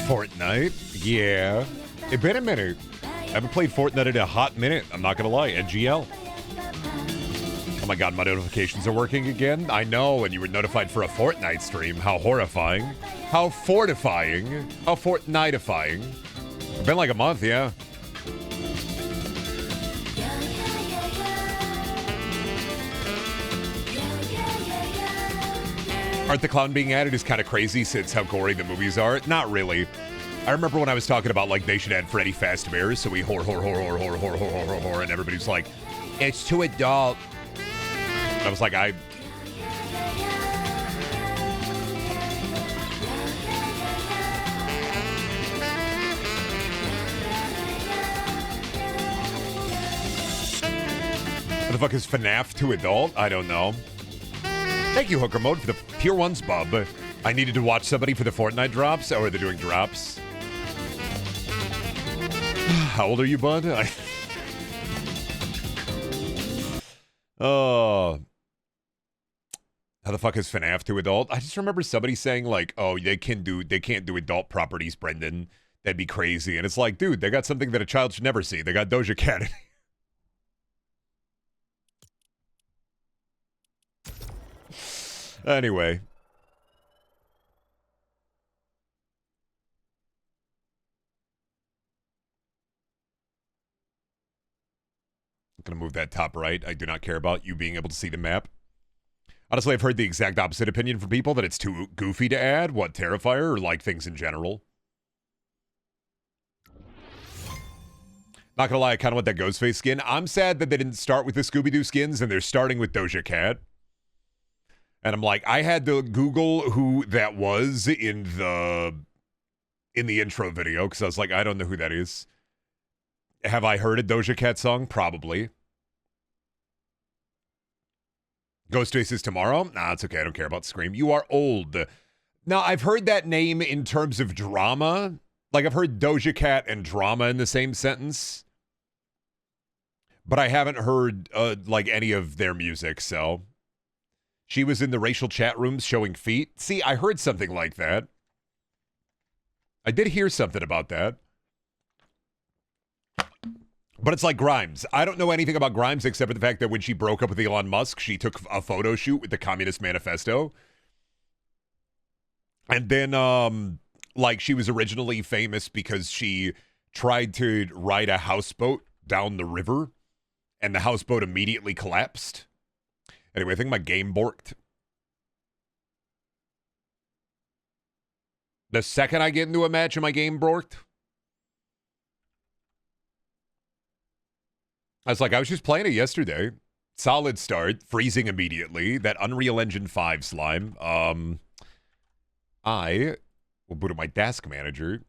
Fortnite? Yeah. It's been a minute. I haven't played Fortnite in a hot minute. I'm not going to lie. NGL. Oh my god, my notifications are working again? I know, and you were notified for a Fortnite stream. How horrifying. How fortifying. How Fortniteifying. It's been like a month, yeah. Art the Clown being added is kind of crazy since how gory the movies are. Not really. I remember when I was talking about, like, they should add Freddy Fazbear, so we horror, and everybody's like, it's too adult. And I was like, What the fuck is FNAF too adult? I don't know. Thank you, Hooker Mode, for the Pure Ones, bub. I needed to watch somebody for the Fortnite drops. Oh, are they doing drops? How old are you, bud? Oh. How the fuck is FNAF too adult? I just remember somebody saying, like, oh, they can't do adult properties, Brendan. That'd be crazy. And it's like, dude, they got something that a child should never see. They got Doja Cat. Anyway. I'm going to move that top right. I do not care about you being able to see the map. Honestly, I've heard the exact opposite opinion from people that it's too goofy to add. What, Terrifier, or like things in general? Not gonna lie, I kind of want that Ghostface skin. I'm sad that they didn't start with the Scooby-Doo skins and they're starting with Doja Cat. And I'm like, I had to Google who that was in the intro video because I was like, I don't know who that is. Have I heard a Doja Cat song? Probably. Ghostface is tomorrow? Nah, it's okay. I don't care about Scream. You are old. Now, I've heard that name in terms of drama. Like, I've heard Doja Cat and drama in the same sentence. But I haven't heard, like, any of their music, so... She was in the racial chat rooms showing feet. See, I heard something like that. I did hear something about that. But it's like Grimes. I don't know anything about Grimes except for the fact that when she broke up with Elon Musk, she took a photo shoot with the Communist Manifesto. And then, like, she was originally famous because she tried to ride a houseboat down the river, and the houseboat immediately collapsed. Anyway, I think my game borked. The second I get into a match and my game borked, I was just playing it yesterday. Solid start, freezing immediately. That Unreal Engine 5 slime. I will boot up my task manager.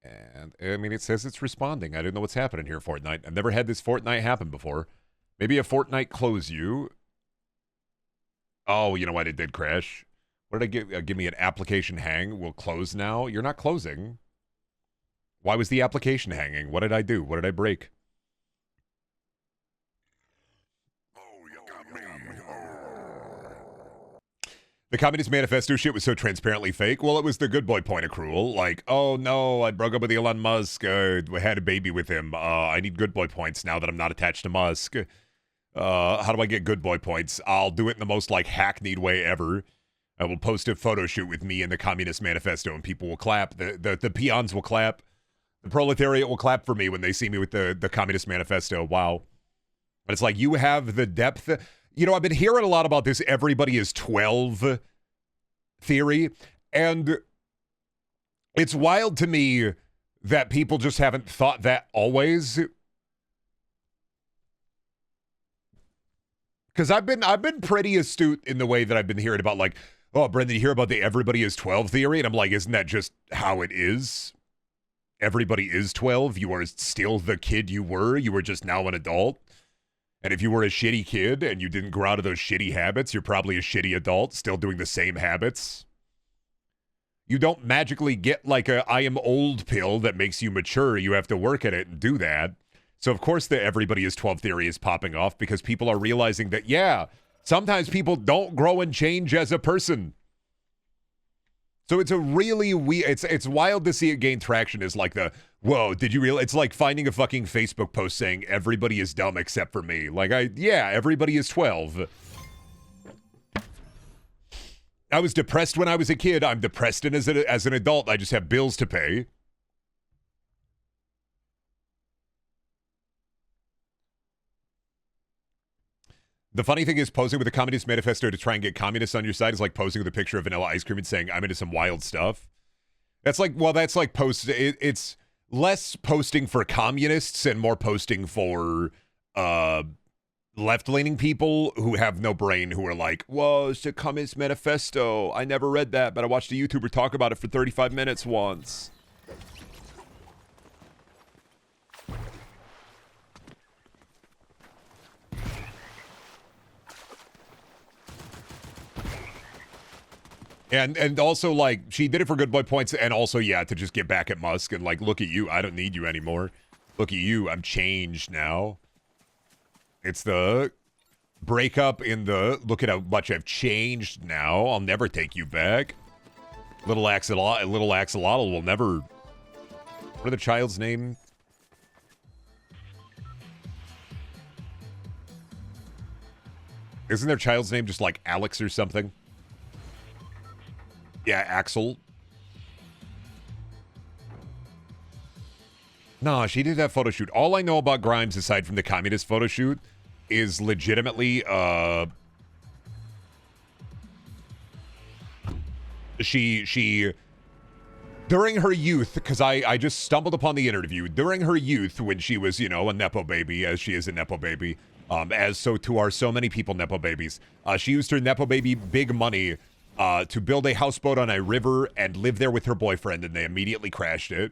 And, I mean, it says it's responding. I don't know what's happening here, Fortnite. I've never had this Fortnite happen before. Maybe a Fortnite close you. Oh, you know what? It did crash. What did I give? Give me an application hang. Will close now. You're not closing. Why was the application hanging? What did I do? What did I break? The Communist Manifesto shit was so transparently fake. Well, it was the good boy point of cruel. Like, oh no, I broke up with Elon Musk. I had a baby with him. I need good boy points now that I'm not attached to Musk. How do I get good boy points? I'll do it in the most, like, hackneyed way ever. I will post a photo shoot with me in the Communist Manifesto, and people will clap. The peons will clap. The proletariat will clap for me when they see me with the Communist Manifesto. Wow. But it's like, you have the depth. You know, I've been hearing a lot about this everybody is 12 theory, and it's wild to me that people just haven't thought that always. Because I've been pretty astute in the way that I've been hearing about, like, oh, Brendan, you hear about the everybody is 12 theory? And I'm like, isn't that just how it is? Everybody is 12. You are still the kid you were. You were just now an adult. And if you were a shitty kid and you didn't grow out of those shitty habits, you're probably a shitty adult, still doing the same habits. You don't magically get like a I am old pill that makes you mature. You have to work at it and do that. So of course the everybody is 12 theory is popping off because people are realizing that, yeah, Sometimes people don't grow and change as a person. So it's a really weird, it's wild to see it gain traction as like the, whoa, did you realize? It's like finding a fucking Facebook post saying everybody is dumb except for me. Like, yeah, everybody is 12. I was depressed when I was a kid. I'm depressed as an adult. I just have bills to pay. The funny thing is, posing with a Communist Manifesto to try and get communists on your side is like posing with a picture of vanilla ice cream and saying, I'm into some wild stuff. That's like, well, that's like it's less posting for communists and more posting for left-leaning people who have no brain, who are like, whoa, it's a Communist Manifesto. I never read that, but I watched a YouTuber talk about it for 35 minutes once. And also, like, she did it for good boy points, and also, yeah, to just get back at Musk and, like, look at you, I don't need you anymore. Look at you, I'm changed now. It's the breakup in the, look at how much I've changed now, I'll never take you back. Little Axolotl will never... What are the child's name? Isn't their child's name just, like, Alex or something? Yeah, Axel. No, she did that photo shoot. All I know about Grimes, aside from the communist photo shoot, is legitimately, she during her youth, because I just stumbled upon the interview, during her youth, when she was, you know, a Nepo baby, as she is a Nepo baby, as so too are so many people Nepo babies, she used her Nepo baby big money to build a houseboat on a river and live there with her boyfriend, and they immediately crashed it.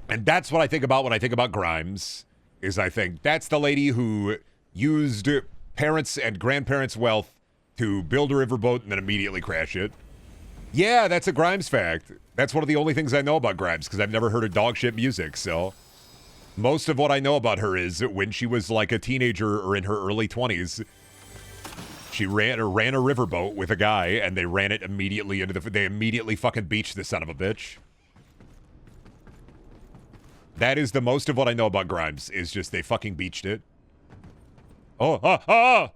And that's what I think about when I think about Grimes, is I think that's the lady who used parents' and grandparents' wealth to build a riverboat and then immediately crash it. Yeah, that's a Grimes fact. That's one of the only things I know about Grimes, because I've never heard her dog shit music, so... Most of what I know about her is when she was like a teenager or in her early 20s, she ran a riverboat with a guy, and they ran it immediately into the... They immediately fucking beached the son of a bitch. That is the most of what I know about Grimes, is just they fucking beached it. Welcome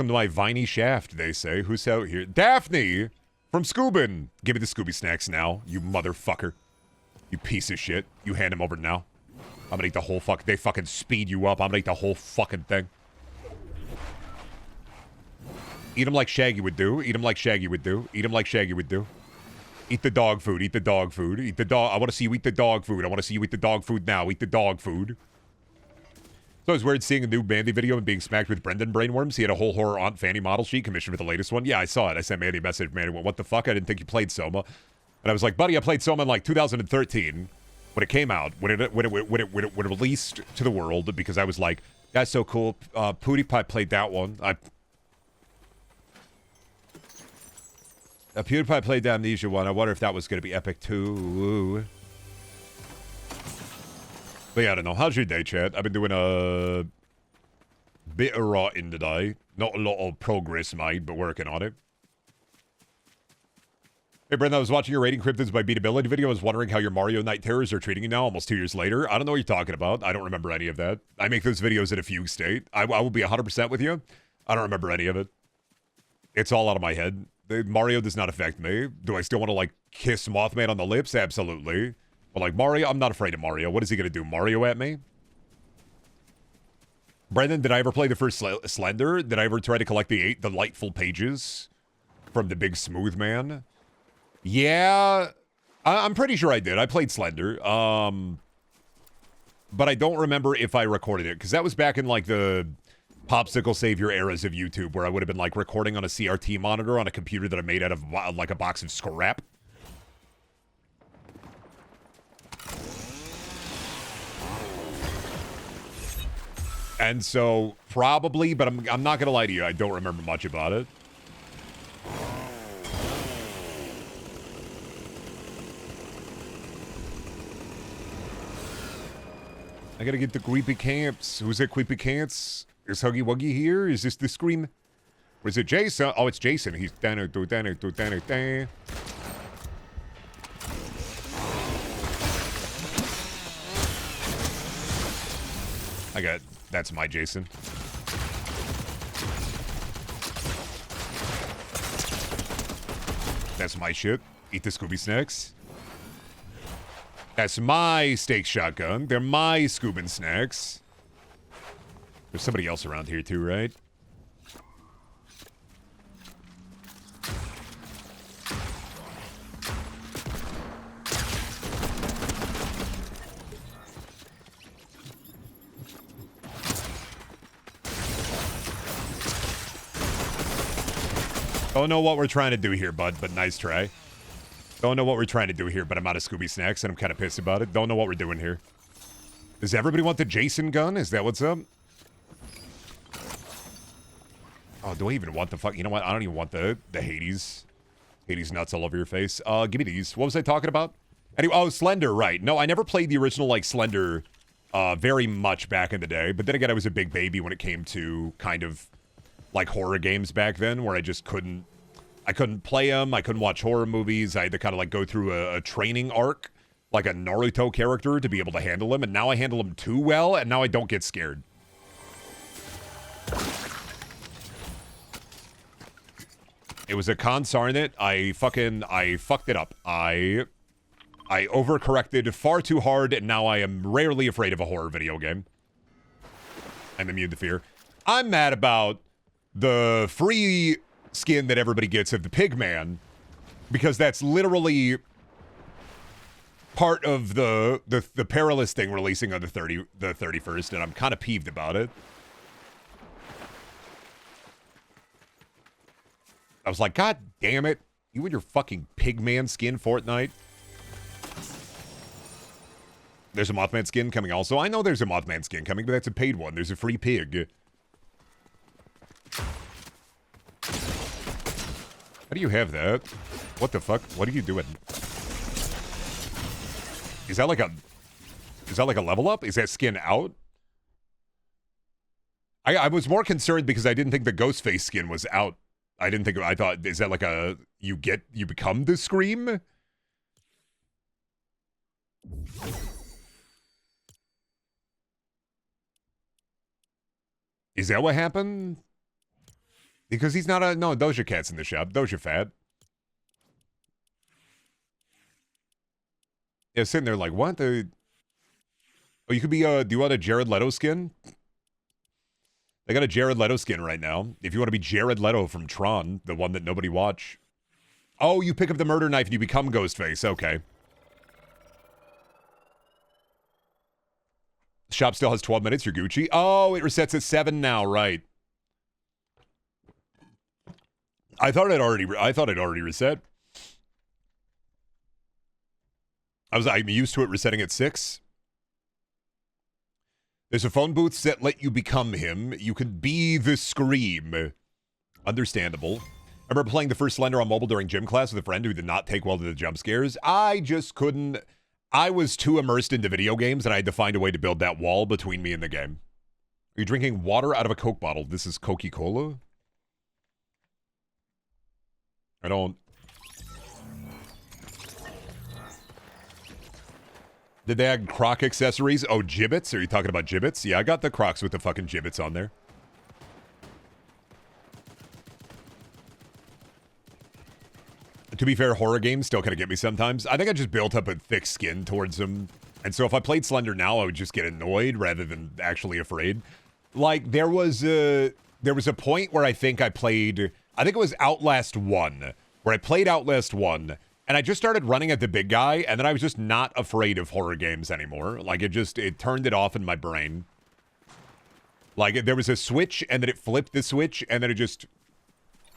to my viney shaft, they say. Who's out here? Daphne! From Scoobin! Give me the Scooby snacks now, you motherfucker. You piece of shit. You hand him over now. I'm gonna eat the whole They fucking speed you up. I'm gonna eat the whole fucking thing. Eat him like Shaggy would do. Eat him like Shaggy would do. Eat him like Shaggy would do. Eat the dog food. Eat the dog food. Eat the dog. I want to see you eat the dog food. I want to see you eat the dog food now. Eat the dog food. So it's weird seeing a new Mandy video and being smacked with Brendan brainworms. He had a whole horror Aunt Fanny model sheet commissioned for the latest one. Yeah, I saw it. I sent Mandy a message. Mandy went, what the fuck? I didn't think you played Soma. And I was like, buddy, I played Soma in like 2013 when it came out, when it released to the world, because I was like, that's so cool. PewDiePie played that one. PewDiePie played the Amnesia one. I wonder if that was going to be epic too. But yeah, I don't know. How's your day, chat? I've been doing a bit of rotting today. Not a lot of progress made, but working on it. Hey, Brendan, I was watching your Rating Cryptids by Beatability video. I was wondering how your Mario Night Terrors are treating you now, almost 2 years later. I don't know what you're talking about. I don't remember any of that. I make those videos in a fugue state. I will be 100% with you. I don't remember any of it. It's all out of my head. Mario does not affect me. Do I still want to, like, kiss Mothman on the lips? Absolutely. But, like, Mario, I'm not afraid of Mario. What is he going to do? Mario at me? Brendan, did I ever play the first Slender? Did I ever try to collect the 8 delightful pages from the Big Smooth Man? Yeah, I'm pretty sure I did. I played Slender. But I don't remember if I recorded it, because that was back in, like, the Popsicle Savior eras of YouTube, where I would have been, like, recording on a CRT monitor on a computer that I made out of, like, a box of scrap. And so, probably, but I'm not gonna lie to you, I don't remember much about it. I gotta get the creepy camps. Who's that creepy camps? Is Huggy Wuggy here? Is this the scream? Or is it Jason? Oh, it's Jason. He's I got, that's my Jason. That's my shit. Eat the Scooby snacks. That's my steak shotgun. They're my Scoobin snacks. There's somebody else around here too, right? Don't know what we're trying to do here, bud, but nice try. Don't know what we're trying to do here, but I'm out of Scooby snacks, and I'm kind of pissed about it. Don't know what we're doing here. Does everybody want the Jason gun? Is that what's up? Oh, do I even want the fuck? You know what? I don't even want the Hades. Hades nuts all over your face. Give me these. What was I talking about? Anyway, oh, Slender, right. No, I never played the original, like, Slender very much back in the day. But then again, I was a big baby when it came to kind of like horror games back then, where I just couldn't play them. I couldn't watch horror movies. I had to kind of like go through a training arc, like a Naruto character, to be able to handle them. And now I handle them too well, and now I don't get scared. It was a consarnate. I fucked it up. I overcorrected far too hard, and now I am rarely afraid of a horror video game. I'm immune to fear. I'm mad about the free skin that everybody gets of the Pigman, because that's literally part of the perilous thing releasing on the 31st, and I'm kind of peeved about it. I was like, God damn it, you and your fucking Pigman skin, Fortnite. There's a Mothman skin coming also. I know there's a Mothman skin coming, but that's a paid one. There's a free pig. How do you have that? What the fuck? What are you doing? Is that like a level up? Is that skin out? I was more concerned because I didn't think the Ghostface skin was out. I thought, is that like you become the Scream? Is that what happened? Because he's not no, Doja Cat's in the shop. Doja Fat. Yeah, sitting there like, what? Oh, you could be, do you want a Jared Leto skin? They got a Jared Leto skin right now. If you want to be Jared Leto from Tron, the one that nobody watched. Oh, you pick up the murder knife and you become Ghostface. Okay. Shop still has 12 minutes. You're Gucci. Oh, it resets at 7 now. Right. I thought it already reset. I'm used to it resetting at 6. There's a phone booth that let you become him. You could be the Scream. Understandable. I remember playing the first Slender on mobile during gym class with a friend who did not take well to the jump scares. I just couldn't. I was too immersed into video games, and I had to find a way to build that wall between me and the game. Are you drinking water out of a Coke bottle? This is Coca-Cola? I don't... Did they add Croc accessories? Oh, gibbets? Are you talking about gibbets? Yeah, I got the Crocs with the fucking gibbets on there. To be fair, horror games still kind of get me sometimes. I think I just built up a thick skin towards them. And so if I played Slender now, I would just get annoyed rather than actually afraid. Like, there was a point where I think it was Outlast 1, where I played Outlast 1, and I just started running at the big guy, and then I was just not afraid of horror games anymore. Like, it turned it off in my brain. Like, there was a switch, and then it flipped the switch, and then it just...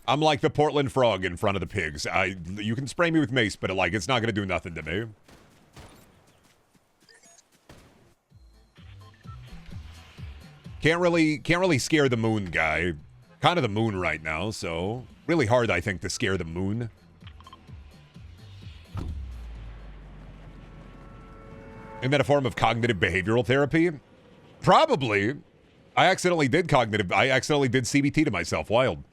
I'm like the Portland frog in front of the pigs. You can spray me with mace, but it's not gonna do nothing to me. Can't really scare the moon guy. Kind of the moon right now, so really hard, I think, to scare the moon. Isn't that a form of cognitive behavioral therapy? Probably. I accidentally did CBT to myself. Wild.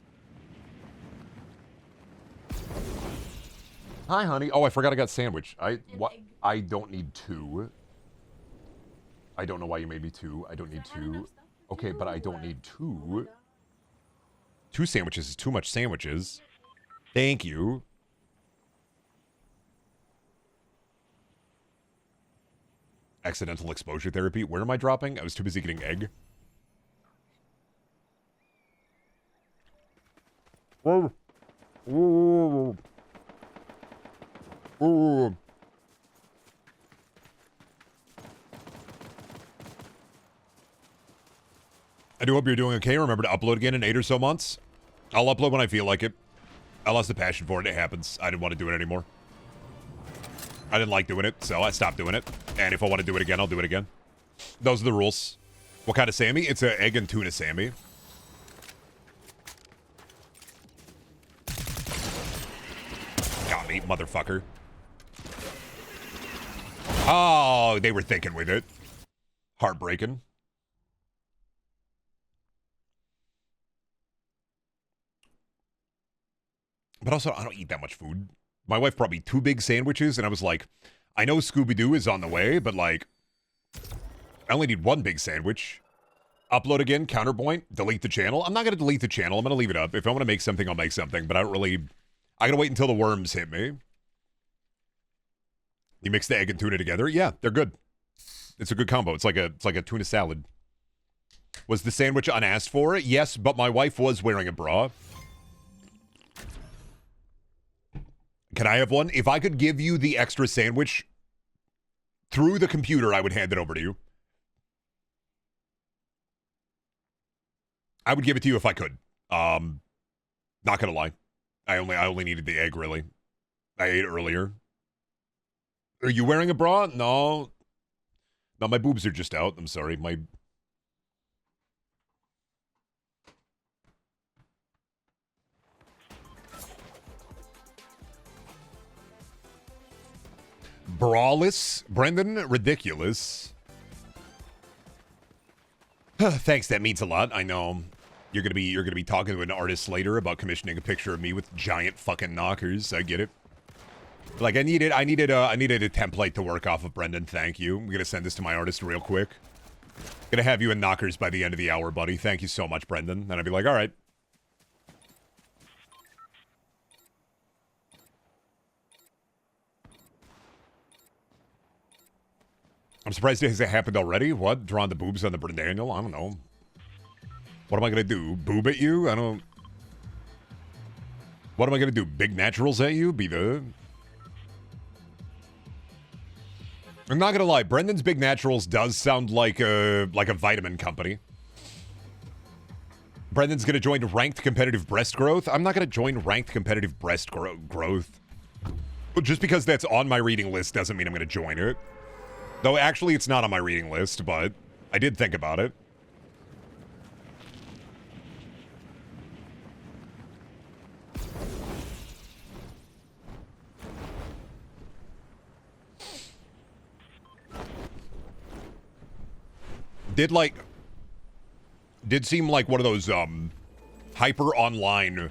Hi, honey. Oh, I forgot I got sandwich. I don't need two. I don't know why you made me two. I don't need two. Okay, but I don't need two. Two sandwiches is too much sandwiches. Thank you. Accidental exposure therapy. Where am I dropping? I was too busy getting egg. Whoa. Ooh. Ooh. I do hope you're doing okay. Remember to upload again in 8 or so months. I'll upload when I feel like it. I lost the passion for it. It happens. I didn't want to do it anymore. I didn't like doing it, so I stopped doing it. And if I want to do it again, I'll do it again. Those are the rules. What kind of Sammy? It's an egg and tuna Sammy. Got me, motherfucker. Oh, they were thinking with it. Heartbreaking. But also, I don't eat that much food. My wife brought me 2 big sandwiches, and I was like, I know Scooby-Doo is on the way, but like, I only need 1 big sandwich. Upload again, counterpoint, delete the channel. I'm not going to delete the channel. I'm going to leave it up. If I want to make something, I'll make something, but I don't really... I got to wait until the worms hit me. You mix the egg and tuna together? Yeah, they're good. It's a good combo. It's like a tuna salad. Was the sandwich unasked for? Yes, but my wife was wearing a bra. Can I have one? If I could give you the extra sandwich through the computer, I would hand it over to you. I would give it to you if I could. Not gonna lie. I only needed the egg, really. I ate earlier. Are you wearing a bra? No. No, my boobs are just out. I'm sorry. My... Braless? Brendan? Ridiculous. Thanks, that means a lot. I know. You're gonna be talking to an artist later about commissioning a picture of me with giant fucking knockers. I get it. Like I needed a template to work off of, Brendan. Thank you. I'm gonna send this to my artist real quick. Gonna have you in knockers by the end of the hour, buddy. Thank you so much, Brendan. And I'd be like, all right. I'm surprised it hasn't happened already. What? Drawing the boobs on the Brendaniel? I don't know. What am I gonna do? Boob at you? I don't... What am I gonna do? Big naturals at you? Be the... I'm not gonna lie, Brendan's Big Naturals does sound like a vitamin company. Brendan's gonna join ranked competitive breast growth. I'm not gonna join ranked competitive breast growth. Just because that's on my reading list doesn't mean I'm gonna join it. Though actually it's not on my reading list, but I did think about it. Did seem like one of those hyper online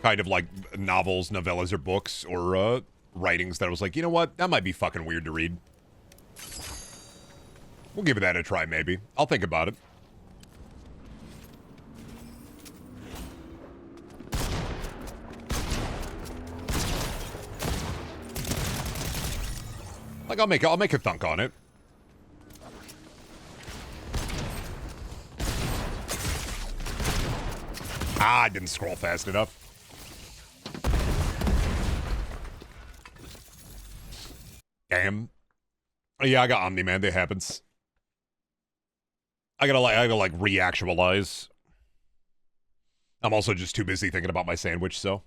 kind of like novels, novellas, or books or writings that I was like, you know what, that might be fucking weird to read. We'll give that a try, maybe. I'll think about it. Like I'll make a thunk on it. Ah, I didn't scroll fast enough. Damn. Yeah, I got Omni-Man. That happens. I gotta like reactualize. I'm also just too busy thinking about my sandwich, so.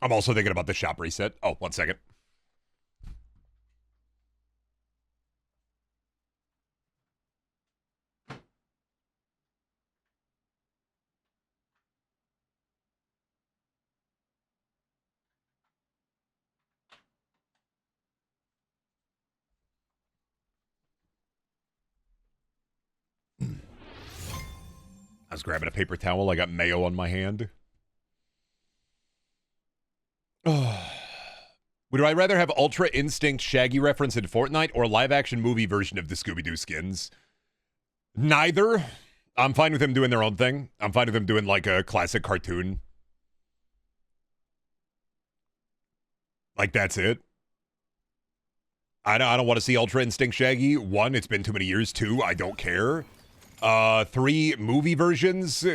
I'm also thinking about the shop reset. Oh, 1 second. I was grabbing a paper towel. I got mayo on my hand. Oh. Would I rather have Ultra Instinct Shaggy reference in Fortnite or live-action movie version of the Scooby-Doo skins? Neither. I'm fine with them doing their own thing. I'm fine with them doing like a classic cartoon. Like, that's it. I don't want to see Ultra Instinct Shaggy. 1, it's been too many years. 2, I don't care. 3, movie versions,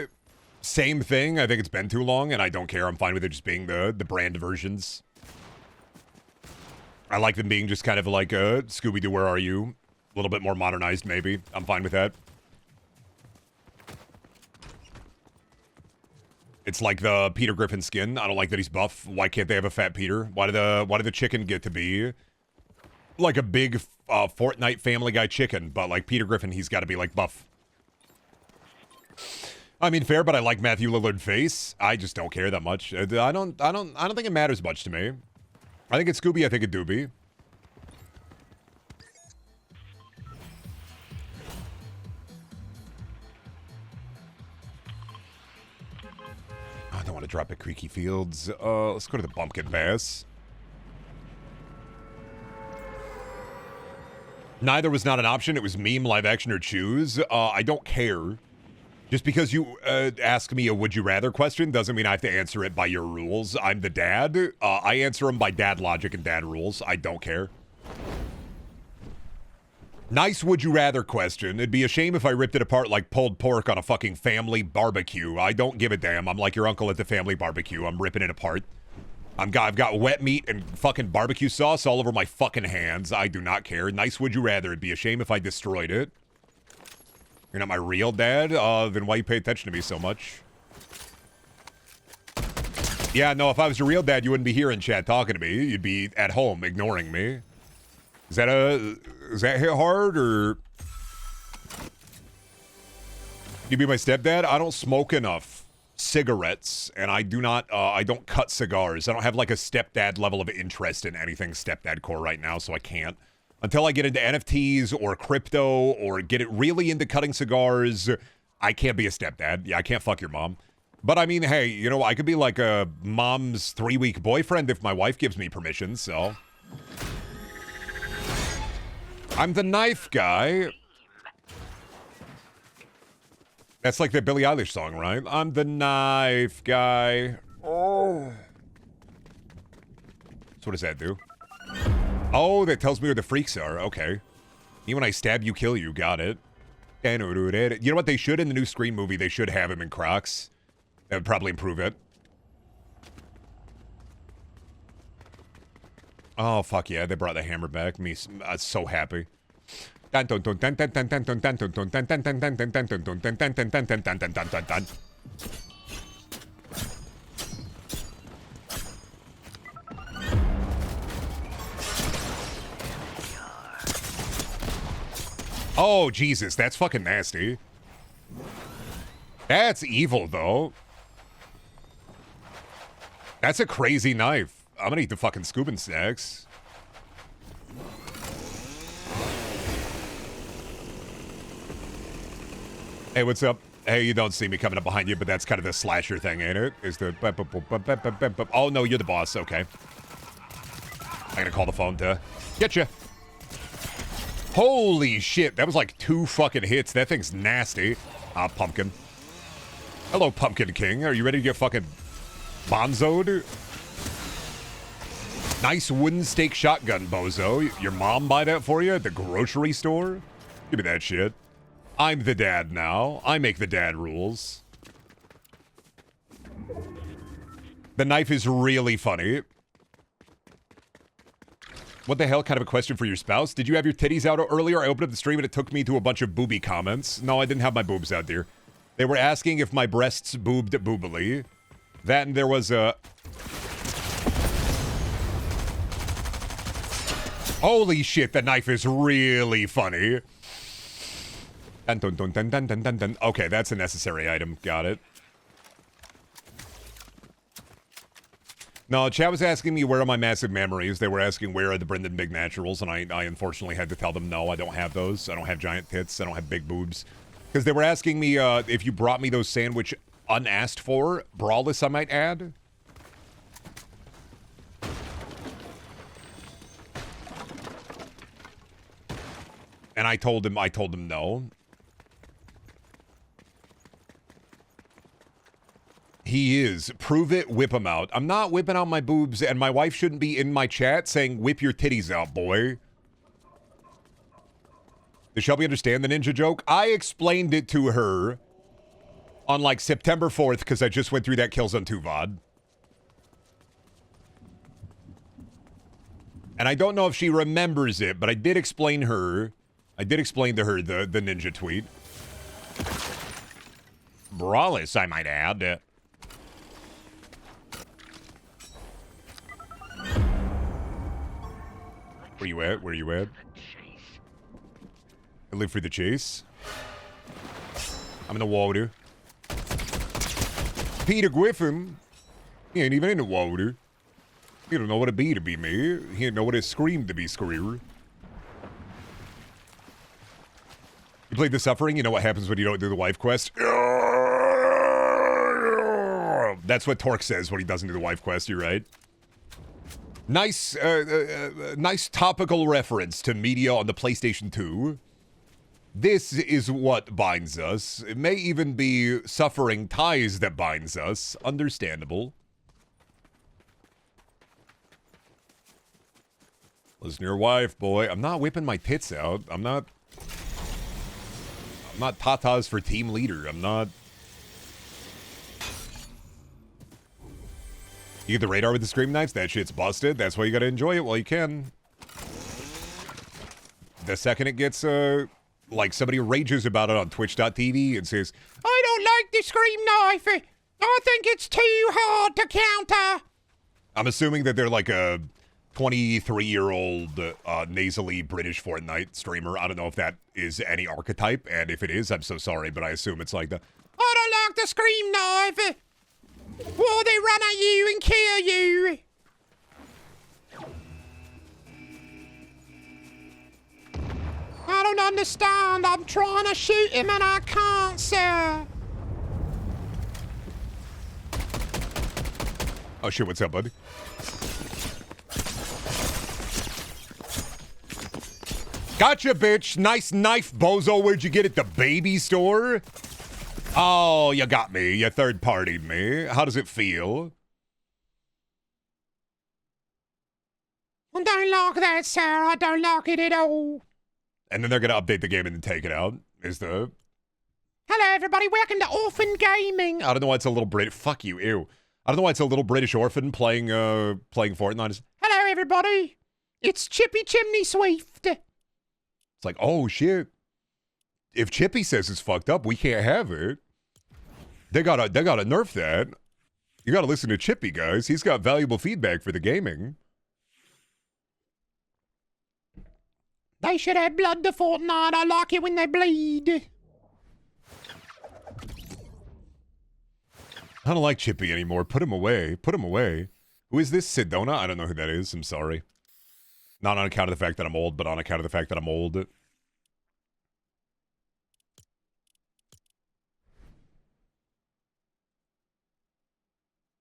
same thing. I think it's been too long, and I don't care. I'm fine with it just being the brand versions. I like them being just kind of like a Scooby-Doo, Where Are You? A little bit more modernized, maybe. I'm fine with that. It's like the Peter Griffin skin. I don't like that he's buff. Why can't they have a fat Peter? Why did the chicken get to be like a big Fortnite Family Guy chicken? But like Peter Griffin, he's got to be like buff. I mean, fair, but I like Matthew Lillard face. I just don't care that much. I don't think it matters much to me. I think it's Scooby. I think it Doobie. I don't want to drop at Creaky Fields. Let's go to the Bumpkin Pass. Neither was not an option. It was meme, live action, or choose. I don't care. Just because you ask me a would you rather question doesn't mean I have to answer it by your rules. I'm the dad. I answer them by dad logic and dad rules. I don't care. Nice would you rather question. It'd be a shame if I ripped it apart like pulled pork on a fucking family barbecue. I don't give a damn. I'm like your uncle at the family barbecue. I'm ripping it apart. I've got wet meat and fucking barbecue sauce all over my fucking hands. I do not care. Nice would you rather. It'd be a shame if I destroyed it. You're not my real dad? Then why you pay attention to me so much? Yeah, no, if I was your real dad, you wouldn't be here in chat talking to me. You'd be at home ignoring me. Is that hit hard, or... You be my stepdad? I don't smoke enough cigarettes, and I don't cut cigars. I don't have like a stepdad level of interest in anything stepdad core right now, so I can't. Until I get into NFTs or crypto or get it really into cutting cigars, I can't be a stepdad. Yeah, I can't fuck your mom. But I mean, hey, you know, I could be like a mom's 3-week boyfriend if my wife gives me permission, so. I'm the knife guy. That's like the Billie Eilish song, right? I'm the knife guy. Oh. So what does that do? Oh, that tells me where the freaks are. Okay. Me when I stab you, kill you. Got it. You know what they should in the new Scream movie? They should have him in Crocs. That would probably improve it. Oh, fuck yeah. They brought the hammer back. Me, I'm so happy. Oh, Jesus, that's fucking nasty. That's evil, though. That's a crazy knife. I'm gonna eat the fucking scoop snacks. Hey, what's up? Hey, you don't see me coming up behind you, but that's kind of the slasher thing, ain't it? Is the... Oh, no, you're the boss. Okay. I'm gonna call the phone to get you. Holy shit, that was like 2 fucking hits. That thing's nasty. Pumpkin. Hello, Pumpkin King. Are you ready to get fucking bonzoed? Nice wooden stake shotgun, bozo. Your mom buy that for you at the grocery store? Give me that shit. I'm the dad now. I make the dad rules. The knife is really funny. What the hell? Kind of a question for your spouse. Did you have your titties out earlier? I opened up the stream and it took me to a bunch of booby comments. No, I didn't have my boobs out, dear. They were asking if my breasts boobed boobily. That and there was a... Holy shit, the knife is really funny. Dun, dun, dun, dun, dun, dun, dun, dun. Okay, that's a necessary item. Got it. No, chat was asking me where are my massive memories. They were asking where are the Brendan Big Naturals, and I unfortunately had to tell them no, I don't have those. I don't have giant tits. I don't have big boobs. Because they were asking me if you brought me those sandwich unasked for. Brawless, I might add. And I told him no. He is. Prove it, whip him out. I'm not whipping out my boobs, and my wife shouldn't be in my chat saying, whip your titties out, boy. Does Shelby understand the ninja joke? I explained it to her on, like, September 4th, because I just went through that Killzone 2 VOD. And I don't know if she remembers it, but I did explain to her the ninja tweet. Brawless, I might add. Where you at? Where you at? I live for the chase. I'm in the water. Peter Griffin. He ain't even in the water. He don't know what it be to be me. He don't know what it screamed to be Screer. You played The Suffering? You know what happens when you don't do the wife quest? That's what Torque says when he doesn't do the wife quest, you're right. Nice, nice topical reference to media on the PlayStation 2. This is what binds us. It may even be suffering ties that binds us. Understandable. Listen to your wife, boy. I'm not whipping my tits out. I'm not tatas for team leader. I'm not. You get the radar with the Scream Knights? That shit's busted. That's why you gotta enjoy it while you can. The second it gets, like somebody rages about it on twitch.tv and says, I don't like the Scream Knife. I think it's too hard to counter. I'm assuming that they're like a 23-year-old nasally British Fortnite streamer. I don't know if that is any archetype, and if it is, I'm so sorry, but I assume it's like the, I don't like the Scream Knife. Will they run at you and kill you? I don't understand. I'm trying to shoot him and I can't, sir. Oh shit, what's up, buddy? Gotcha, bitch. Nice knife, bozo. Where'd you get it? The baby store? Oh, you got me. You third-partied me. How does it feel? I don't like that, sir. I don't like it at all. And then they're going to update the game and then take it out. Is the... Hello, everybody. Welcome to Orphan Gaming. I don't know why it's a little British... Fuck you. Ew. I don't know why it's a little British orphan playing Fortnite. Hello, everybody. It's Chippy Chimney Swift. It's like, oh, shit. If Chippy says it's fucked up, we can't have it. They gotta nerf that. You gotta listen to Chippy, guys. He's got valuable feedback for the gaming. They should add blood to Fortnite. I like it when they bleed. I don't like Chippy anymore. Put him away. Put him away. Who is this? Sedona? I don't know who that is. I'm sorry. Not on account of the fact that I'm old, but on account of the fact that I'm old.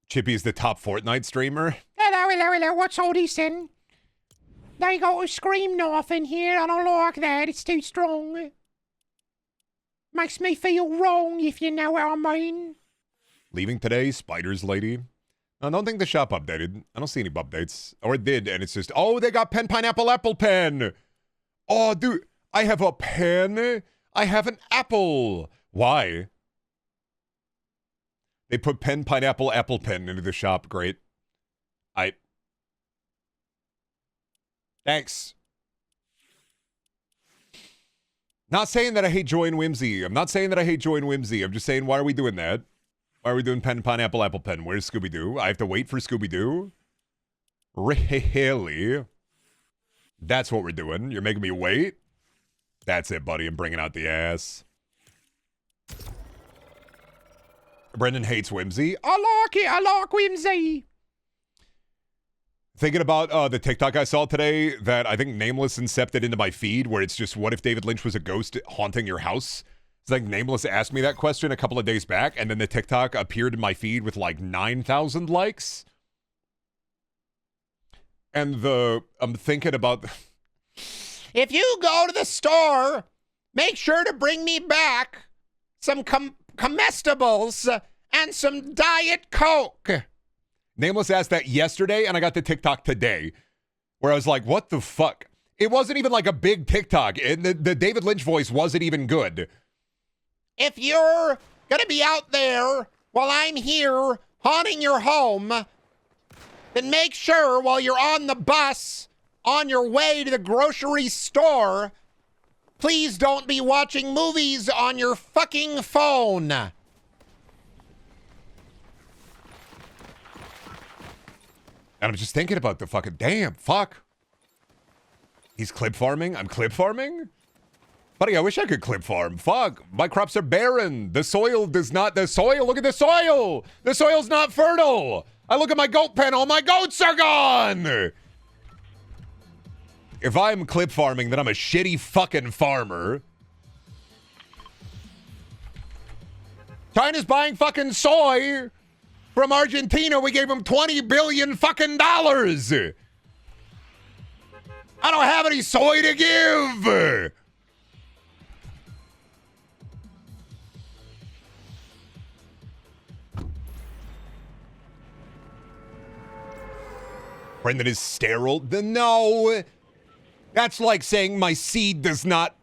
Chippy is the top Fortnite streamer. Hello. What's all this then? They got a Scream Knife in here. I don't like that. It's too strong. Makes me feel wrong, if you know what I mean. Leaving today, Spiders Lady. I don't think the shop updated. I don't see any updates. Or it did, and it's just, oh, they got pen, pineapple, apple pen. Oh, dude, I have a pen. I have an apple. Why? They put pen, pineapple, apple pen into the shop. Great. Thanks. Not saying that I hate Joy and Whimsy. I'm not saying that I hate Joy and Whimsy. I'm just saying, why are we doing that? Why are we doing pen, pineapple, apple pen? Where's Scooby-Doo? I have to wait for Scooby-Doo? Really? That's what we're doing. You're making me wait? That's it, buddy. I'm bringing out the ass. Brendan hates Whimsy. I like it. I like Whimsy. Thinking about the TikTok I saw today that I think Nameless incepted into my feed, where it's just, what if David Lynch was a ghost haunting your house? It's like Nameless asked me that question a couple of days back, and then the TikTok appeared in my feed with like 9,000 likes. And I'm thinking about... If you go to the store, make sure to bring me back some comestibles and some Diet Coke. Nameless asked that yesterday, and I got the TikTok today, where I was like, what the fuck? It wasn't even like a big TikTok. The David Lynch voice wasn't even good. If you're gonna be out there while I'm here haunting your home, then make sure while you're on the bus on your way to the grocery store, please don't be watching movies on your fucking phone. And I'm just thinking about the fucking, damn, fuck. He's clip farming? I'm clip farming? Buddy, I wish I could clip farm. Fuck, my crops are barren. The soil, look at the soil. The soil's not fertile. I look at my goat pen, all my goats are gone. If I'm clip farming, then I'm a shitty fucking farmer. China's buying fucking soy from Argentina. We gave them $20 billion fucking dollars. I don't have any soy to give. Brendan is sterile. No. That's like saying my seed does not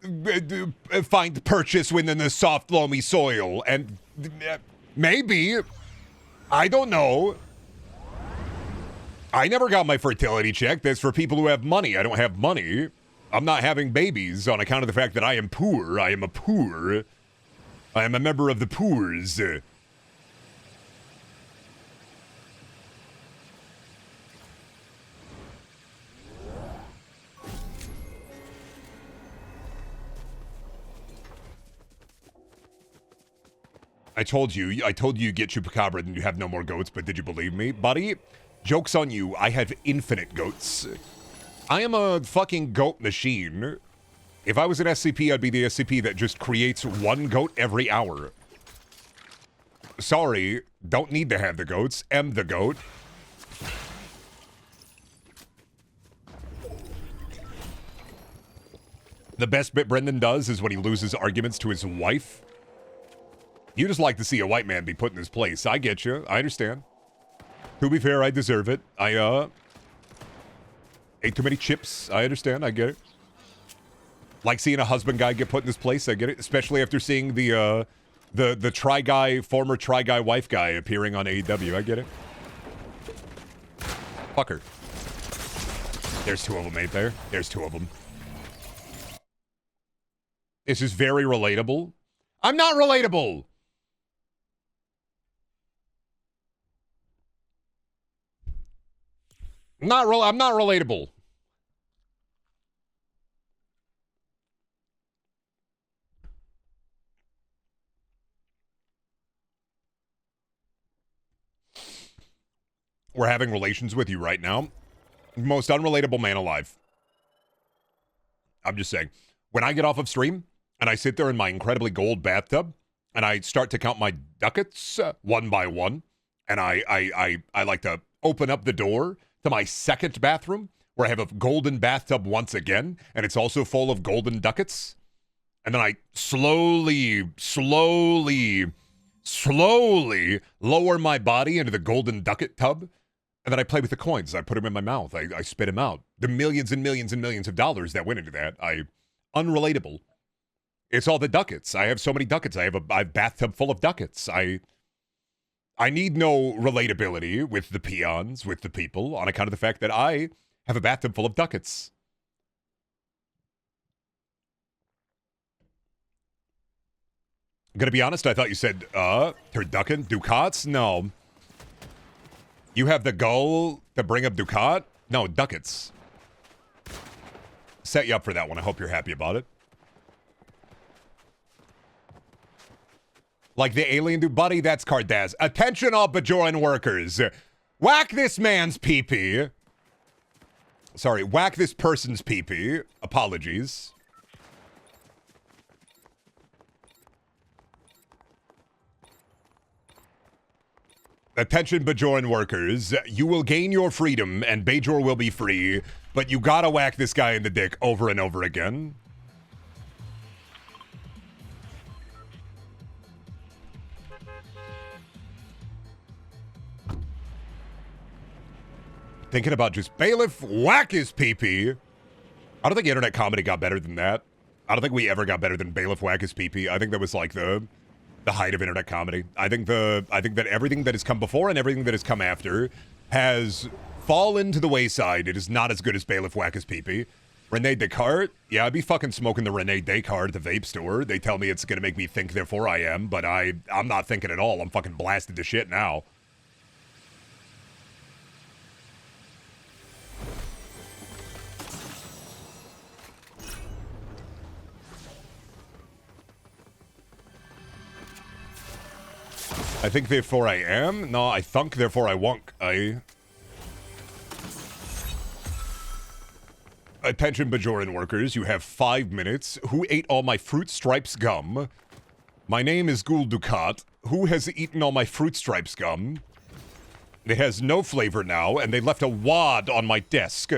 find purchase within the soft, loamy soil. And maybe. I don't know. I never got my fertility check. That's for people who have money. I don't have money. I'm not having babies on account of the fact that I am poor. I am a poor. I am a member of the poors. I told you you get Chupacabra and you have no more goats, but did you believe me? Buddy, joke's on you. I have infinite goats. I am a fucking goat machine. If I was an SCP, I'd be the SCP that just creates one goat every hour. Sorry, don't need to have the goats. Am the goat. The best bit Brendan does is when he loses arguments to his wife. You just like to see a white man be put in his place. I get you. I understand. To be fair, I deserve it. I, ate too many chips. I understand. I get it. Like seeing a husband guy get put in his place. I get it. Especially after seeing the Try Guy, former Try Guy wife guy appearing on AEW. I get it. Fucker. There's two of them, ain't there? There's two of them. This is very relatable. I'm not relatable. I'm not relatable. We're having relations with you right now. Most unrelatable man alive. I'm just saying. When I get off of stream and I sit there in my incredibly gold bathtub and I start to count my ducats one by one, and I like to open up the door to my second bathroom where I have a golden bathtub once again, and it's also full of golden ducats. And then I slowly lower my body into the golden ducat tub, and then I play with the coins. I put them in my mouth. I spit them out. The millions and millions and millions of dollars that went into that. Unrelatable. It's all the ducats. I have so many ducats. I have a bathtub full of ducats. I need no relatability with the peons, with the people, on account of the fact that I have a bathtub full of ducats. I'm gonna be honest, I thought you said, turducken? Ducats? No. You have the goal to bring up ducat? No, ducats. Set you up for that one. I hope you're happy about it. Like the alien dude, buddy, that's Cardaz. Attention all Bajoran workers. Whack this man's pee-pee. Sorry, whack this person's pee-pee. Apologies. Attention, Bajoran workers. You will gain your freedom, and Bajor will be free, but you gotta whack this guy in the dick over and over again. Thinking about just bailiff whack his pee-pee. I don't think internet comedy got better than that. I don't think we ever got better than bailiff whack his pee-pee. I think that was like the height of internet comedy. I think that everything that has come before and everything that has come after has fallen to the wayside. It is not as good as bailiff whack his pee-pee. Rene Descartes? Yeah, I'd be fucking smoking the Rene Descartes at the vape store. They tell me it's gonna make me think, therefore I am, but I'm not thinking at all. I'm fucking blasted to shit now. I think therefore I am. No, I thunk therefore I wonk. Attention, Bajoran workers. You have 5 minutes. Who ate all my Fruit Stripes gum? My name is Gul Dukat. Who has eaten all my Fruit Stripes gum? It has no flavor now, and they left a wad on my desk.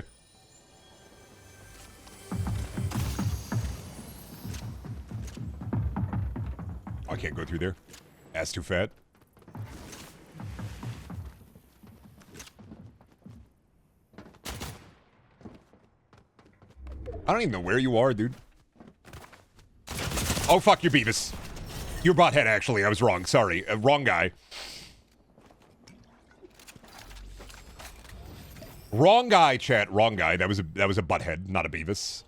I can't go through there. Ass too fat. I don't even know where you are, dude. Oh, fuck, you're Beavis. You're Butthead, actually. I was wrong. Sorry. Wrong guy. Wrong guy, chat. Wrong guy. That was a Butthead, not a Beavis.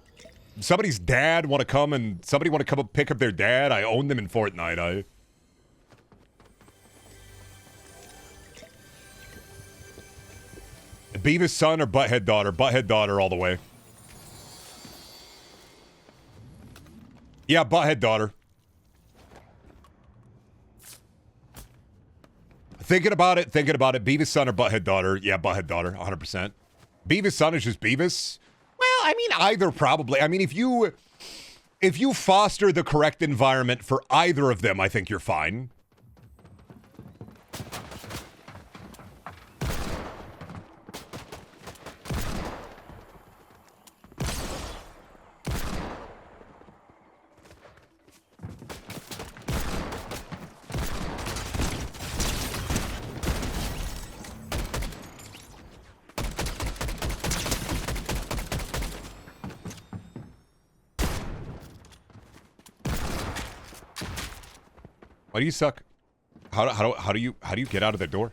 Somebody's dad want to come and... Somebody want to come up pick up their dad? I own them in Fortnite. Beavis son or Butthead daughter? Butthead daughter all the way. Yeah, Butthead daughter. Thinking about it. Beavis son or Butthead daughter? Yeah, Butthead daughter, 100%. Beavis son is just Beavis? Well, I mean, either probably. I mean, if you foster the correct environment for either of them, I think you're fine. Why do you suck? How do you get out of the door?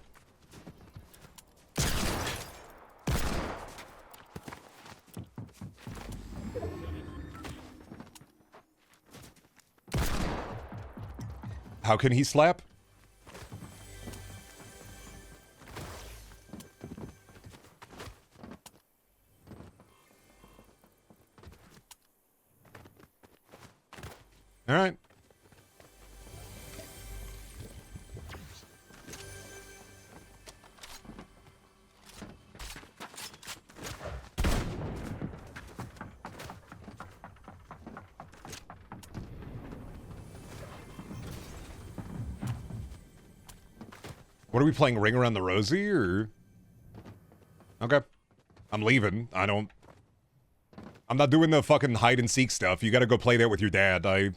How can he slap? All right. What are we playing, Ring Around the Rosie, or? Okay. I'm leaving. I'm not doing the fucking hide and seek stuff. You gotta go play that with your dad. I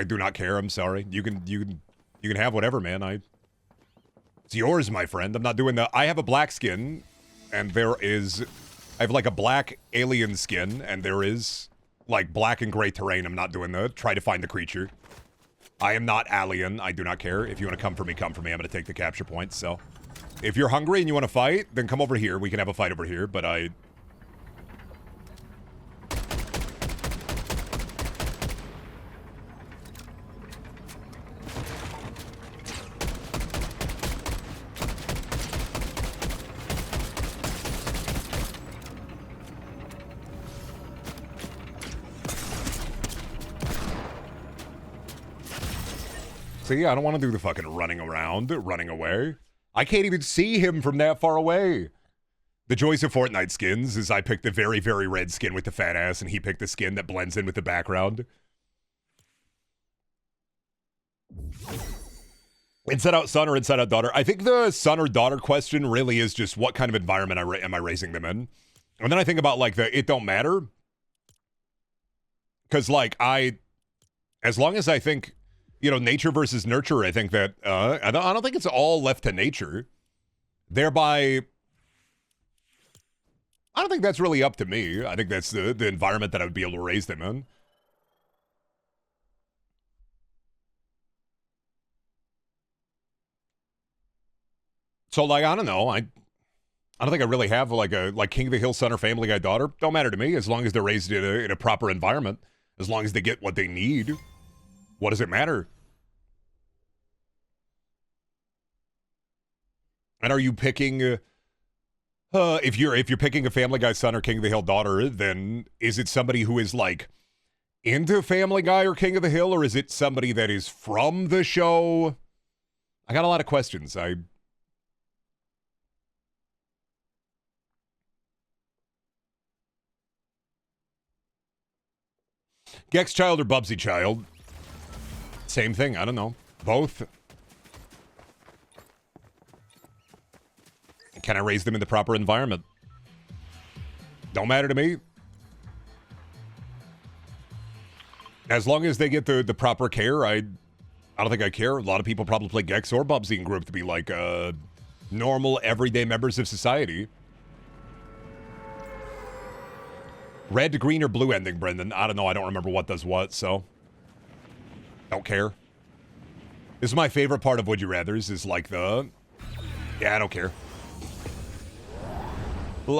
do not care. I'm sorry. You can have whatever, man. It's yours, my friend. I'm not doing the... I have a black skin, and I have like a black alien skin, and there is like black and gray terrain. I'm not doing the try to find the creature. I am not alien. I do not care. If you want to come for me, come for me. I'm going to take the capture points, so... If you're hungry and you want to fight, then come over here. We can have a fight over here, but See, I don't want to do the fucking running around, running away. I can't even see him from that far away. The joys of Fortnite skins is I picked the very, very red skin with the fat ass, and he picked the skin that blends in with the background. Inside out son or inside out daughter? I think the son or daughter question really is just what kind of environment am I raising them in? And then I think about like it don't matter. Because like as long as I think, nature versus nurture, I think that, I don't think it's all left to nature. Thereby, I don't think that's really up to me. I think that's the environment that I would be able to raise them in. So, like, I don't know. I don't think I really have like King of the Hill son or Family Guy daughter. Don't matter to me as long as they're raised in a proper environment. As long as they get what they need. What does it matter? And are you picking? If you're picking a Family Guy son or King of the Hill daughter, then is it somebody who is like into Family Guy or King of the Hill, or is it somebody that is from the show? I got a lot of questions. Gex child or Bubsy child? Same thing. I don't know. Both. Can I raise them in the proper environment? Don't matter to me. As long as they get the proper care, I don't think I care. A lot of people probably play Gex or Bubsy in group to be like normal, everyday members of society. Red, green, or blue ending, Brendan? I don't know. I don't remember what does what, so. Don't care. This is my favorite part of Would You Rathers, is like yeah, I don't care.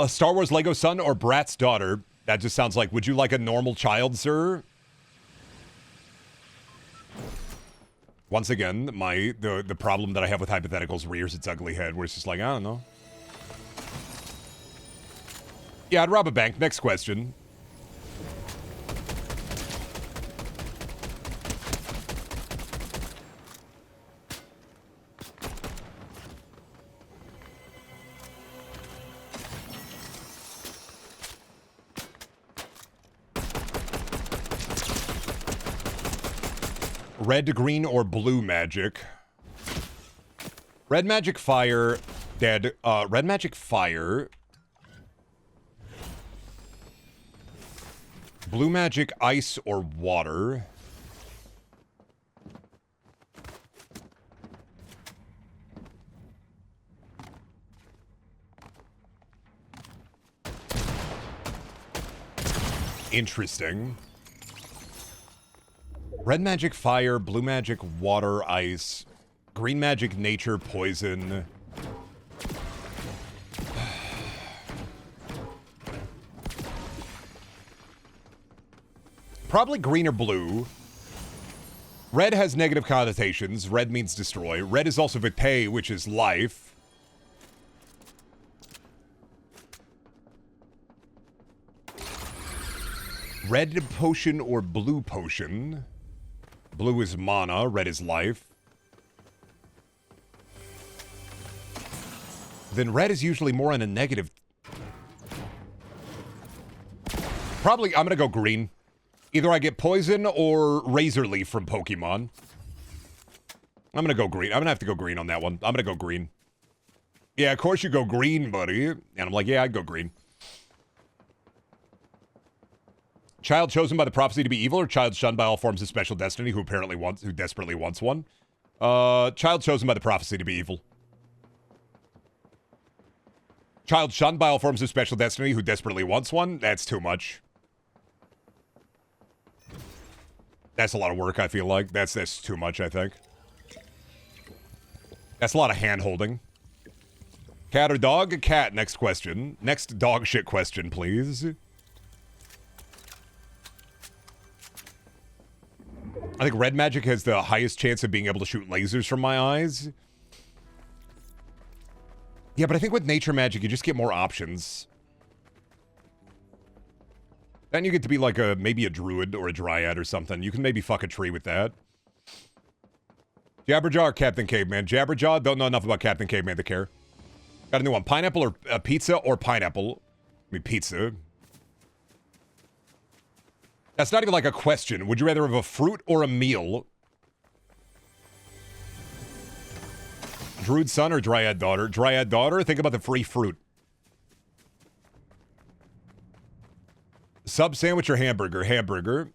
Star Wars Lego son or Brat's daughter? That just sounds like, would you like a normal child, sir? Once again, the problem that I have with hypotheticals rears its ugly head, where it's just like, I don't know. Yeah, I'd rob a bank. Next question. Red, green, or blue magic? Red magic fire, dead. Red magic fire. Blue magic ice or water. Interesting. Red magic fire, blue magic water, ice, green magic nature, poison. Probably green or blue. Red has negative connotations. Red means destroy. Red is also vitae, which is life. Red potion or blue potion? Blue is mana, red is life. Then red is usually more on a negative. Probably, I'm gonna go green. Either I get poison or razor leaf from Pokemon. I'm gonna go green. I'm gonna have to go green on that one. I'm gonna go green. Yeah, of course you go green, buddy. And I'm like, yeah, I'd go green. Child chosen by the prophecy to be evil, or child shunned by all forms of special destiny who desperately wants one? Child chosen by the prophecy to be evil. Child shunned by all forms of special destiny who desperately wants one? That's too much. That's a lot of work, I feel like. That's too much, I think. That's a lot of hand-holding. Cat or dog? Cat, next question. Next dog shit question, please. I think red magic has the highest chance of being able to shoot lasers from my eyes. Yeah, but I think with nature magic, you just get more options. Then you get to be like maybe a druid or a dryad or something. You can maybe fuck a tree with that. Jabberjaw or Captain Caveman? Jabberjaw, don't know enough about Captain Caveman to care. Got a new one. Pineapple or pizza or pineapple? I mean, pizza. That's not even like a question. Would you rather have a fruit or a meal? Druid son or Dryad daughter? Dryad daughter, think about the free fruit. Sub sandwich or hamburger? Hamburger.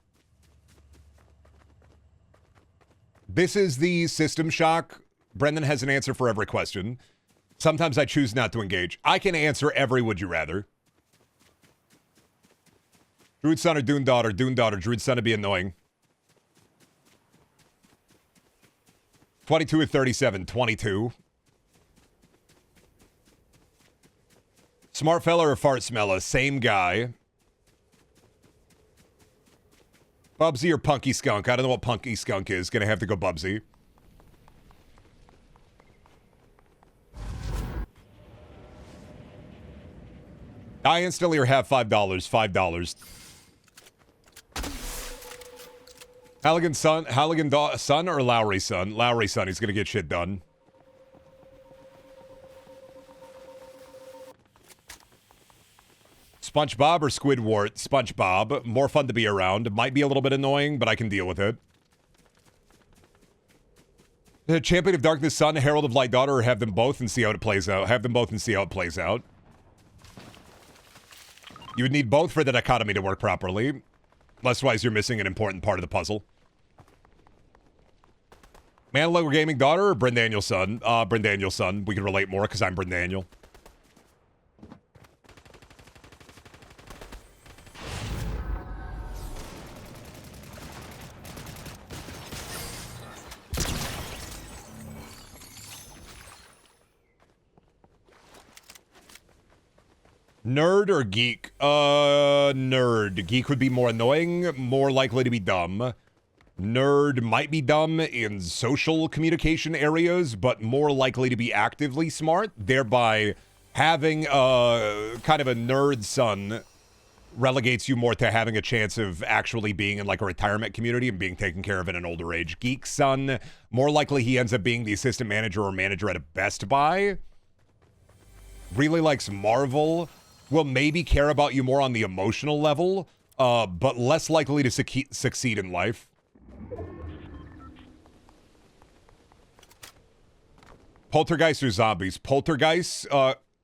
This is the System Shock. Brendan has an answer for every question. Sometimes I choose not to engage. I can answer every would you rather. Druid son or Dune daughter? Dune daughter. Druid son would be annoying. 22 or 37? 22. Smart fella or fart smella? Same guy. Bubsy or Punky Skunk? I don't know what Punky Skunk is. Gonna have to go Bubsy. I instantly or have $5. $5. Halligan son or Lowry son? Lowry son. He's gonna get shit done. SpongeBob or Squidward? SpongeBob. More fun to be around. Might be a little bit annoying, but I can deal with it. The Champion of Darkness son, Herald of Light daughter, or have them both and see how it plays out. Have them both and see how it plays out. You would need both for the dichotomy to work properly. Less-wise, you're missing an important part of the puzzle. Mandalore Gaming daughter or Brendaniel son? Brendaniel son. We can relate more because I'm Brendaniel. Nerd or geek? Nerd. Geek would be more annoying, more likely to be dumb. Nerd might be dumb in social communication areas, but more likely to be actively smart, thereby having kind of a nerd son relegates you more to having a chance of actually being in like a retirement community and being taken care of at an older age. Geek son, more likely he ends up being the assistant manager or manager at a Best Buy. Really likes Marvel. Will maybe care about you more on the emotional level, but less likely to succeed in life. Poltergeist or zombies? Poltergeist,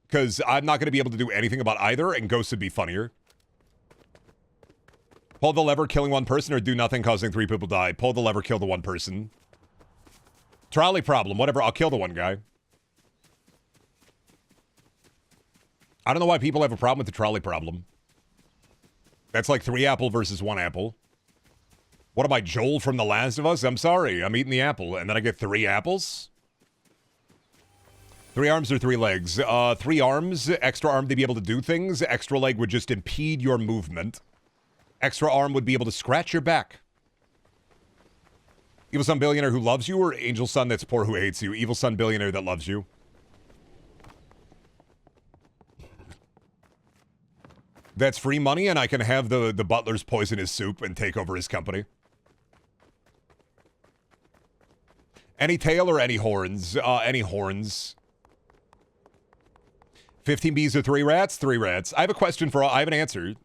because I'm not going to be able to do anything about either, and ghosts would be funnier. Pull the lever, killing one person, or do nothing, causing 3 people die? Pull the lever, kill the one person. Trolley problem, whatever, I'll kill the one guy. I don't know why people have a problem with the trolley problem. That's like 3 apple versus 1 apple. What am I, Joel from The Last of Us? I'm sorry, I'm eating the apple, and then I get 3 apples? 3 arms or 3 legs? 3 arms, extra arm to be able to do things. Extra leg would just impede your movement. Extra arm would be able to scratch your back. Evil son billionaire who loves you, or angel son that's poor who hates you? Evil son billionaire that loves you. That's free money, and I can have the butlers poison his soup and take over his company. Any tail or any horns? Any horns. 15 bees or 3 rats? 3 rats. I have a question for all. I have an answer.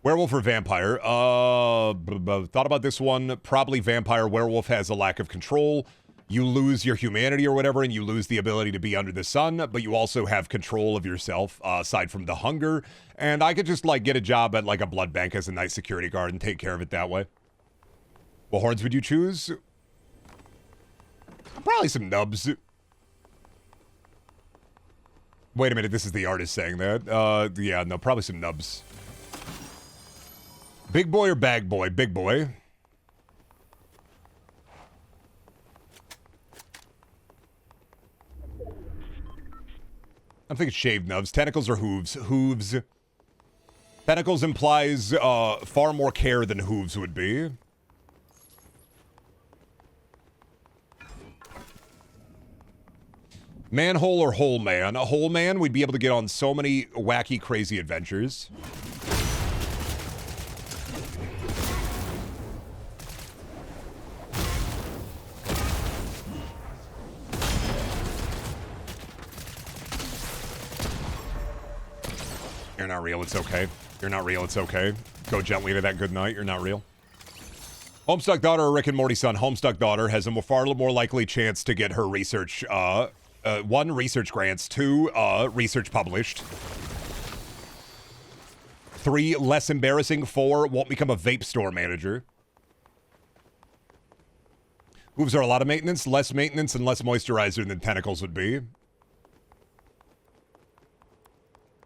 Werewolf or vampire? Thought about this one. Probably vampire. Werewolf has a lack of control. You lose your humanity or whatever, and you lose the ability to be under the sun, but you also have control of yourself, aside from the hunger. And I could just, like, get a job at, like, a blood bank as a night security guard and take care of it that way. What horns would you choose? Probably some nubs. Wait a minute, this is the artist saying that. Yeah, no, probably some nubs. Big boy or bag boy? Big boy. I'm thinking shaved nubs. Tentacles or hooves? Hooves. Tentacles implies far more care than hooves would be. Manhole or hole man? A hole man, we'd be able to get on so many wacky, crazy adventures. You're not real, it's okay. You're not real, it's okay. Go gently to that good night, you're not real. Homestuck daughter or Rick and Morty son? Homestuck daughter has a far more likely chance to get her research, 1, research grants, 2, research published, 3, less embarrassing, 4, won't become a vape store manager. Hooves are a lot of maintenance, and less moisturizer than tentacles would be.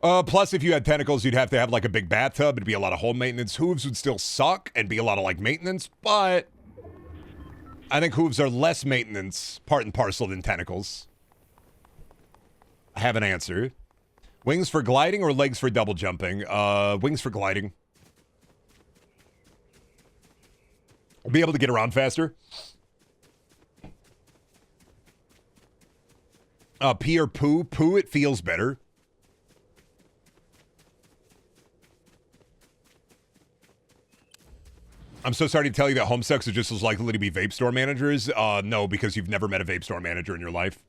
Plus, if you had tentacles, you'd have to have like a big bathtub. It'd be a lot of home maintenance. Hooves would still suck and be a lot of like maintenance, but I think hooves are less maintenance, part and parcel, than tentacles. I have an answer. Wings for gliding or legs for double jumping? Wings for gliding. Be able to get around faster. Pee or poo? Poo, it feels better. I'm so sorry to tell you that Homestucks are just as likely to be vape store managers. No, because you've never met a vape store manager in your life.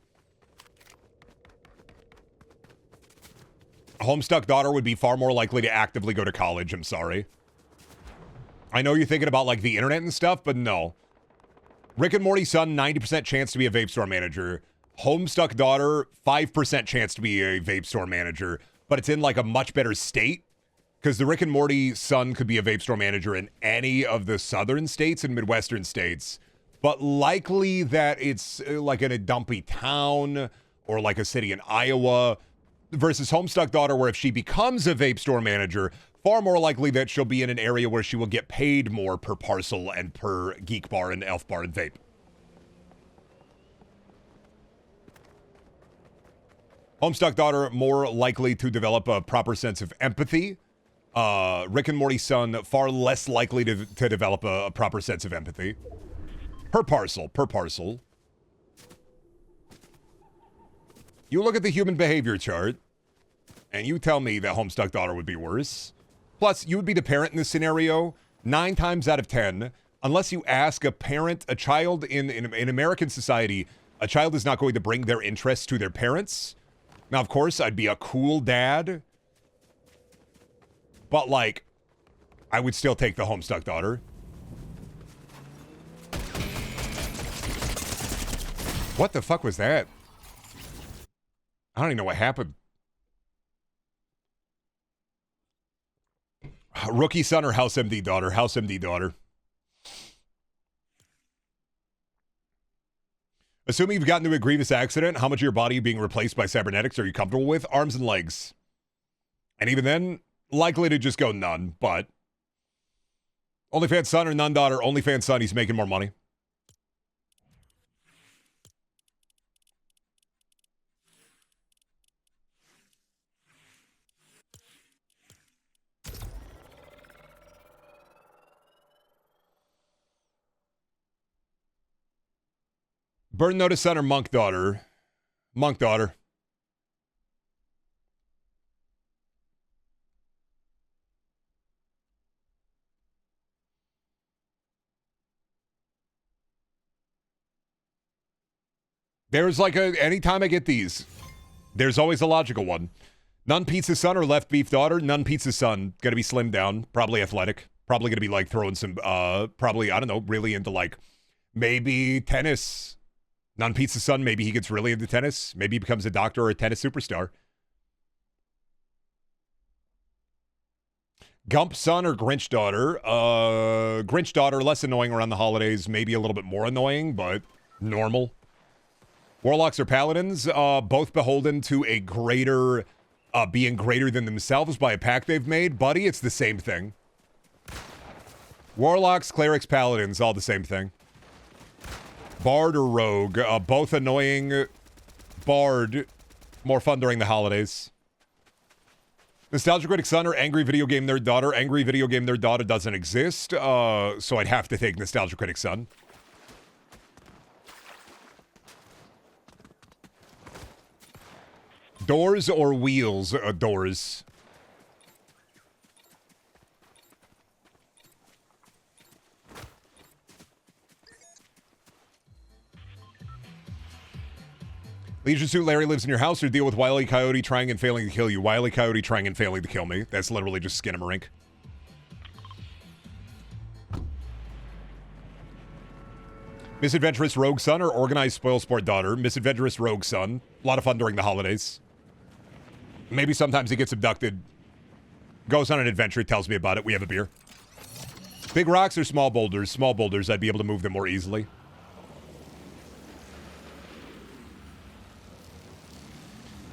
Homestuck daughter would be far more likely to actively go to college. I'm sorry. I know you're thinking about like the internet and stuff, but no. Rick and Morty son, 90% chance to be a vape store manager. Homestuck daughter, 5% chance to be a vape store manager, but it's in like a much better state. Because the Rick and Morty son could be a vape store manager in any of the southern states and Midwestern states, but likely that it's like in a dumpy town or like a city in Iowa, versus Homestuck daughter, where if she becomes a vape store manager, far more likely that she'll be in an area where she will get paid more per parcel and per geek bar and elf bar and vape. Homestuck daughter more likely to develop a proper sense of empathy. Rick and Morty son far less likely to develop a proper sense of empathy. Per parcel. You look at the human behavior chart, and you tell me that Homestuck daughter would be worse. Plus, you would be the parent in this scenario 9 times out of 10, unless you ask a parent, a child in American society, a child is not going to bring their interests to their parents. Now, of course, I'd be a cool dad. But, like, I would still take the Homestuck daughter. What the fuck was that? I don't even know what happened. Rookie son or House MD daughter? House MD daughter. Assuming you've gotten into a grievous accident, how much of your body being replaced by cybernetics are you comfortable with? Arms and legs. And even then, likely to just go none, but OnlyFans son or none daughter? OnlyFans son, he's making more money. Burn notice son or monk daughter? Monk daughter. There's like anytime I get these, there's always a logical one. None pizza son or left beef daughter? None pizza son. Gonna be slimmed down. Probably athletic. Probably gonna be like throwing some, probably, I don't know, really into like maybe tennis. None pizza son, maybe he gets really into tennis. Maybe he becomes a doctor or a tennis superstar. Gump son or Grinch daughter? Grinch daughter, less annoying around the holidays. Maybe a little bit more annoying, but normal. Warlocks or paladins, both beholden to a greater, being greater than themselves by a pact they've made. Buddy, it's the same thing. Warlocks, clerics, paladins, all the same thing. Bard or rogue, both annoying. Bard, more fun during the holidays. Nostalgia critic son or angry video game nerd daughter? Angry video game nerd daughter doesn't exist, so I'd have to take nostalgia critic son. Doors or wheels? Doors. Legion Suit Larry lives in your house or deal with Wile E. Coyote trying and failing to kill you? Wile E. Coyote trying and failing to kill me. That's literally just Skinamarink. Misadventurous rogue son or organized spoil sport daughter? Misadventurous rogue son. A lot of fun during the holidays. Maybe sometimes he gets abducted. Goes on an adventure, tells me about it. We have a beer. Big rocks or small boulders? Small boulders, I'd be able to move them more easily.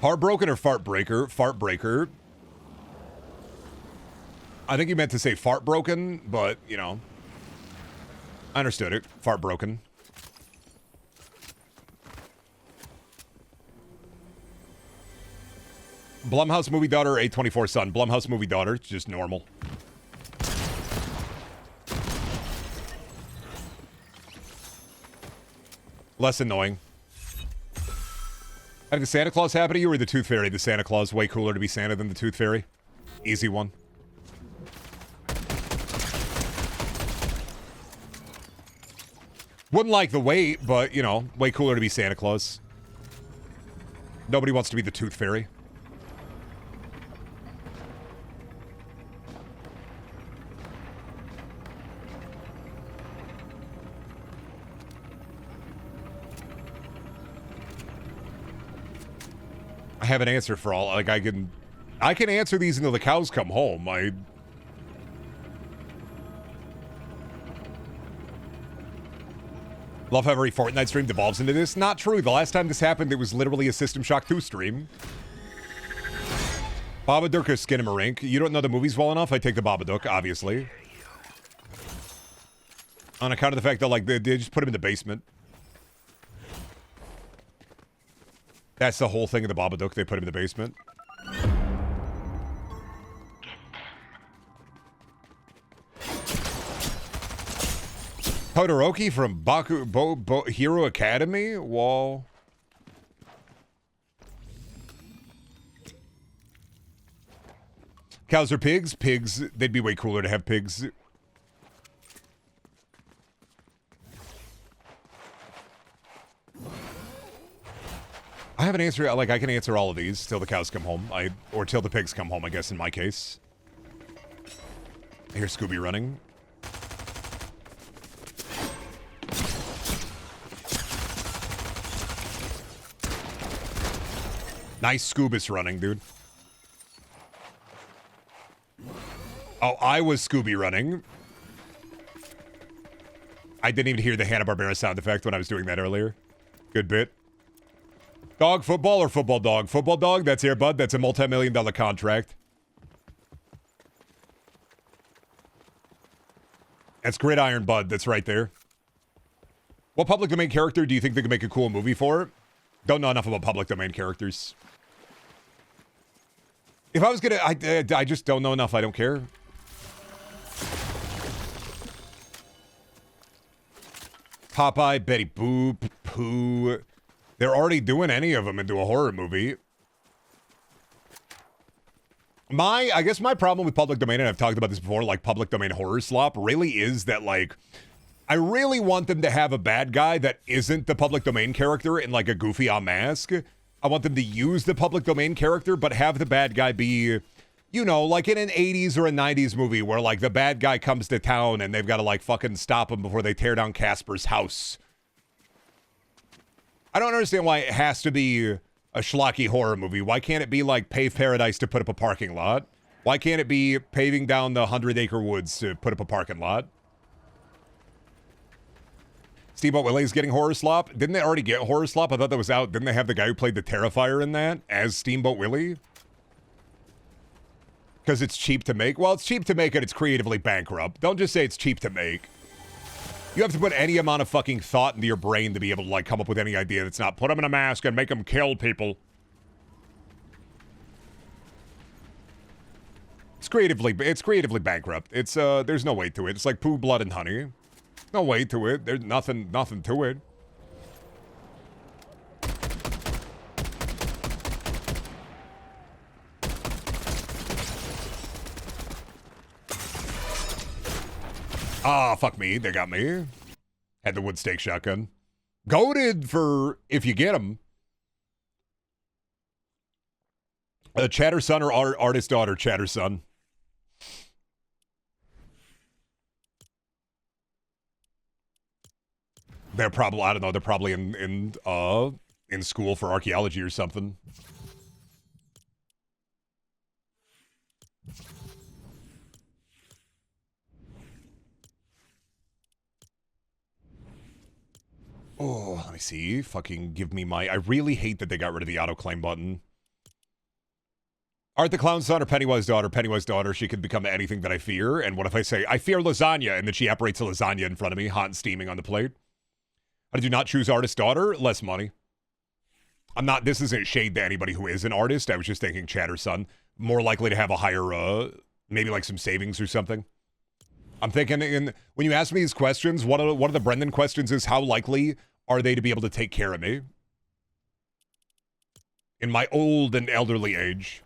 Heartbroken or fart breaker? Fart breaker. I think you meant to say fart broken, but, you know. I understood it. Fart broken. Blumhouse movie daughter, A24 son. Blumhouse movie daughter, just normal. Less annoying. Having the Santa Claus happen to you or the Tooth Fairy? The Santa Claus, way cooler to be Santa than the Tooth Fairy. Easy one. Wouldn't like the wait, but, you know, way cooler to be Santa Claus. Nobody wants to be the Tooth Fairy. I have an answer for all. Like, I can answer these until the cows come home. Love how every Fortnite stream devolves into this. Not true. The last time this happened, it was literally a System Shock 2 stream. Babadook or Skinamarink? You don't know the movies well enough? I take the Babadook, obviously. On account of the fact that, like, they just put him in the basement. That's the whole thing of the Babadook. They put him in the basement. Todoroki from Hero Academy? Whoa. Cows or pigs? Pigs. They'd be way cooler to have pigs. I have an answer. Like, I can answer all of these till the cows come home. Or till the pigs come home, I guess, in my case. I hear Scooby running. Nice Scoobus running, dude. Oh, I was Scooby running. I didn't even hear the Hanna-Barbera sound effect when I was doing that earlier. Good bit. Dog football or football dog? Football dog, that's here, bud. That's a multi-million-dollar contract. That's Gridiron, bud. That's right there. What public domain character do you think they could make a cool movie for? Don't know enough about public domain characters. If I was gonna... I just don't know enough. I don't care. Popeye, Betty Boop, Pooh... They're already doing any of them into a horror movie. I guess my problem with public domain, and I've talked about this before, like public domain horror slop, really is that, like, I really want them to have a bad guy that isn't the public domain character in, like, a goofy mask. I want them to use the public domain character, but have the bad guy be, you know, like in an 80s or a 90s movie where, like, the bad guy comes to town and they've got to, like, fucking stop him before they tear down Casper's house. I don't understand why it has to be a schlocky horror movie. Why can't it be like Pave Paradise to put up a parking lot? Why can't it be paving down the 100-acre woods to put up a parking lot? Steamboat Willie's getting horror slop. Didn't they already get horror slop? I thought that was out. Didn't they have the guy who played the Terrifier in that as Steamboat Willie? Because it's cheap to make? Well, it's cheap to make and it's creatively bankrupt. Don't just say it's cheap to make. You have to put any amount of fucking thought into your brain to be able to, like, come up with any idea that's not put them in a mask and make them kill people. It's creatively bankrupt. It's, there's no weight to it. It's like poo, blood, and honey. No weight to it. There's nothing to it. Ah, fuck me. They got me. Had the wood stake shotgun. Goated for if you get them. Chatter son or artist daughter? Chatter son. They're probably, I don't know, they're probably in school for archaeology or something. Oh, let me see. Fucking give me my... I really hate that they got rid of the auto-claim button. Art the Clown's son or Pennywise daughter? Pennywise daughter, she could become anything that I fear. And what if I say, I fear lasagna, and then she apparates a lasagna in front of me, hot and steaming on the plate? I do not choose artist daughter, less money. I'm not, this isn't shade to anybody who is an artist. I was just thinking Chatter son, more likely to have a higher, maybe like some savings or something. I'm thinking, when you ask me these questions, one of the Brendan questions is, how likely are they to be able to take care of me in my old and elderly age?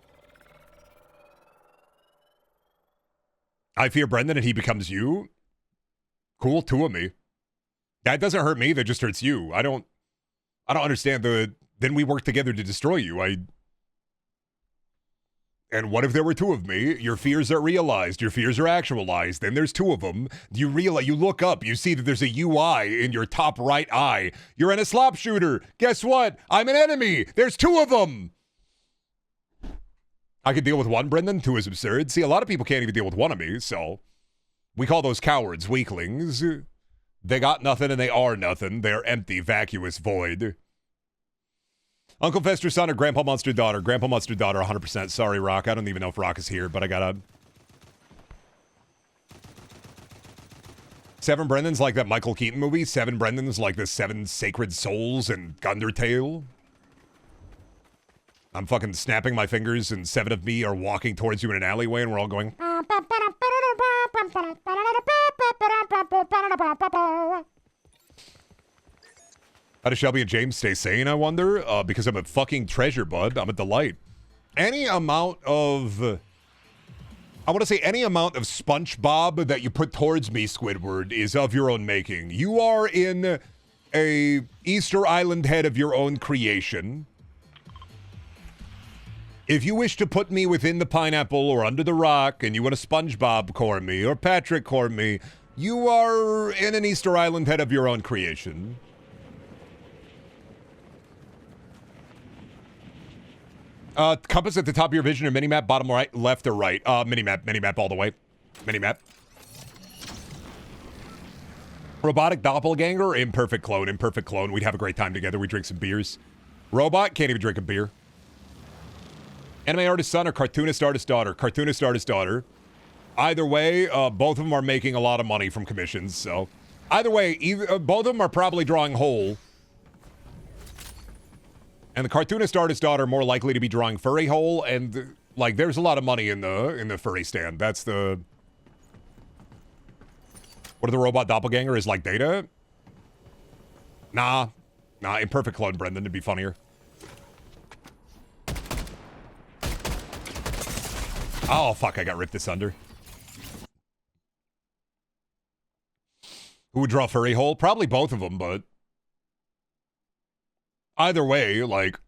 I fear Brendan and he becomes you. Cool, two of me. That doesn't hurt me, that just hurts you. I don't understand then we work together to destroy you. And what if there were two of me? Your fears are realized, your fears are actualized, then there's two of them. You realize, you look up, you see that there's a UI in your top right eye. You're in a slop shooter. Guess what? I'm an enemy. There's two of them. I could deal with one, Brendan. Two is absurd. See, a lot of people can't even deal with one of me, so we call those cowards weaklings. They got nothing and they are nothing. They're empty, vacuous, void. Uncle Fester son or Grandpa Monster daughter? Grandpa Monster daughter, 100%. Sorry, Rock. I don't even know if Rock is here, but I gotta... Seven Brendans like that Michael Keaton movie. Seven Brendans like the Seven Sacred Souls and Undertale. I'm fucking snapping my fingers and seven of me are walking towards you in an alleyway and we're all going... How does Shelby and James stay sane, I wonder? Because I'm a fucking treasure, bud. I'm a delight. Any amount of... I want to say any amount of SpongeBob that you put towards me, Squidward, is of your own making. You are in a Easter Island head of your own creation. If you wish to put me within the pineapple or under the rock and you want to SpongeBob core me or Patrick core me, you are in an Easter Island head of your own creation. Compass at the top of your vision or minimap, bottom right, left or right? Minimap all the way. Minimap. Robotic doppelganger, imperfect clone. We'd have a great time together. We'd drink some beers. Robot, can't even drink a beer. Anime artist son or cartoonist artist daughter? Cartoonist artist daughter. Either way, both of them are making a lot of money from commissions, so... Either way, both of them are probably drawing whole. And the cartoonist artist daughter more likely to be drawing furry hole, and like there's a lot of money in the furry stand. That's the... What are the robot doppelganger is like Data? Nah, imperfect clone, Brendan, to be funnier. Oh fuck, I got ripped asunder. Who would draw furry hole? Probably both of them, but either way, like...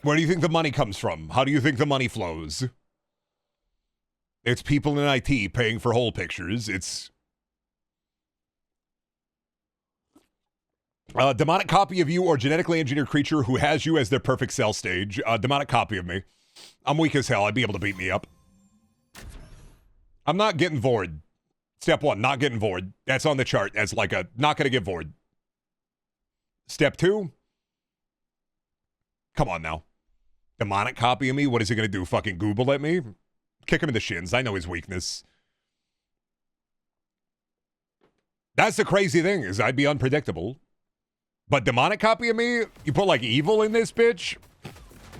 Where do you think the money comes from? How do you think the money flows? It's people in IT paying for whole pictures. It's... demonic copy of you or genetically engineered creature who has you as their perfect cell stage. Demonic copy of me. I'm weak as hell. I'd be able to beat me up. I'm not getting vored. Step one, not getting vored. That's on the chart as like a not gonna get vored. Step two. Come on now. Demonic copy of me? What is he gonna do? Fucking Google at me? Kick him in the shins. I know his weakness. That's the crazy thing, is I'd be unpredictable. But demonic copy of me? You put like evil in this bitch?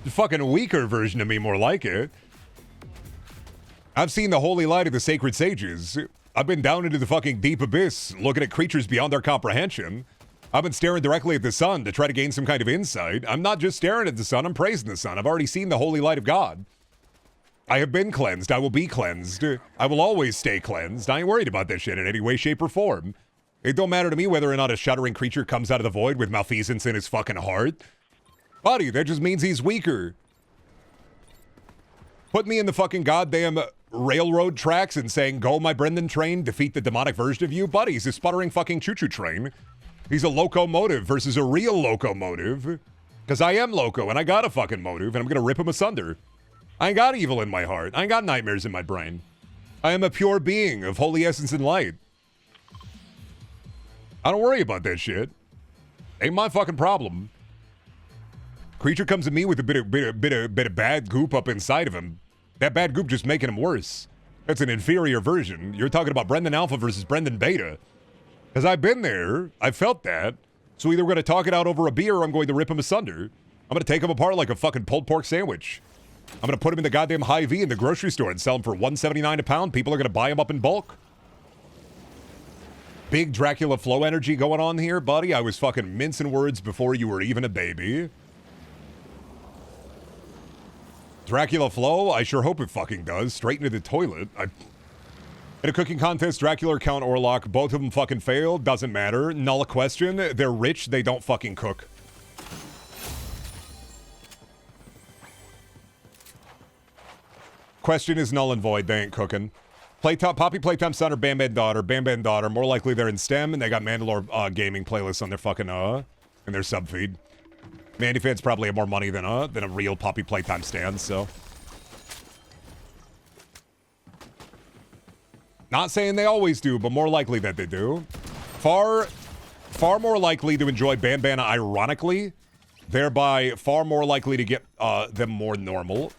The fucking weaker version of me, more like it. I've seen the holy light of the sacred sages. I've been down into the fucking deep abyss, looking at creatures beyond our comprehension. I've been staring directly at the sun to try to gain some kind of insight. I'm not just staring at the sun, I'm praising the sun. I've already seen the holy light of God. I have been cleansed. I will be cleansed. I will always stay cleansed. I ain't worried about this shit in any way, shape, or form. It don't matter to me whether or not a shuddering creature comes out of the void with malfeasance in his fucking heart. Buddy, that just means he's weaker. Put me in the fucking goddamn railroad tracks and saying, go my Brendan train, defeat the demonic version of you? Buddy, he's a sputtering fucking choo-choo train. He's a locomotive versus a real locomotive. Because I am loco, and I got a fucking motive, and I'm going to rip him asunder. I ain't got evil in my heart. I ain't got nightmares in my brain. I am a pure being of holy essence and light. I don't worry about that shit. Ain't my fucking problem. Creature comes to me with a bit of bad goop up inside of him. That bad goop just making him worse. That's an inferior version. You're talking about Brendan Alpha versus Brendan Beta. Because I've been there. I felt that. So either we're going to talk it out over a beer or I'm going to rip him asunder. I'm going to take him apart like a fucking pulled pork sandwich. I'm going to put him in the goddamn Hy-Vee in the grocery store and sell him for $1.79 a pound. People are going to buy him up in bulk. Big Dracula flow energy going on here, buddy. I was fucking mincing words before you were even a baby. Dracula flow? I sure hope it fucking does. Straight into the toilet. In a cooking contest, Dracula or Count Orlok, both of them fucking failed. Doesn't matter. Null question. They're rich. They don't fucking cook. Question is null and void. They ain't cooking. Poppy Playtime son or Bam Bam Daughter. More likely they're in STEM and they got Mandalore gaming playlists on their fucking in their sub feed. Mandy fans probably have more money than a real Poppy Playtime stan, so. Not saying they always do, but more likely that they do. Far more likely to enjoy Bandana ironically, thereby far more likely to get them more normal.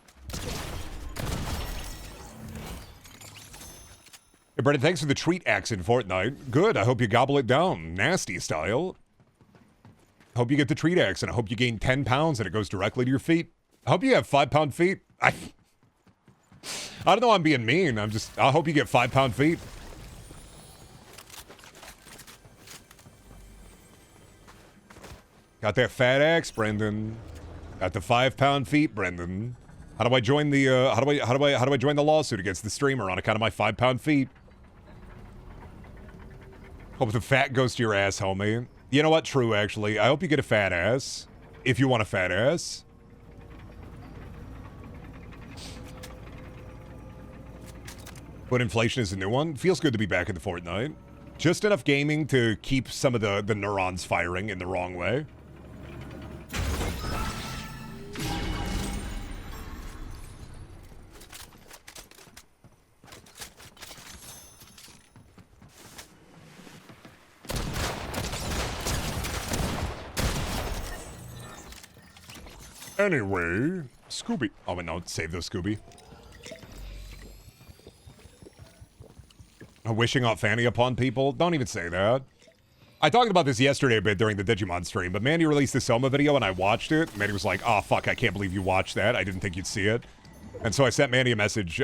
Hey, Brendan, thanks for the treat axe in Fortnite. Good, I hope you gobble it down. Nasty style. Hope you get the treat axe, and I hope you gain 10 pounds and it goes directly to your feet. I hope you have 5-pound feet. I don't know I'm being mean. I hope you get 5-pound feet. Got that fat axe, Brendan. Got the 5-pound feet, Brendan. How do I join the how do I join the lawsuit against the streamer on account of my 5-pound feet? Hope the fat goes to your ass, homie. You know what? True, actually. I hope you get a fat ass. If you want a fat ass. But inflation is a new one. Feels good to be back in the Fortnite. Just enough gaming to keep some of the neurons firing in the wrong way. Anyway, Scooby. Oh, wait, no, save those, Scooby. Wishing off Fanny upon people? Don't even say that. I talked about this yesterday a bit during the Digimon stream, but Mandy released the Soma video and I watched it. Mandy was like, oh, fuck, I can't believe you watched that. I didn't think you'd see it. And so I sent Mandy a message,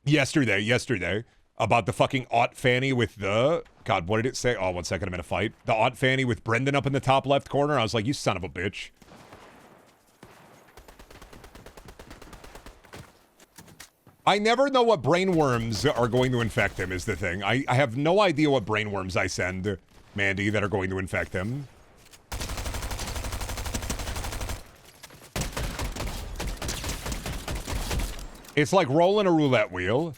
yesterday, about the fucking Aunt Fanny with the... God, what did it say? Oh, 1 second, I'm in a fight. The Aunt Fanny with Brendan up in the top left corner. I was like, you son of a bitch. I never know what brainworms are going to infect him, is the thing. I have no idea what brainworms I send Mandy that are going to infect him. It's like rolling a roulette wheel.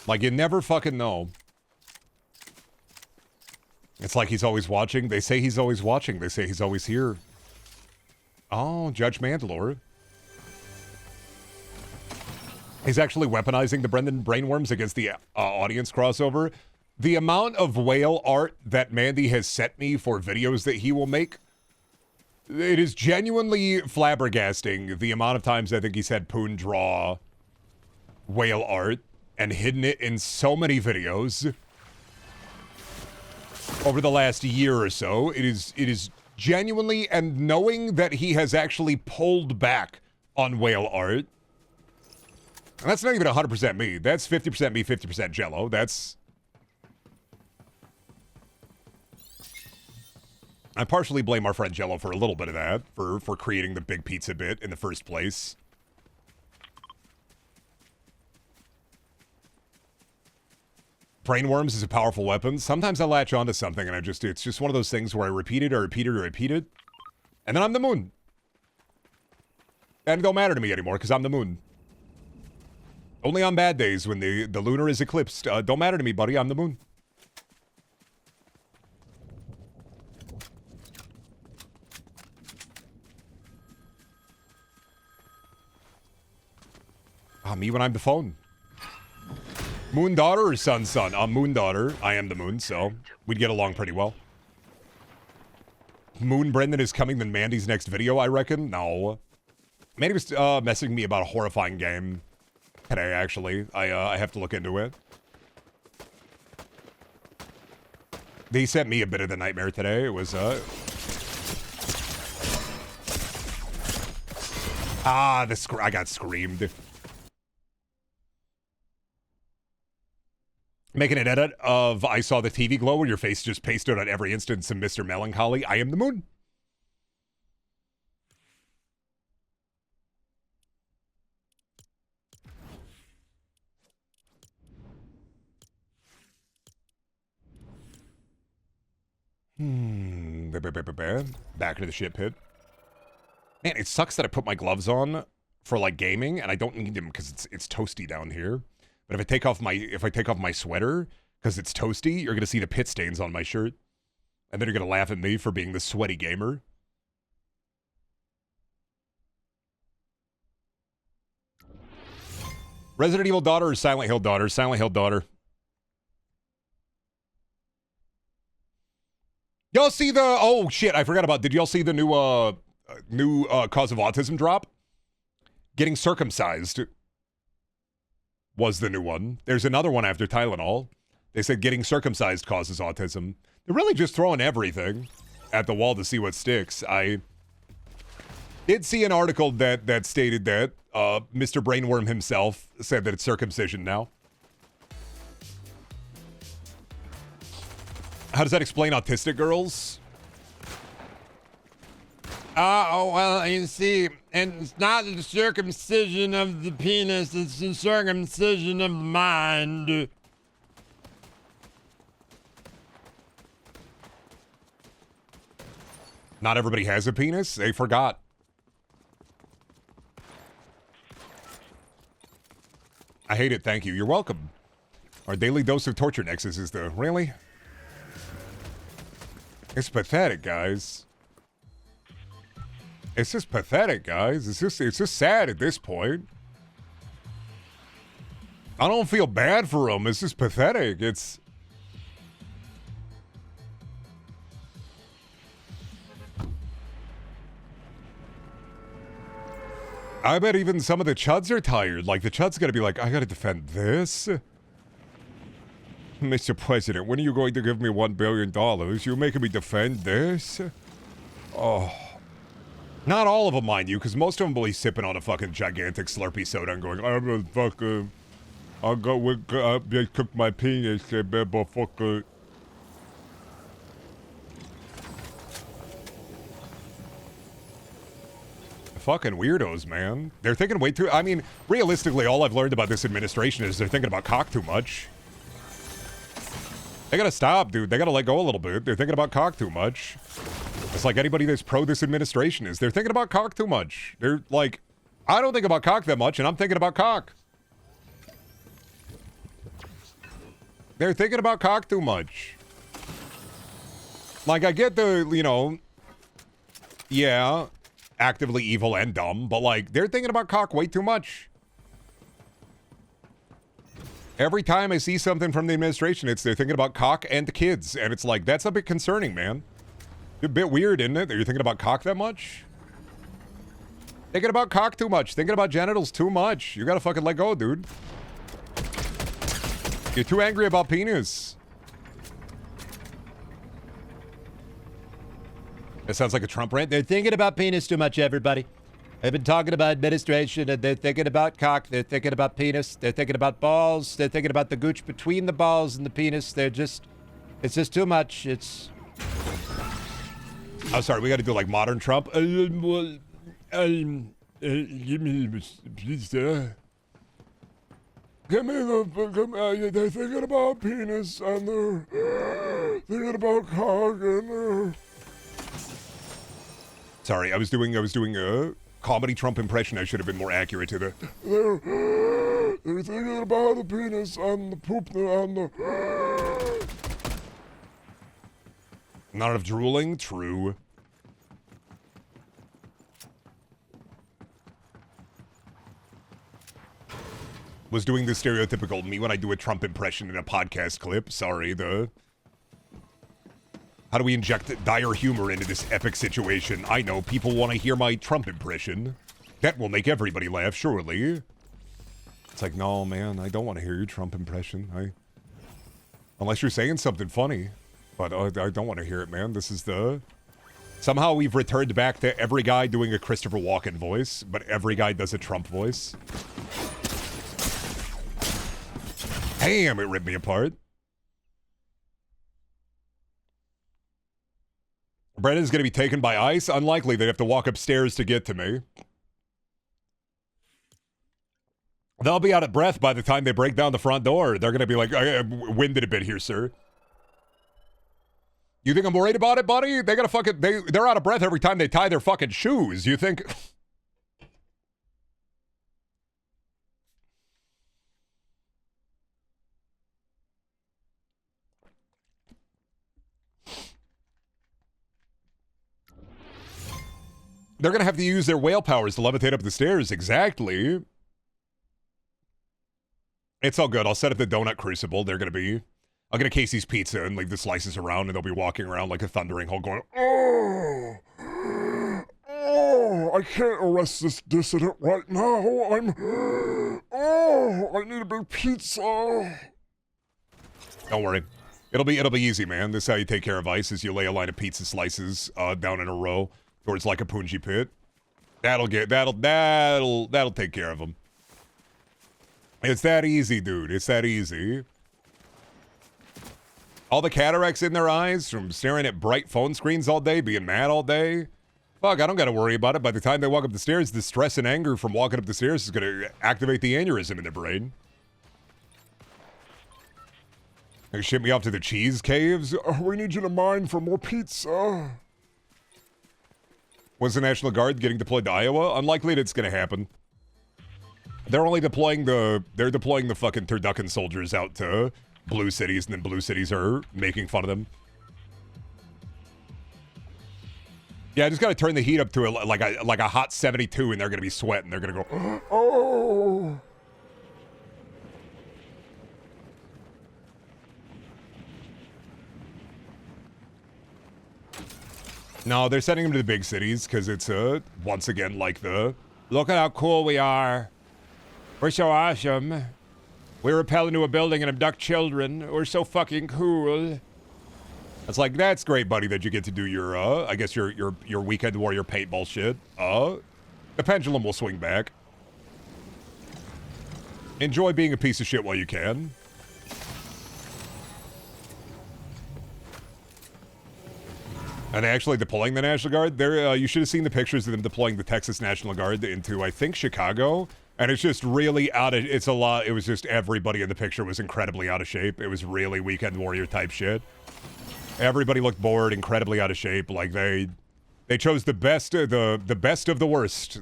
Like, you never fucking know. It's like he's always watching. They say he's always watching. They say he's always here. Oh, Judge Mandalore. He's actually weaponizing the Brendan brainworms against the audience crossover. The amount of whale art that Mandy has sent me for videos that he will make, it is genuinely flabbergasting the amount of times I think he's had Poon draw whale art and hidden it in so many videos over the last year or so. It is genuinely, and knowing that he has actually pulled back on whale art. And that's not even 100% me. That's 50% me, 50% Jello. That's... I partially blame our friend Jello for a little bit of that, for creating the big pizza bit in the first place. Brainworms is a powerful weapon. Sometimes I latch onto something and it's just one of those things where I repeat it, and then I'm the moon. And it don't matter to me anymore because I'm the moon. Only on bad days when the lunar is eclipsed. Don't matter to me, buddy. I'm the moon. Me when I'm the phone. Moon daughter or son? I'm moon daughter. I am the moon, so we'd get along pretty well. Moon Brendan is coming than Mandy's next video, I reckon. No. Mandy was messaging me about a horrifying game today, actually. I have to look into it. They sent me a bit of the nightmare today. It was, I got screamed. Making an edit of I saw the TV glow where your face just pasted on every instance of Mr. Melancholy. I am the moon. Back into the shit pit. Man, it sucks that I put my gloves on for like gaming and I don't need them because it's toasty down here. But if I take off my sweater because it's toasty, you're gonna see the pit stains on my shirt, and then you're gonna laugh at me for being the sweaty gamer. Resident Evil daughter or Silent Hill daughter? Silent Hill daughter. Y'all see the? Oh shit! I forgot about. Did y'all see the new cause of autism drop? Getting circumcised was the new one. There's another one after Tylenol. They said getting circumcised causes autism. They're really just throwing everything at the wall to see what sticks. I did see an article that stated that Mr. Brainworm himself said that it's circumcision now. How does that explain autistic girls? Well, you see, and it's not the circumcision of the penis, it's the circumcision of the mind. Not everybody has a penis? They forgot. I hate it, thank you. You're welcome. Our daily dose of torture nexus is the... Really? It's pathetic, guys. It's just pathetic, guys. It's just sad at this point. I don't feel bad for them. It's just pathetic. It's... I bet even some of the chuds are tired. Like, the chud's gonna be like, I gotta defend this? Mr. President, when are you going to give me $1 billion? You're making me defend this? Oh... Not all of them, mind you, because most of them will be sipping on a fucking gigantic Slurpee soda and going, I'm a fucking... I'll go with... just cook my penis, motherfucker. Fucking weirdos, man. They're thinking way too... I mean, realistically, all I've learned about this administration is they're thinking about cock too much. They gotta stop, dude. They gotta let go a little bit. They're thinking about cock too much. It's like anybody that's pro this administration is. They're thinking about cock too much. They're like, I don't think about cock that much, and I'm thinking about cock. They're thinking about cock too much. Like, I get the, you know, yeah, actively evil and dumb, but like, they're thinking about cock way too much. Every time I see something from the administration, they're thinking about cock and the kids, and it's like, that's a bit concerning, man. A bit weird, isn't it, that you're thinking about cock that much? Thinking about cock too much. Thinking about genitals too much. You gotta fucking let go, dude. You're too angry about penis. That sounds like a Trump rant. They're thinking about penis too much, everybody. They've been talking about administration, and they're thinking about cock. They're thinking about penis. They're thinking about balls. They're thinking about the gooch between the balls and the penis. They're just... It's just too much. It's... I'm sorry, we gotta do like modern Trump. Give me, please, Give me they're thinking about penis and they're thinking about cock and Sorry, I was doing a comedy Trump impression. I should have been more accurate to the. They're thinking about the penis and the poop and the. Not enough drooling? True. Was doing the stereotypical me when I do a Trump impression in a podcast clip. Sorry, How do we inject dire humor into this epic situation? I know, people want to hear my Trump impression. That will make everybody laugh, surely. It's like, no, man, I don't want to hear your Trump impression. Unless you're saying something funny. But I don't want to hear it, man. This is the... Somehow we've returned back to every guy doing a Christopher Walken voice, but every guy does a Trump voice. Damn, it ripped me apart. Brendan's going to be taken by ice? Unlikely. They'd have to walk upstairs to get to me. They'll be out of breath by the time they break down the front door. They're going to be like, winded a bit here, sir. You think I'm worried about it, buddy? They gotta fucking... They're out of breath every time they tie their fucking shoes. You think... They're gonna have to use their whale powers to levitate up the stairs. Exactly. It's all good. I'll set up the donut crucible. They're gonna be... I'll get a Casey's Pizza and leave the slices around, and they'll be walking around like a thundering hole going, oh, I can't arrest this dissident right now. I need a big pizza. Don't worry. It'll be easy, man. This is how you take care of ice, is you lay a line of pizza slices down in a row towards like a punji pit. That'll take care of them. It's that easy, dude. It's that easy. All the cataracts in their eyes from staring at bright phone screens all day, being mad all day. Fuck, I don't gotta worry about it. By the time they walk up the stairs, the stress and anger from walking up the stairs is gonna activate the aneurysm in their brain. They ship me off to the cheese caves. We need you to mine for more pizza. When's the National Guard getting deployed to Iowa? Unlikely that it's gonna happen. They're only deploying the fucking turducken soldiers out to blue cities, and then blue cities are making fun of them. Yeah, I just gotta turn the heat up to like a hot 72, and they're gonna be sweating. They're gonna go, oh. No, they're sending them to the big cities because it's once again like the look at how cool we are. We're so awesome. We rappel into a building and abduct children. We're so fucking cool. It's like, that's great, buddy, that you get to do your, I guess your weekend warrior paintball shit. The pendulum will swing back. Enjoy being a piece of shit while you can. Are they actually deploying the National Guard? They're, you should have seen the pictures of them deploying the Texas National Guard into, I think, Chicago. And it's just really it's a lot. It was just everybody in the picture was incredibly out of shape. It was really weekend warrior type shit. Everybody looked bored, incredibly out of shape. Like they chose the best of the worst.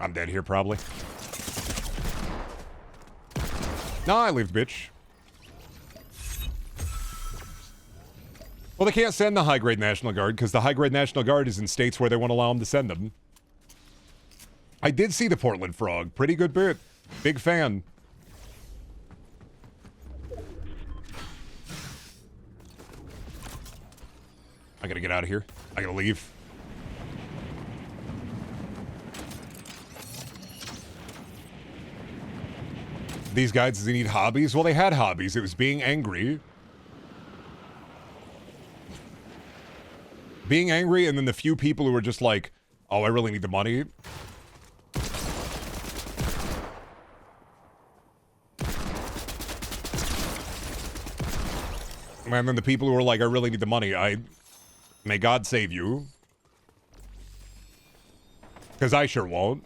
I'm dead here probably. No, I lived, bitch. Well, they can't send the high-grade National Guard because the high-grade National Guard is in states where they won't allow them to send them. I did see the Portland Frog. Pretty good bit. Big fan. I gotta get out of here. I gotta leave. These guys, does he need hobbies? Well, they had hobbies. It was being angry. Being angry, and then the few people who were just like, oh, I really need the money. And then the people who were like, I really need the money. May God save you. Because I sure won't.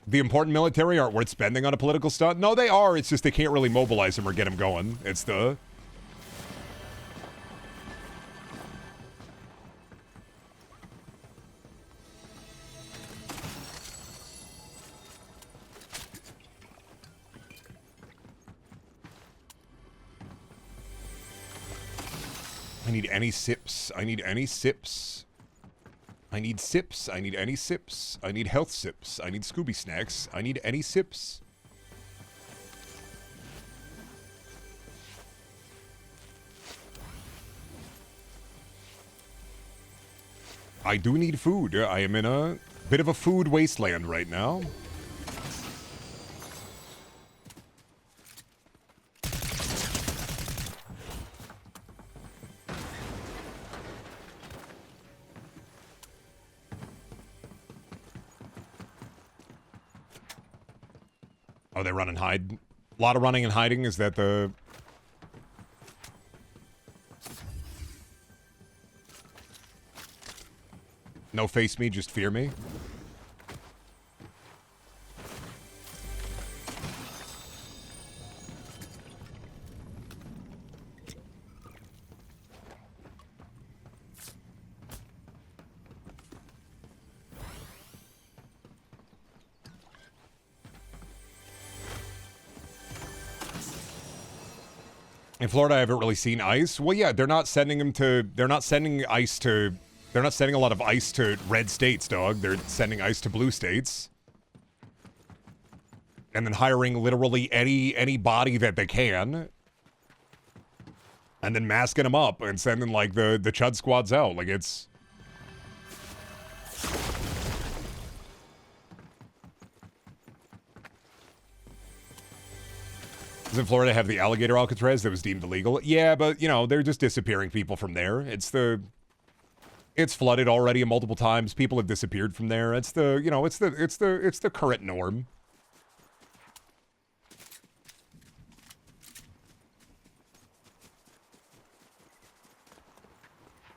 The important military aren't worth spending on a political stunt? No, they are. It's just they can't really mobilize them or get them going. It's the... I need any sips. I need any sips. I need sips. I need any sips. I need health sips. I need Scooby snacks. I need any sips. I do need food. I am in a bit of a food wasteland right now. Oh, they run and hide. A lot of running and hiding. Is that the... No face me, just fear me? In Florida, I haven't really seen ice. Well, yeah, they're not sending them to... They're not sending ice to... They're not sending a lot of ice to red states, dog. They're sending ice to blue states. And then hiring literally any body that they can. And then masking them up and sending, like, the Chud squads out. Like, it's... Doesn't Florida have the alligator Alcatraz that was deemed illegal? Yeah, but, you know, they're just disappearing people from there. It's flooded already multiple times. People have disappeared from there. It's the, you know, it's the current norm.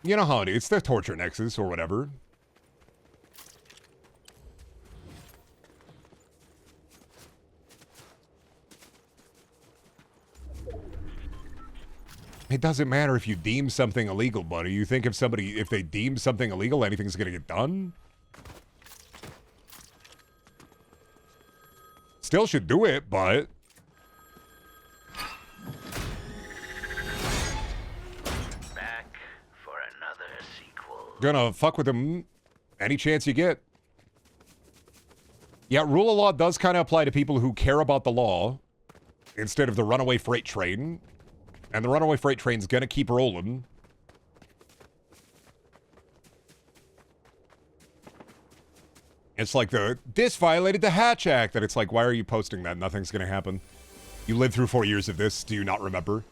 You know how it is. It's the torture nexus or whatever. It doesn't matter if you deem something illegal, buddy. You think if they deem something illegal, anything's gonna get done? Still should do it, but... Back for another sequel. Gonna fuck with them any chance you get. Yeah, rule of law does kind of apply to people who care about the law instead of the runaway freight train. And the runaway freight train's gonna keep rolling. It's like this violated the Hatch Act. And it's like, why are you posting that? Nothing's gonna happen. You lived through 4 years of this. Do you not remember?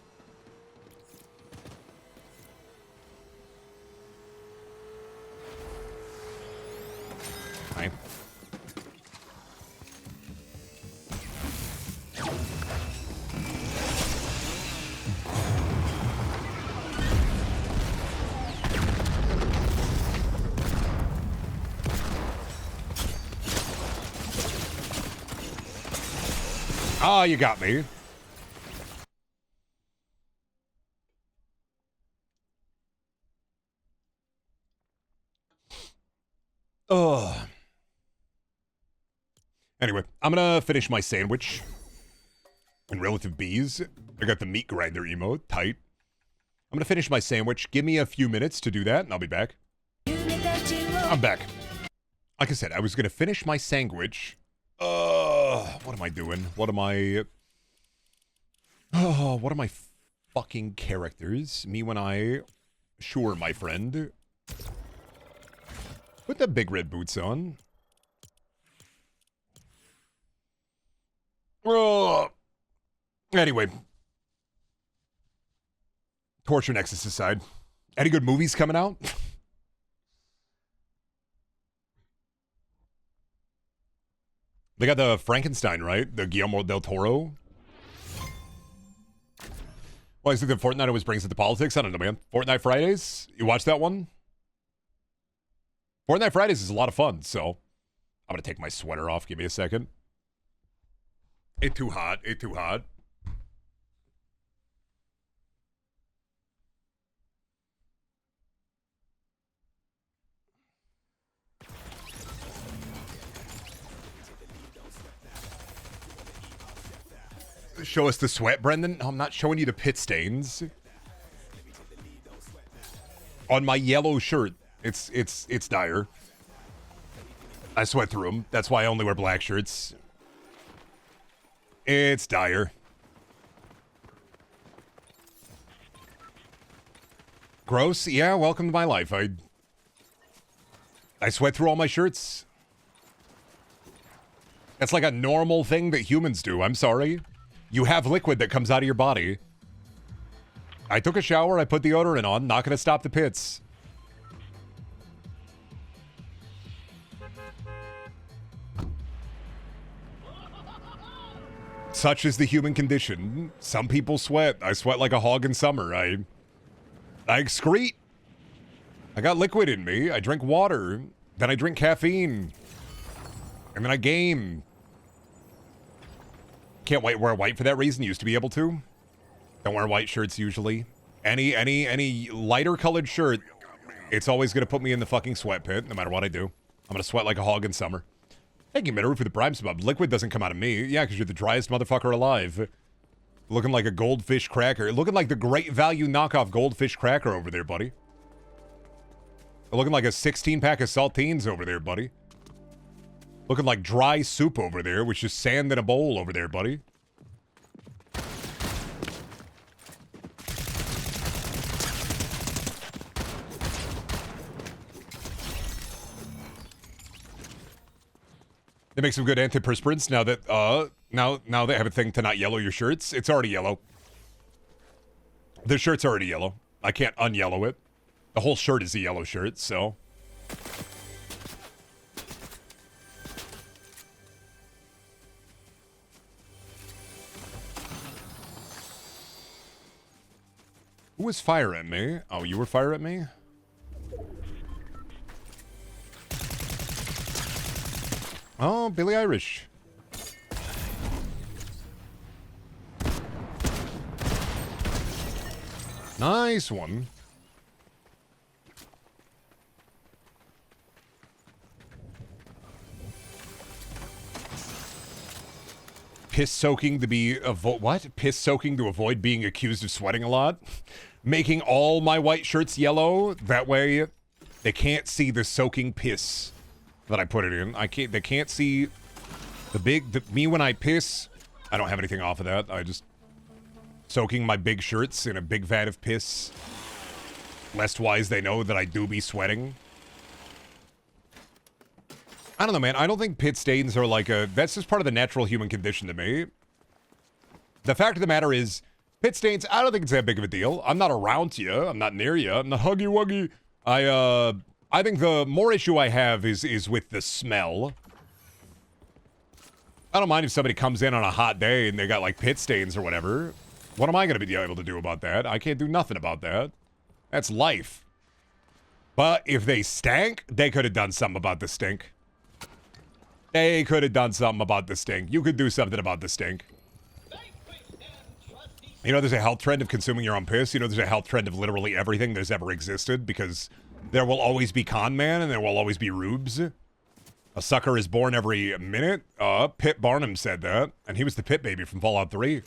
Hi. Ah, you got me. Ugh. Anyway, I'm gonna finish my sandwich. In relative bees. I got the meat grinder emote. Tight. I'm gonna finish my sandwich. Give me a few minutes to do that, and I'll be back. I'm back. Like I said, I was gonna finish my sandwich. What am I doing? What am I... Oh, what are my fucking characters? Me when I... Sure, my friend. Put the big red boots on. Anyway. Torture Nexus aside. Any good movies coming out? They got the Frankenstein, right? The Guillermo del Toro. Well, I think that Fortnite always brings it to politics. I don't know, man. Fortnite Fridays? You watch that one? Fortnite Fridays is a lot of fun, so I'm going to take my sweater off. Give me a second. It's too hot. It's too hot. Show us the sweat, Brendan. No, I'm not showing you the pit stains. On my yellow shirt. It's dire. I sweat through them. That's why I only wear black shirts. It's dire. Gross? Yeah, welcome to my life. I sweat through all my shirts. That's like a normal thing that humans do. I'm sorry. You have liquid that comes out of your body. I took a shower, I put deodorant on, not gonna stop the pits. Such is the human condition. Some people sweat. I sweat like a hog in summer. I excrete. I got liquid in me. I drink water. Then I drink caffeine. And then I game. Can't wear white for that reason. Used to be able to. Don't wear white shirts usually. Any lighter colored shirt, it's always gonna put me in the fucking sweat pit, no matter what I do. I'm gonna sweat like a hog in summer. Thank you, Mitaru, for the prime sub. Liquid doesn't come out of me. Yeah, because you're the driest motherfucker alive. Looking like a goldfish cracker. Looking like the great value knockoff goldfish cracker over there, buddy. Looking like a 16-pack of saltines over there, buddy. Looking like dry soup over there, which is sand in a bowl over there, buddy. They make some good antiperspirants now that now they have a thing to not yellow your shirts. It's already yellow. The shirt's already yellow. I can't unyellow it. The whole shirt is a yellow shirt, so. Who was fire at me? Oh, you were fire at me? Oh, Billy Irish. Nice one. Piss soaking to be what? Piss soaking to avoid being accused of sweating a lot. Making all my white shirts yellow. That way, they can't see the soaking piss that I put it in. They can't see me when I piss. I don't have anything off of that. I just soaking my big shirts in a big vat of piss. Lestwise, they know that I do be sweating. I don't know, man. I don't think pit stains are like that's just part of the natural human condition to me. The fact of the matter is, pit stains, I don't think it's that big of a deal. I'm not around you. I'm not near you. I'm not huggy wuggy. I think the more issue I have is with the smell. I don't mind if somebody comes in on a hot day and they got like pit stains or whatever. What am I going to be able to do about that? I can't do nothing about that. That's life. But if they stank, they could have done something about the stink. They could have done something about the stink. You could do something about the stink. You know, there's a health trend of consuming your own piss. You know, there's a health trend of literally everything that's ever existed, because there will always be con man and there will always be rubes. A sucker is born every minute. Pit Barnum said that, and he was the pit baby from Fallout 3.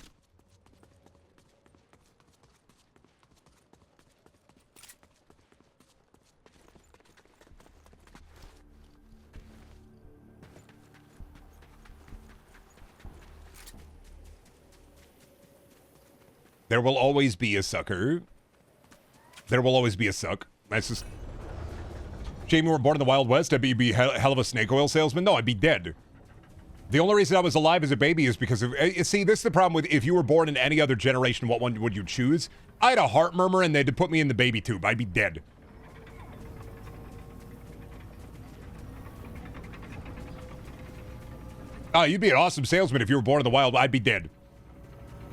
There will always be a sucker. There will always be a suck. That's just... Jamie were born in the Wild West, I'd be hell of a snake oil salesman? No, I'd be dead. The only reason I was alive as a baby is because of... See, this is the problem with if you were born in any other generation, what one would you choose? I had a heart murmur and they'd put me in the baby tube. I'd be dead. You'd be an awesome salesman if you were born in the wild. I'd be dead.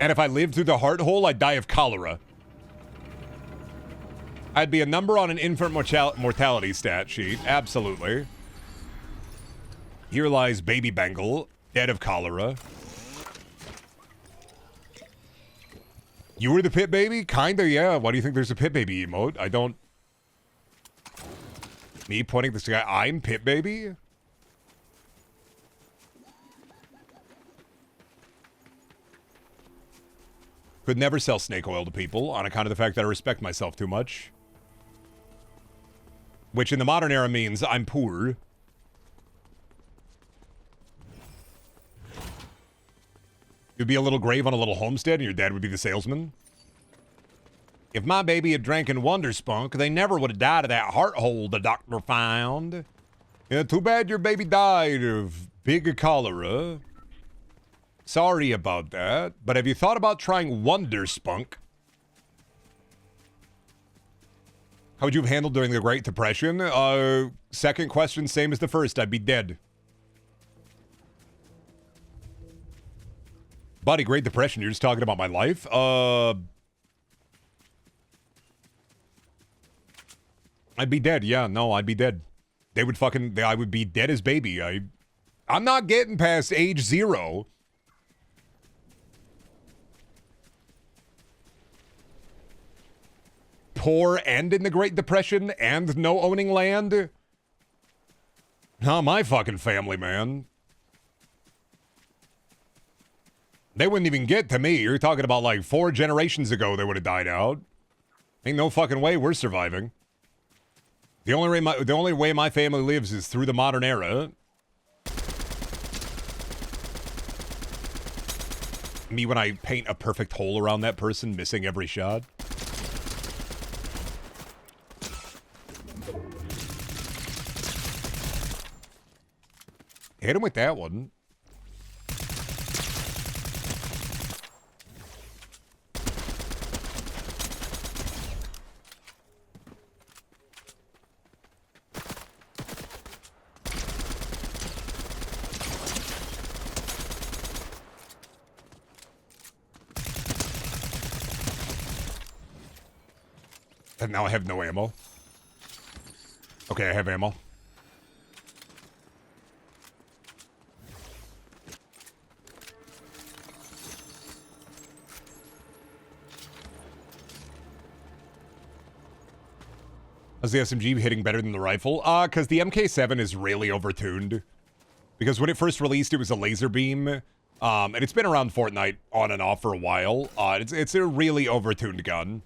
And if I lived through the heart hole, I'd die of cholera. I'd be a number on an infant mortality stat sheet. Absolutely. Here lies baby Bengal, dead of cholera. You were the pit baby? Kinda, yeah. Why do you think there's a pit baby emote? I don't... Me pointing this guy, I'm pit baby? Could never sell snake oil to people on account of the fact that I respect myself too much. Which in the modern era means I'm poor. You'd be a little grave on a little homestead and your dad would be the salesman. If my baby had drank in Wonder Spunk, they never would have died of that heart hole the doctor found. Yeah, too bad your baby died of big cholera. Sorry about that, but have you thought about trying Wonder Spunk? How would you have handled during the Great Depression? Second question, same as the first. I'd be dead. Buddy, Great Depression, you're just talking about my life? I'd be dead. Yeah, no, I'd be dead. I would be dead as baby. I'm not getting past age 0. Poor and in the Great Depression and no owning land? Not my fucking family, man. They wouldn't even get to me. You're talking about like 4 generations ago they would have died out. Ain't no fucking way we're surviving. The only way my family lives is through the modern era. Me when I paint a perfect hole around that person, missing every shot. Hit him with that one. And now I have no ammo. Okay, I have ammo. How's the SMG hitting better than the rifle? Because the MK7 is really overtuned. Because when it first released, it was a laser beam. And it's been around Fortnite on and off for a while. It's a really overtuned gun.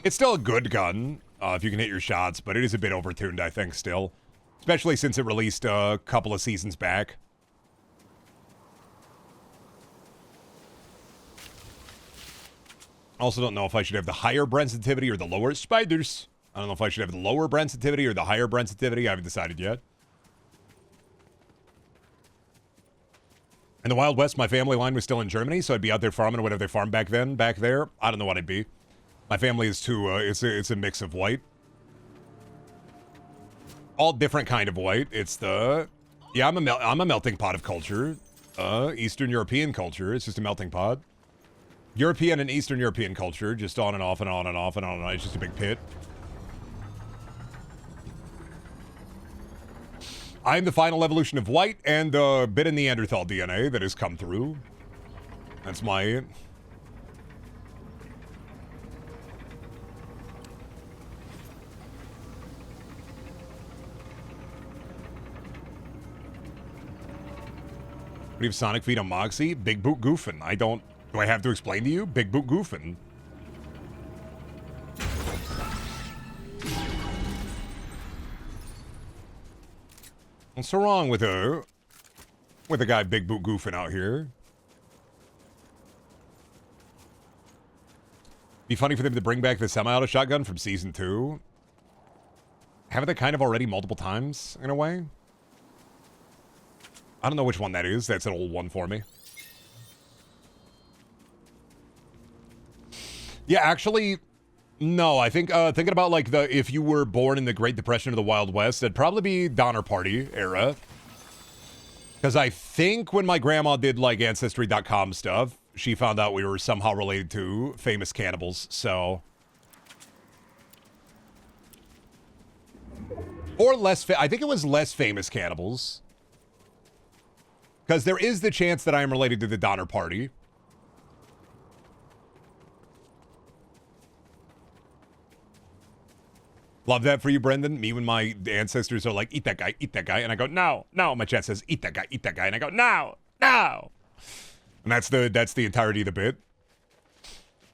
It's still a good gun, if you can hit your shots, but it is a bit overtuned, I think, still. Especially since it released a couple of seasons back. Also don't know if I should have the higher Brand sensitivity or the lower spiders. I don't know if I should have the lower Brand sensitivity or the higher Brand sensitivity. I haven't decided yet. In the Wild West, my family line was still in Germany, so I'd be out there farming or whatever they farmed back then, back there. I don't know what I'd be. My family is too, it's a mix of white. All different kind of white. It's the, yeah, I'm a melting pot of culture. Eastern European culture. It's just a melting pot. European and Eastern European culture, just on and off and on and off and on and on. It's just a big pit. I'm the final evolution of white and a bit of Neanderthal DNA that has come through. That's my... What do you have Sonic feet on Moxie? Big boot goofing. Do I have to explain to you? Big boot goofing. What's so wrong with a guy big boot goofing out here? Be funny for them to bring back the semi-auto shotgun from season 2. Haven't they kind of already multiple times in a way? I don't know which one that is. That's an old one for me. Yeah, actually, no. I think thinking about like if you were born in the Great Depression or the Wild West, it'd probably be Donner Party era. Because I think when my grandma did like Ancestry.com stuff, she found out we were somehow related to famous cannibals, so... Or less, I think it was less famous cannibals. Because there is the chance that I am related to the Donner Party. Love that for you, Brendan. Me when my ancestors are like, eat that guy, and I go, no, no. My chat says, eat that guy, and I go, no, no. And that's the entirety of the bit.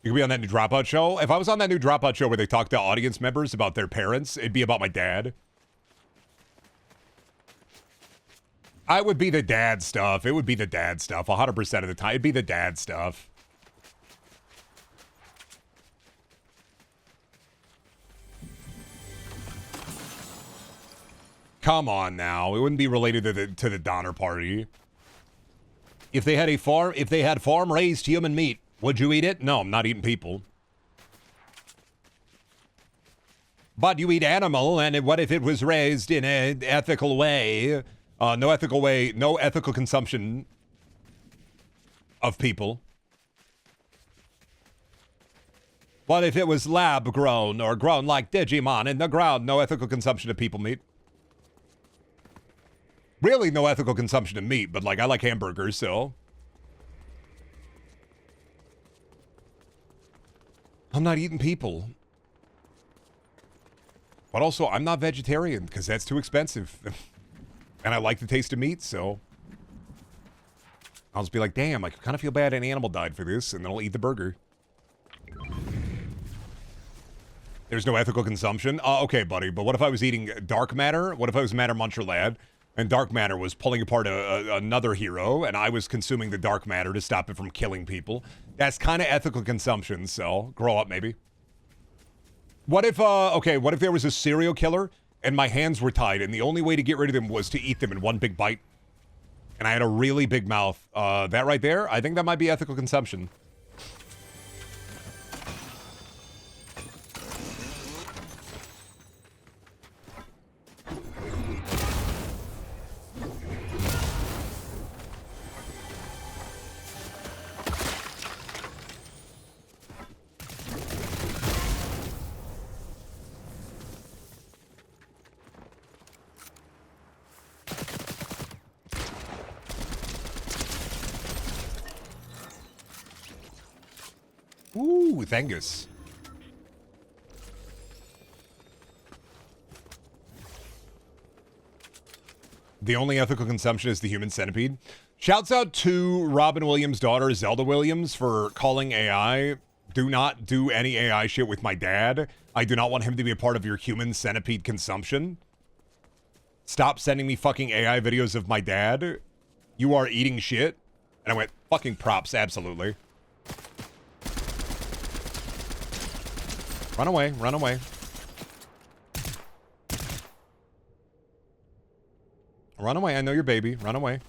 You could be on that new Dropout show. If I was on that new Dropout show where they talk to audience members about their parents, it'd be about my dad. I would be the dad stuff. It would be the dad stuff 100% of the time. It'd be the dad stuff. Come on now. It wouldn't be related to the Donner Party. If they had farm-raised human meat, would you eat it? No, I'm not eating people. But you eat animal, and what if it was raised in an ethical way? No ethical consumption of people. What if it was lab grown or grown like Digimon in the ground? No ethical consumption of people meat. Really, no ethical consumption of meat, but like I like hamburgers, so. I'm not eating people. But also, I'm not vegetarian because that's too expensive. And I like the taste of meat, so I'll just be like, damn, I kind of feel bad an animal died for this, and then I'll eat the burger. There's no ethical consumption? Okay, buddy, but what if I was eating dark matter? What if I was Matter Muncher Lad, and dark matter was pulling apart another hero, and I was consuming the dark matter to stop it from killing people? That's kind of ethical consumption, so grow up, maybe. What if, what if there was a serial killer and my hands were tied, and the only way to get rid of them was to eat them in one big bite? And I had a really big mouth. That right there, I think that might be ethical consumption. Ooh, Thangus. The only ethical consumption is the human centipede. Shouts out to Robin Williams' daughter, Zelda Williams, for calling AI. Do not do any AI shit with my dad. I do not want him to be a part of your human centipede consumption. Stop sending me fucking AI videos of my dad. You are eating shit. And I went, fucking props, absolutely. Run away, run away. Run away, I know your baby. Run away.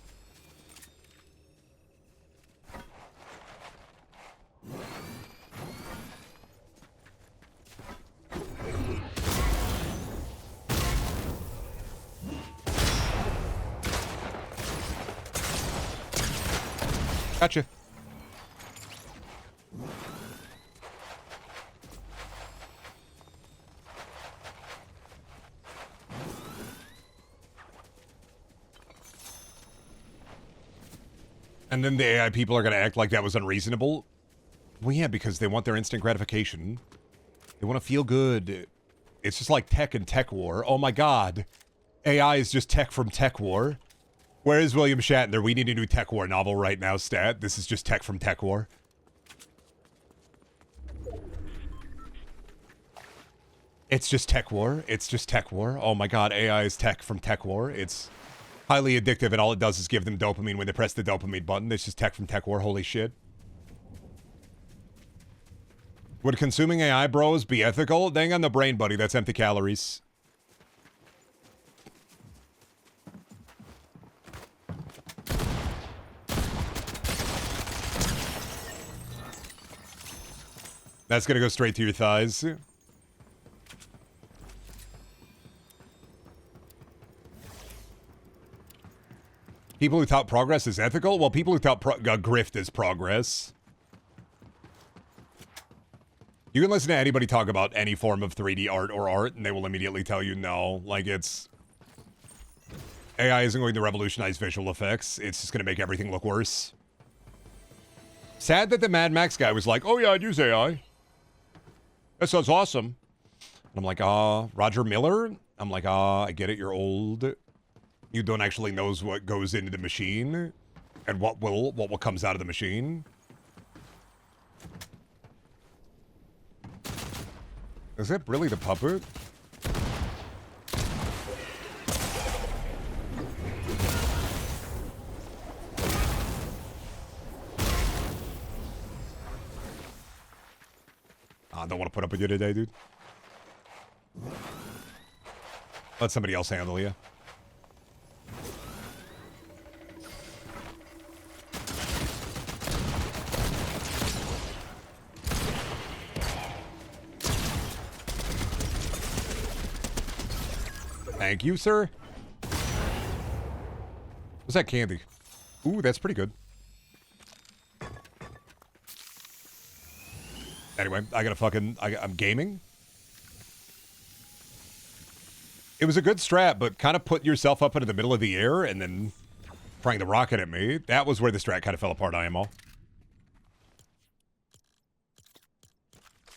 Gotcha. And then the AI people are going to act like that was unreasonable? Well, yeah, because they want their instant gratification. They want to feel good. It's just like tech and tech war. Oh my god. AI is just tech from tech war. Where is William Shatner? We need a new tech war novel right now, stat. This is just tech from tech war. It's just tech war. It's just tech war. Oh my god, AI is tech from tech war. It's highly addictive, and all it does is give them dopamine when they press the dopamine button. It's just tech from tech war. Holy shit. Would consuming AI bros be ethical? Dang on the brain, buddy. That's empty calories. That's gonna go straight to your thighs. People who tout progress is ethical? Well, people who tout grift is progress. You can listen to anybody talk about any form of 3D art or art, and they will immediately tell you no. Like, it's... AI isn't going to revolutionize visual effects. It's just going to make everything look worse. Sad that the Mad Max guy was like, oh yeah, I'd use AI. That sounds awesome. And I'm like, Roger Miller? I'm like, I get it, you're old. You don't actually knows what goes into the machine and what comes out of the machine. Is that really the puppet? I don't want to put up with you today, dude. Let somebody else handle you. Thank you, sir. What's that candy? Ooh, that's pretty good. Anyway, I'm gaming. It was a good strat, but kind of put yourself up into the middle of the air and then trying to rocket at me. That was where the strat kind of fell apart, IMO.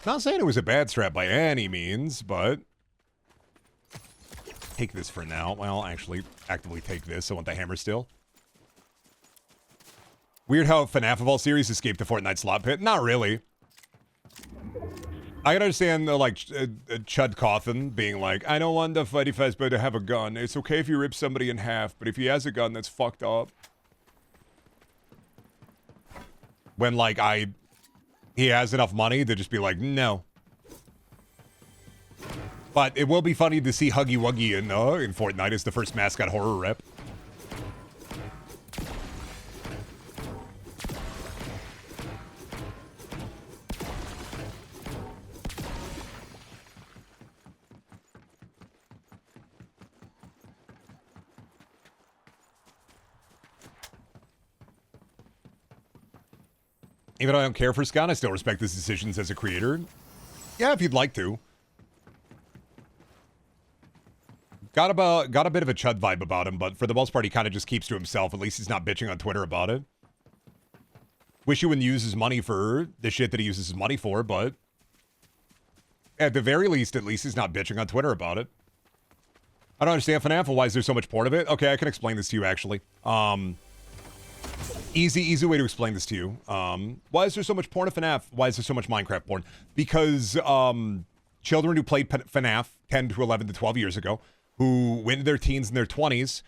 Not saying it was a bad strat by any means, but... Take this for now. Well, actually, actively take this. I want the hammer still. Weird how FNAF of all series escaped the Fortnite slot pit. Not really. I can understand, like, Chud Cawthon being like, I don't want the Fighty Fazbear to have a gun. It's okay if you rip somebody in half, but if he has a gun, that's fucked up. When, like, he has enough money to just be like, no. But it will be funny to see Huggy Wuggy in Fortnite as the first mascot horror rep. Even though I don't care for Scott, I still respect his decisions as a creator. Yeah, if you'd like to. Got a bit of a Chud vibe about him, but for the most part, he kind of just keeps to himself. At least he's not bitching on Twitter about it. Wish he wouldn't use his money for the shit that he uses his money for, but... At the very least, at least he's not bitching on Twitter about it. I don't understand FNAF. Why is there so much porn of it? Okay, I can explain this to you, actually. Easy way to explain this to you. Why is there so much porn of FNAF? Why is there so much Minecraft porn? Because children who played FNAF 10 to 11 to 12 years ago, who went into their teens and their 20s,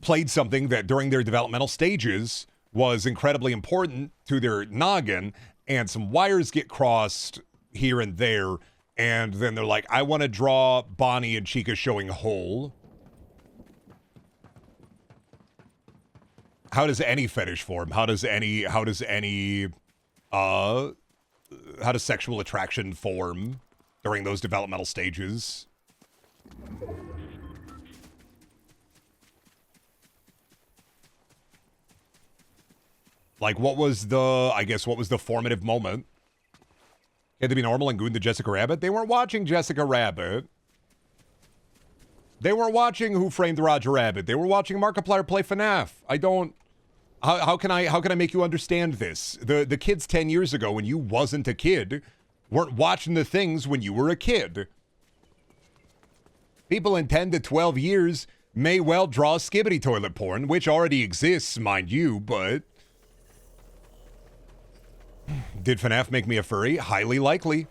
played something that during their developmental stages was incredibly important to their noggin, and some wires get crossed here and there, and then they're like, I want to draw Bonnie and Chica showing whole. How does any fetish form? How does sexual attraction form during those developmental stages? Like, what was the formative moment? Had to be normal and goon to Jessica Rabbit? They weren't watching Jessica Rabbit. They weren't watching Who Framed Roger Rabbit. They were watching Markiplier play FNAF. How can I make you understand this? The kids 10 years ago when you wasn't a kid weren't watching the things when you were a kid. People in 10 to 12 years may well draw skibbity toilet porn, which already exists, mind you, but... Did FNAF make me a furry? Highly likely.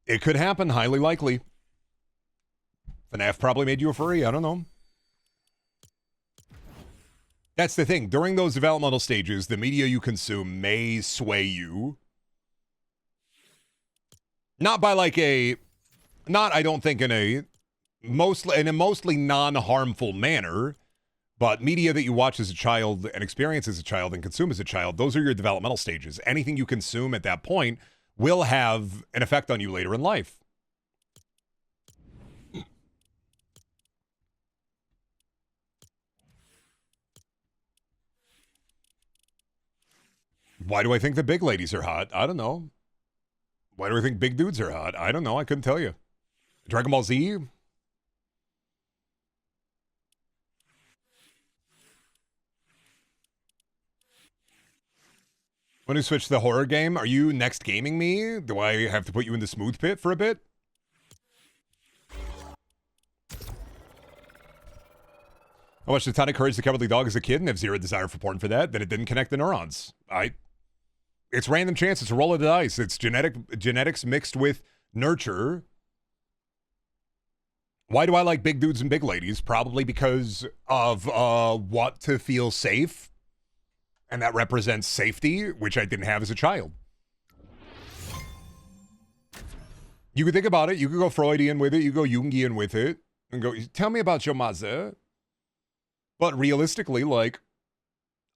It could happen, highly likely. FNAF probably made you a furry, I don't know. That's the thing. During those developmental stages, the media you consume may sway you. Not by like I don't think in a mostly non-harmful manner, but media that you watch as a child and experience as a child and consume as a child, those are your developmental stages. Anything you consume at that point will have an effect on you later in life. Why do I think the big ladies are hot? I don't know. Why do I think big dudes are hot? I don't know. I couldn't tell you. Dragon Ball Z? When you switch to the horror game, are you next gaming me? Do I have to put you in the smooth pit for a bit? I watched a ton of Courage the Cowardly Dog as a kid and have zero desire for porn for that. Then it didn't connect the neurons. It's random chance. It's a roll of the dice. It's genetics mixed with nurture. Why do I like big dudes and big ladies? Probably because of want to feel safe. And that represents safety, which I didn't have as a child. You could think about it. You could go Freudian with it. You go Jungian with it. And go, tell me about your mother. But realistically, like,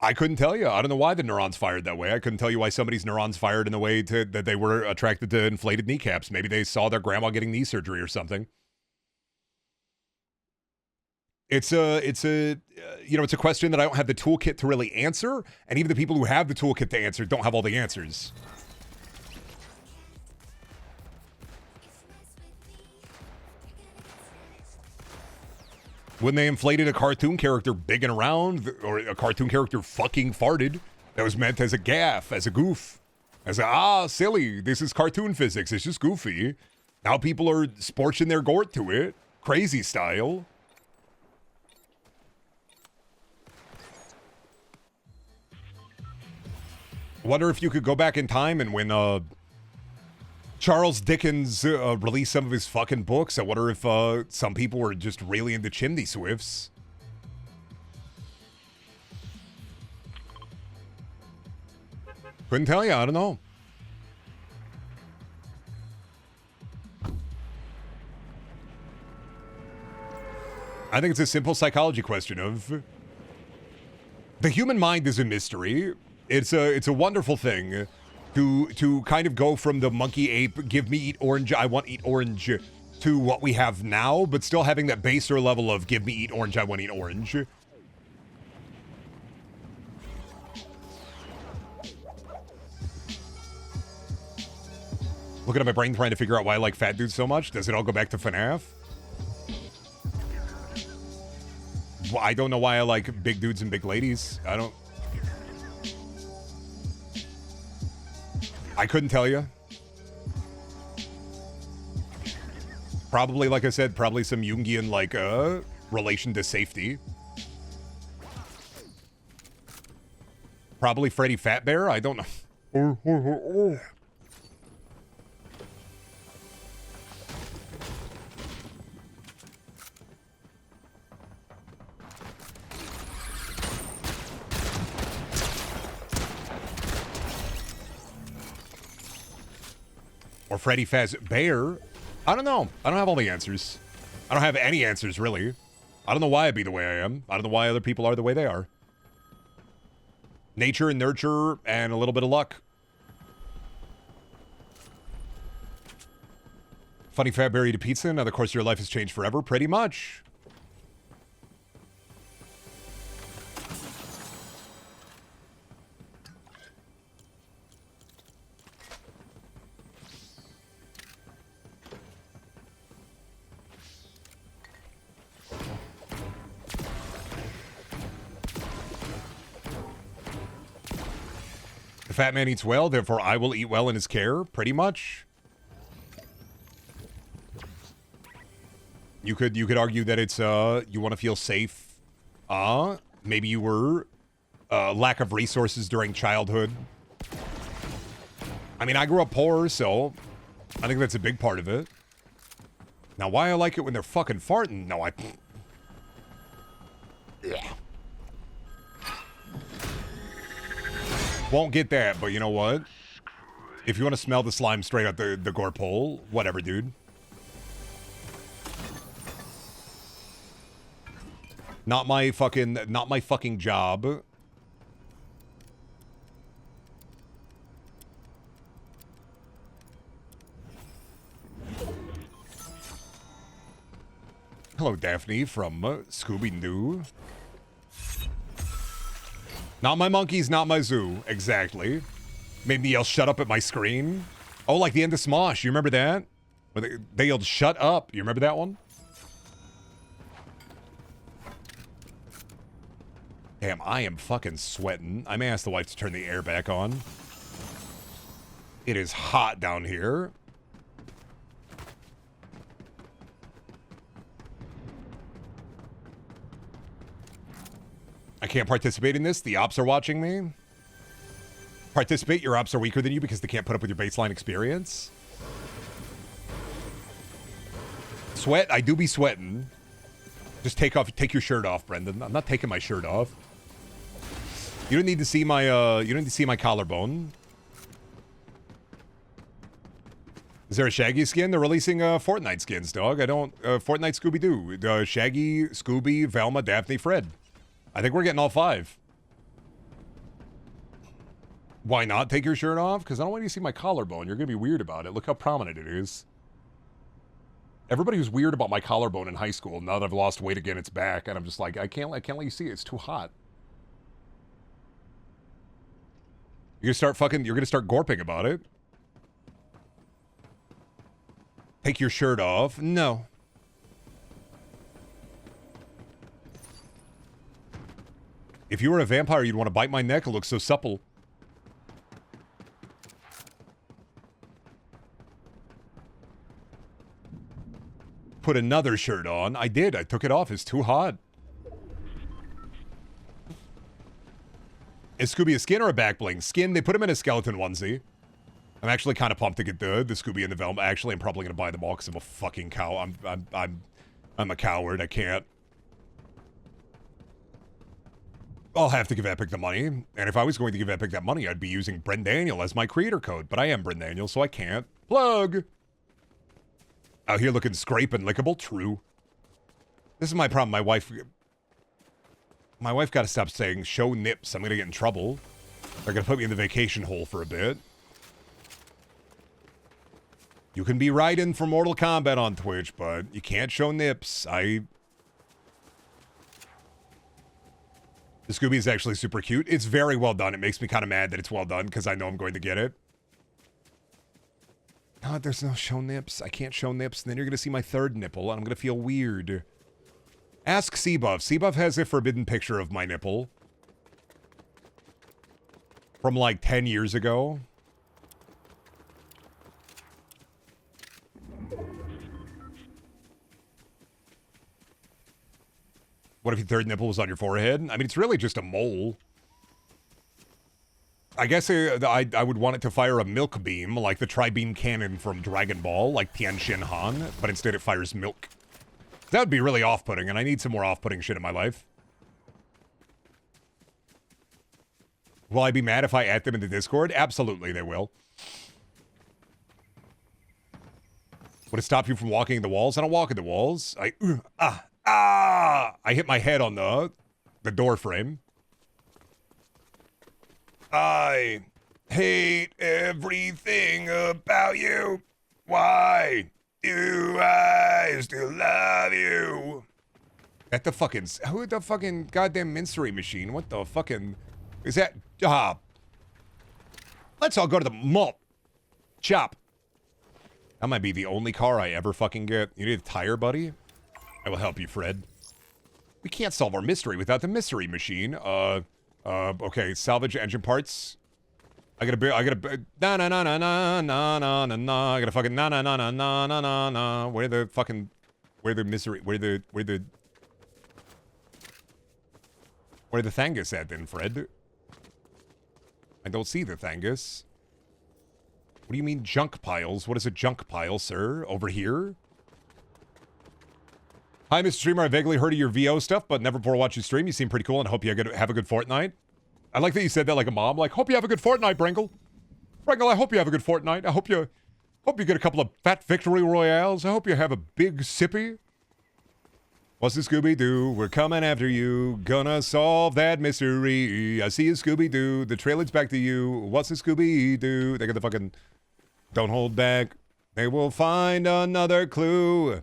I couldn't tell you. I don't know why the neurons fired that way. I couldn't tell you why somebody's neurons fired in the way that they were attracted to inflated kneecaps. Maybe they saw their grandma getting knee surgery or something. It's a question that I don't have the toolkit to really answer, and even the people who have the toolkit to answer don't have all the answers. When they inflated a cartoon character big and round, or a cartoon character fucking farted, that was meant as a gaffe, as a goof, as silly, this is cartoon physics, it's just goofy. Now people are sporching their gort to it, crazy style. Wonder if you could go back in time and when Charles Dickens released some of his fucking books, I wonder if some people were just really into chimney swifts. Couldn't tell you, I don't know. I think it's a simple psychology question of the human mind is a mystery. It's a wonderful thing to kind of go from the monkey ape, give me eat orange, I want eat orange, to what we have now, but still having that baser level of give me eat orange, I want eat orange. Looking at my brain trying to figure out why I like fat dudes so much. Does it all go back to FNAF? Well, I don't know why I like big dudes and big ladies. I couldn't tell you. Probably, like I said, probably some Jungian, like, relation to safety. Probably Freddy Fazbear? I don't know. Or Freddy Fazbear. I don't know. I don't have all the answers. I don't have any answers, really. I don't know why I be the way I am. I don't know why other people are the way they are. Nature and nurture and a little bit of luck. Funny Fazbear eat a pizza. Now, of course, your life has changed forever. Pretty much. The fat man eats well, therefore I will eat well in his care, pretty much. You could argue that it's you want to feel safe. Maybe you were lack of resources during childhood. I mean, I grew up poor, so I think that's a big part of it. Now, why I like it when they're fucking farting? No, yeah. Won't get that, but you know what? If you want to smell the slime straight out the gore pole, whatever, dude. Not my fucking job. Hello, Daphne from Scooby-Doo. Not my monkeys, not my zoo. Exactly. Made me yell shut up at my screen. Oh, like the end of Smosh. You remember that? Where they yelled shut up. You remember that one? Damn, I am fucking sweating. I may ask the wife to turn the air back on. It is hot down here. I can't participate in this. The ops are watching me. Participate. Your ops are weaker than you because they can't put up with your baseline experience. Sweat. I do be sweating. Just take your shirt off, Brendan. I'm not taking my shirt off. You don't need to see my you don't need to see my collarbone. Is there a Shaggy skin? They're releasing Fortnite skins, dog. I don't Fortnite Scooby-Doo. Shaggy, Scooby, Velma, Daphne, Fred. I think we're getting all 5. Why not take your shirt off? Because I don't want you to see my collarbone. You're going to be weird about it. Look how prominent it is. Everybody was weird about my collarbone in high school. Now that I've lost weight again, it's back. And I'm just like, I can't let you see it. It's too hot. You're going to start gorping about it. Take your shirt off. No. If you were a vampire, you'd want to bite my neck. It looks so supple. Put another shirt on. I did. I took it off. It's too hot. Is Scooby a skin or a back bling? Skin. They put him in a skeleton onesie. I'm actually kind of pumped to get the Scooby and the Velma. Actually, I'm probably going to buy them all because I'm a fucking cow. I'm a coward. I can't. I'll have to give Epic the money. And if I was going to give Epic that money, I'd be using Brendaniel as my creator code. But I am Brendaniel, so I can't. Plug! Out here looking scrape and lickable? True. This is my problem. My wife got to stop saying show nips. I'm going to get in trouble. They're going to put me in the vacation hole for a bit. You can be Raiden for Mortal Kombat on Twitch, but you can't show nips. The Scooby is actually super cute. It's very well done. It makes me kind of mad that it's well done because I know I'm going to get it. No, there's no show nips. I can't show nips. And then you're going to see my third nipple, and I'm going to feel weird. Ask Seabuff. Seabuff has a forbidden picture of my nipple. From like 10 years ago. What if your third nipple was on your forehead? I mean, it's really just a mole. I guess I would want it to fire a milk beam, like the tri-beam cannon from Dragon Ball, like Tien Shin Han, but instead it fires milk. That would be really off-putting, and I need some more off-putting shit in my life. Will I be mad if I add them in the Discord? Absolutely, they will. Would it stop you from walking the walls? I don't walk in the walls. I hit my head on the door frame. I hate everything about you. Why do I still love you? Who the fucking goddamn mincery machine? What the fucking is that? Let's all go to the mall. Chop. That might be the only car I ever fucking get. You need a tire, buddy? I will help you, Fred. We can't solve our mystery without the mystery machine. Okay, salvage engine parts. I gotta na na na na na na na na na. I gotta fucking na na na na na na na na. Where the Thangus at then, Fred? I don't see the Thangus. What do you mean junk piles? What is a junk pile, sir? Over here? Hi, Mr. Streamer. I vaguely heard of your VO stuff, but never before watched you stream. You seem pretty cool and hope you have a good Fortnite. I like that you said that like a mom. Like, hope you have a good Fortnite, Bringle. Bringle, I hope you have a good Fortnite. I hope you get a couple of fat victory royales. I hope you have a big sippy. What's the Scooby-Doo? We're coming after you. Gonna solve that mystery. I see you, Scooby-Doo. The trailer's back to you. What's the Scooby-Doo? They got the fucking... Don't hold back. They will find another clue.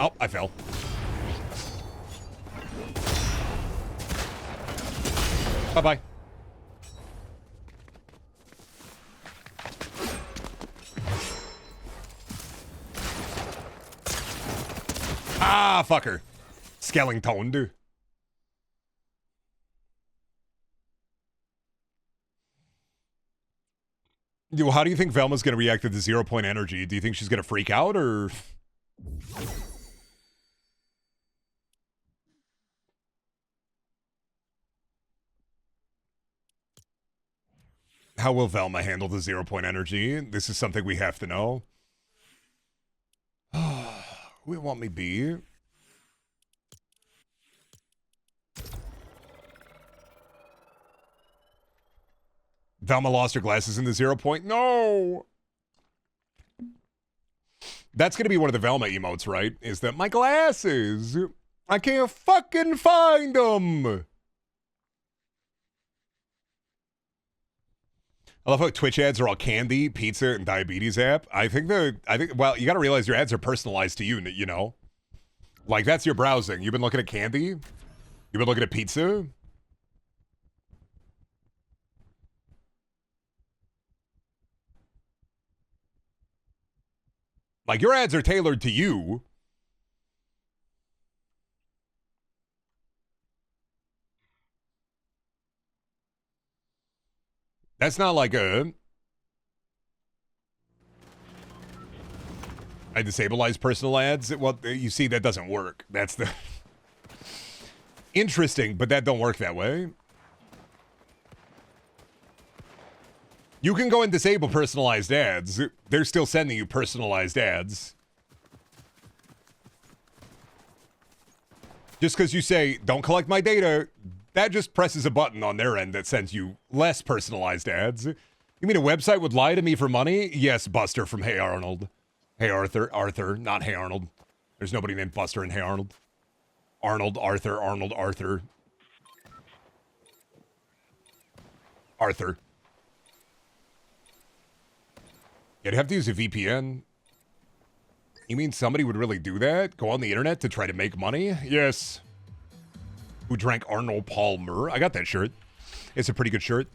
Oh, I fell. Bye-bye. Ah, fucker. Skellington, dude. Yo, how do you think Velma's going to react to the 0 point energy? Do you think she's going to freak out, or... How will Velma handle the 0 point energy? This is something we have to know. Who will want me be? Velma lost her glasses in the 0 point. No! That's going to be one of the Velma emotes, right? Is that my glasses? I can't fucking find them! I love how Twitch ads are all candy, pizza, and diabetes app. Well, you gotta realize your ads are personalized to you, you know? Like, that's your browsing. You've been looking at candy? You've been looking at pizza? Like, your ads are tailored to you. That's not like a... I disabilize personal ads. Well, you see, that doesn't work. That's the... Interesting, but that don't work that way. You can go and disable personalized ads. They're still sending you personalized ads. Just because you say, don't collect my data, that just presses a button on their end that sends you less personalized ads. You mean a website would lie to me for money? Yes, Buster from Hey Arnold. Hey Arthur. Arthur, not Hey Arnold. There's nobody named Buster in Hey Arnold. Arnold, Arthur, Arnold, Arthur. Arthur. You'd have to use a VPN. You mean somebody would really do that? Go on the internet to try to make money? Yes. Who drank Arnold Palmer? I got that shirt. It's a pretty good shirt.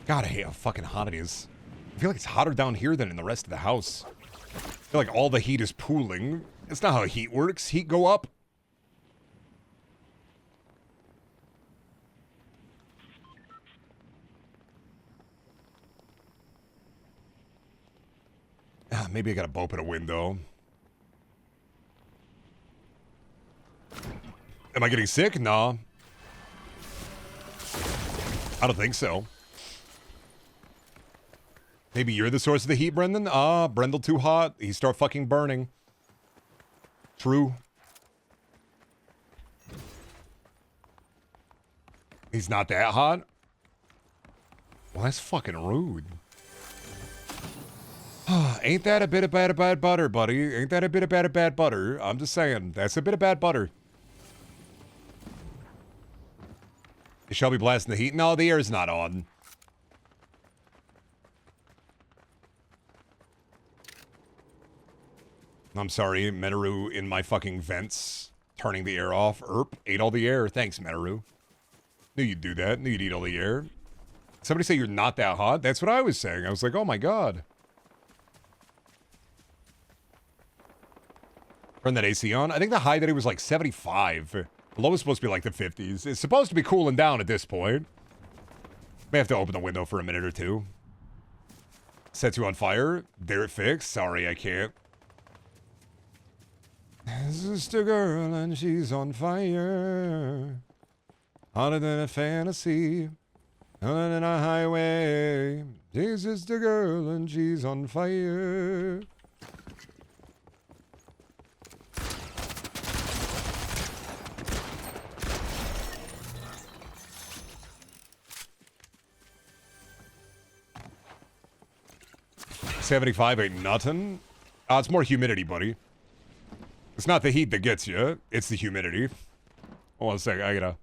God, I hate how fucking hot it is. I feel like it's hotter down here than in the rest of the house. I feel like all the heat is pooling. That's not how heat works. Heat go up. Maybe I gotta open a window. Am I getting sick? Nah. I don't think so. Maybe you're the source of the heat, Brendan? Ah, Brendel too hot. He start fucking burning. True. He's not that hot? Well, that's fucking rude. Ain't that a bit of bad butter, buddy? Ain't that a bit of bad butter? I'm just saying, that's a bit of bad butter. Is Shelby blasting the heat? No, the air's not on. I'm sorry, Metaru in my fucking vents, turning the air off. Ate all the air. Thanks, Metaru. Knew you'd do that. Knew you'd eat all the air. Somebody say you're not that hot? That's what I was saying. I was like, oh my god. Turn that AC on. I think the high today was like 75. The low was supposed to be like the 50s. It's supposed to be cooling down at this point. May have to open the window for a minute or two. Sets you on fire. There it fixed. Sorry, I can't. This is just a girl and she's on fire. Hotter than a fantasy. Hotter than a highway. She's just a girl and she's on fire. $75 ain't nothing. It's more humidity, buddy. It's not the heat that gets you, it's the humidity. Hold on a second, I gotta...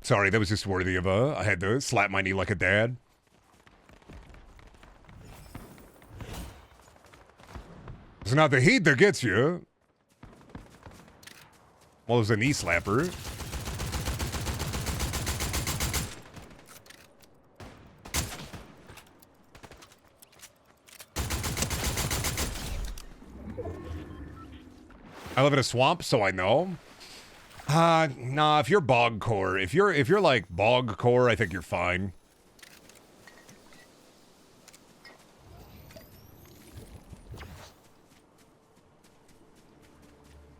Sorry, that was just worthy of I had to slap my knee like a dad. It's not the heat that gets you. Well, it was a knee slapper. I live in a swamp, so I know. Nah, if you're bog core, if you're like bog core, I think you're fine.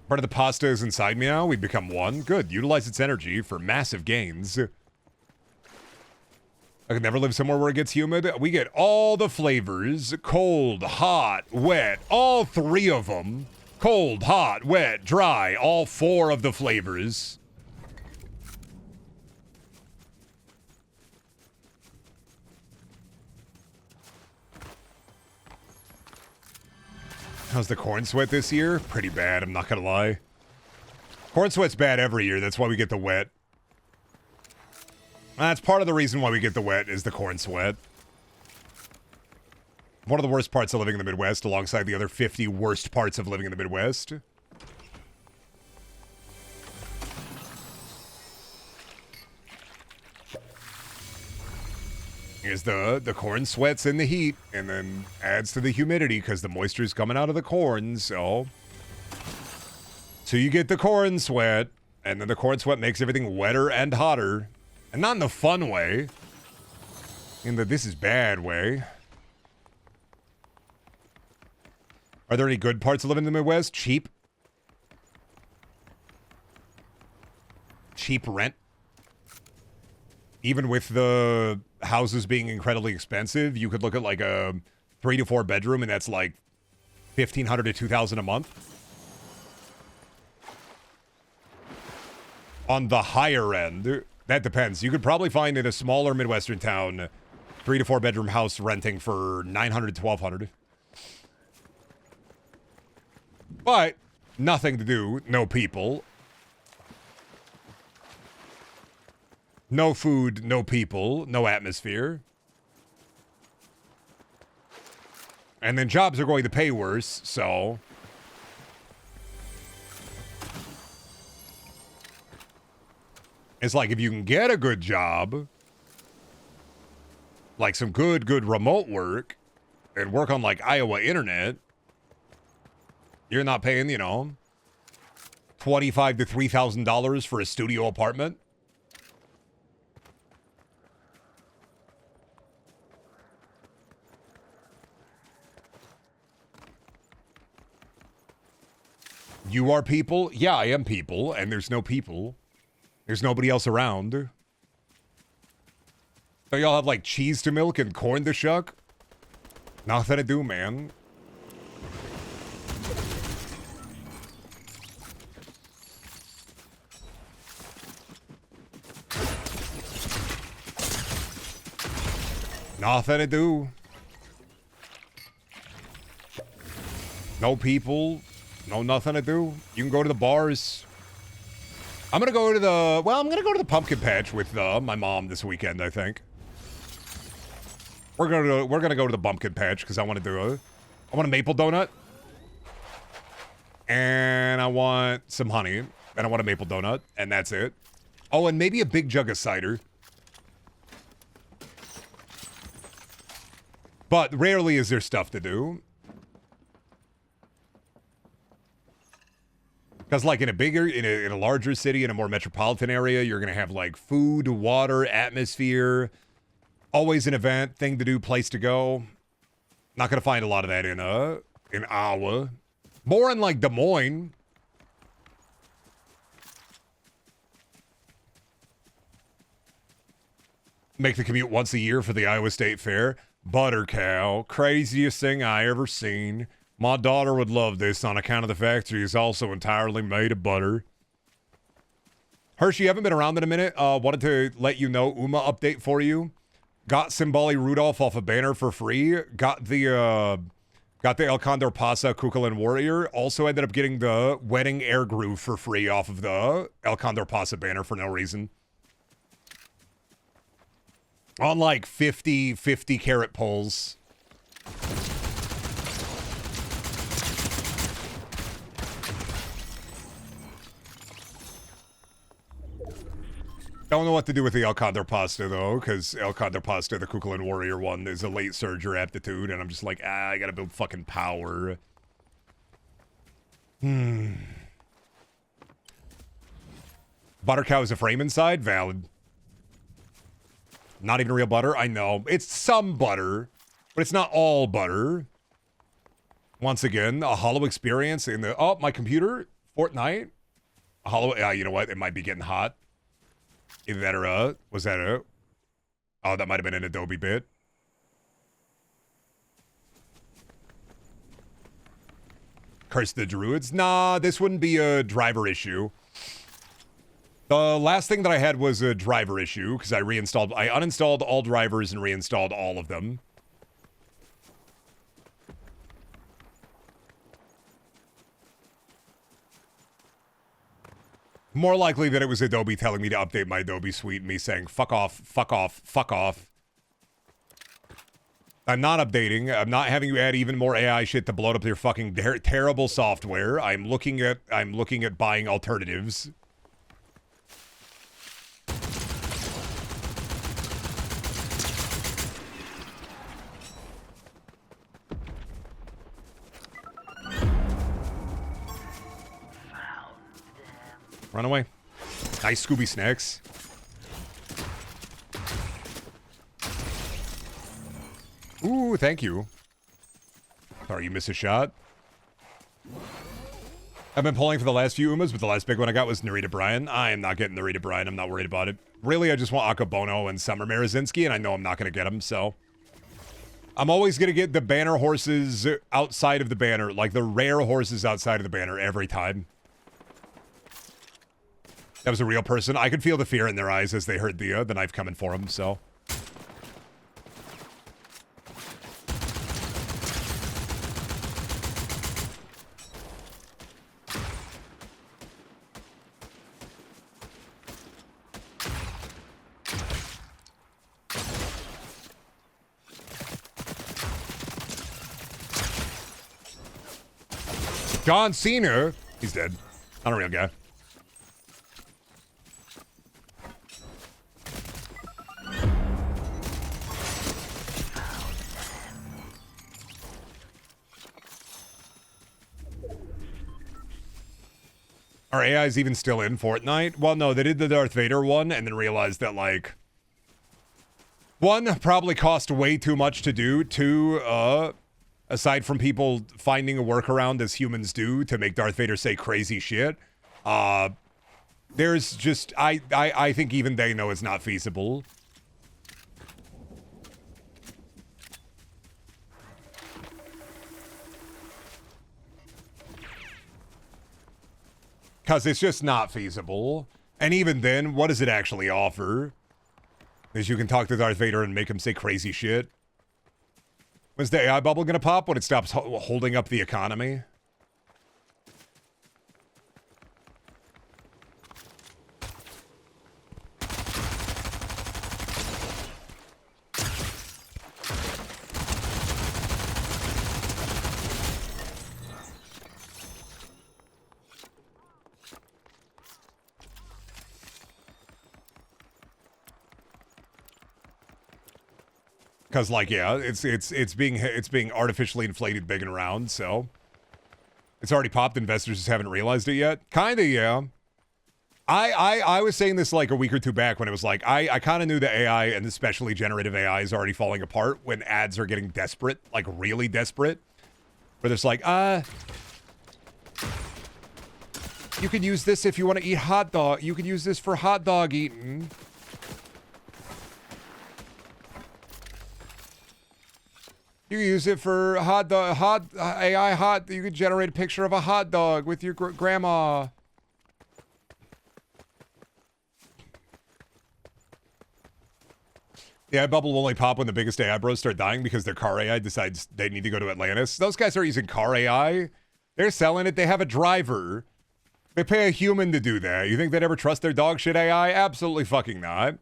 Part of the pasta is inside me now. We've become one. Good. Utilize its energy for massive gains. I could never live somewhere where it gets humid. We get all the flavors. Cold, hot, wet. All three of them. Cold, hot, wet, dry. All four of the flavors. How's the corn sweat this year? Pretty bad, I'm not gonna lie. Corn sweat's bad every year, that's why we get the wet. That's part of the reason why we get the wet is the corn sweat. One of the worst parts of living in the Midwest alongside the other 50 worst parts of living in the Midwest. Is the corn sweats in the heat and then adds to the humidity because the moisture is coming out of the corn, so you get the corn sweat, and then the corn sweat makes everything wetter and hotter, and not in the fun way, in the this is bad way. Are there any good parts of living in the Midwest? Cheap rent. Even with the houses being incredibly expensive, you could look at like a 3 to 4 bedroom, and that's like $1,500 to $2,000 a month. On the higher end, that depends. You could probably find in a smaller Midwestern town 3 to 4 bedroom house renting for $900 to $1,200. But nothing to do, no people. No food, no people, no atmosphere. And then jobs are going to pay worse, so... It's like if you can get a good job, like some good remote work, and work on like Iowa internet, you're not paying, you know, $2,500 to $3,000 for a studio apartment. You are people? Yeah, I am people, and there's no people. There's nobody else around. So y'all have like cheese to milk and corn to shuck? Nothing to do, man. Nothing to do. No people. No, nothing to do. You can go to the bars. I'm gonna go to the pumpkin patch with my mom this weekend, I think. We're gonna go to the pumpkin patch because I want a maple donut. And I want some honey. And I want a maple donut, and that's it. Oh, and maybe a big jug of cider. But rarely is there stuff to do. Because like in a larger city, in a more metropolitan area, you're going to have like food, water, atmosphere, always an event, thing to do, place to go. Not going to find a lot of that in Iowa. More in like Des Moines. Make the commute once a year for the Iowa State Fair. Butter cow, craziest thing I ever seen. My daughter would love this on account of the fact she is also entirely made of butter. Hershey, you haven't been around in a minute. Wanted to let you know, Uma update for you. Got Simbali Rudolph off a banner for free. Got the El Condor Pasa Kukulin Warrior. Also ended up getting the Wedding Air Groove for free off of the El Condor Pasa banner for no reason. On like 50 carat pulls. Don't know what to do with the El Condor Pasta, though, because El Condor Pasta, the Kukulin Warrior one, is a late surger aptitude, and I'm just like, I gotta build fucking power. Butter cow is a frame inside? Valid. Not even real butter? I know. It's some butter, but it's not all butter. Once again, a hollow experience in the... Oh, my computer? Fortnite? A hollow... you know what? It might be getting hot. Either that or, was that a... Oh, that might have been an Adobe bit. Curse the Druids? Nah, this wouldn't be a driver issue. The last thing that I had was a driver issue, because I uninstalled all drivers and reinstalled all of them. More likely that it was Adobe telling me to update my Adobe suite and me saying, fuck off, fuck off, fuck off. I'm not updating. I'm not having you add even more AI shit to bloat up your fucking terrible software. I'm looking at buying alternatives. Run away. Nice Scooby Snacks. Ooh, thank you. Sorry, you missed a shot. I've been pulling for the last few Umas, but the last big one I got was Narita Bryan. I am not getting Narita Bryan. I'm not worried about it. Really, I just want Akabono and Summer Marazinski, and I know I'm not going to get them, so... I'm always going to get the banner horses outside of the banner, like the rare horses outside of the banner every time. That was a real person. I could feel the fear in their eyes as they heard the knife coming for them, so... John Cena? He's dead. Not a real guy. Are AIs even still in Fortnite? Well, no, they did the Darth Vader one and then realized that, like... One, probably cost way too much to do. Two, aside from people finding a workaround as humans do to make Darth Vader say crazy shit, there's just... I think even they know it's not feasible. Because it's just not feasible. And even then, what does it actually offer? Is you can talk to Darth Vader and make him say crazy shit. When's the AI bubble gonna pop? When it stops holding up the economy? Because, like, yeah, it's being artificially inflated big and round, so it's already popped. Investors just haven't realized it yet. Kinda, yeah. I was saying this like a week or two back when it was like I kind of knew the AI and especially generative AI is already falling apart when ads are getting desperate, like really desperate, where there's like you could use this if you want to eat hot dog. You could use this for hot dog eating. You can use it for AI hot. You could generate a picture of a hot dog with your grandma. The AI bubble will only pop when the biggest AI bros start dying because their car AI decides they need to go to Atlantis. Those guys are using car AI. They're selling it. They have a driver. They pay a human to do that. You think they'd ever trust their dog shit AI? Absolutely fucking not.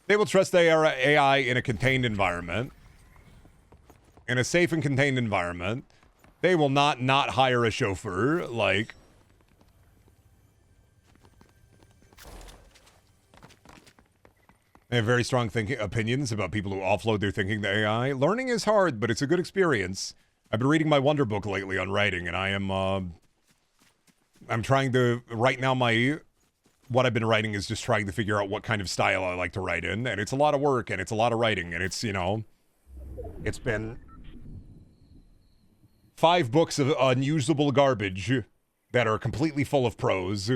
They will trust their AI in a contained environment. In a safe and contained environment. They will not hire a chauffeur. Like... They have very strong opinions about people who offload their thinking to AI. Learning is hard, but it's a good experience. I've been reading my Wonder Book lately on writing, and I am, I'm trying to, right now what I've been writing is just trying to figure out what kind of style I like to write in, and it's a lot of work, and it's a lot of writing, and it's, you know, it's been 5 books of unusable garbage that are completely full of prose.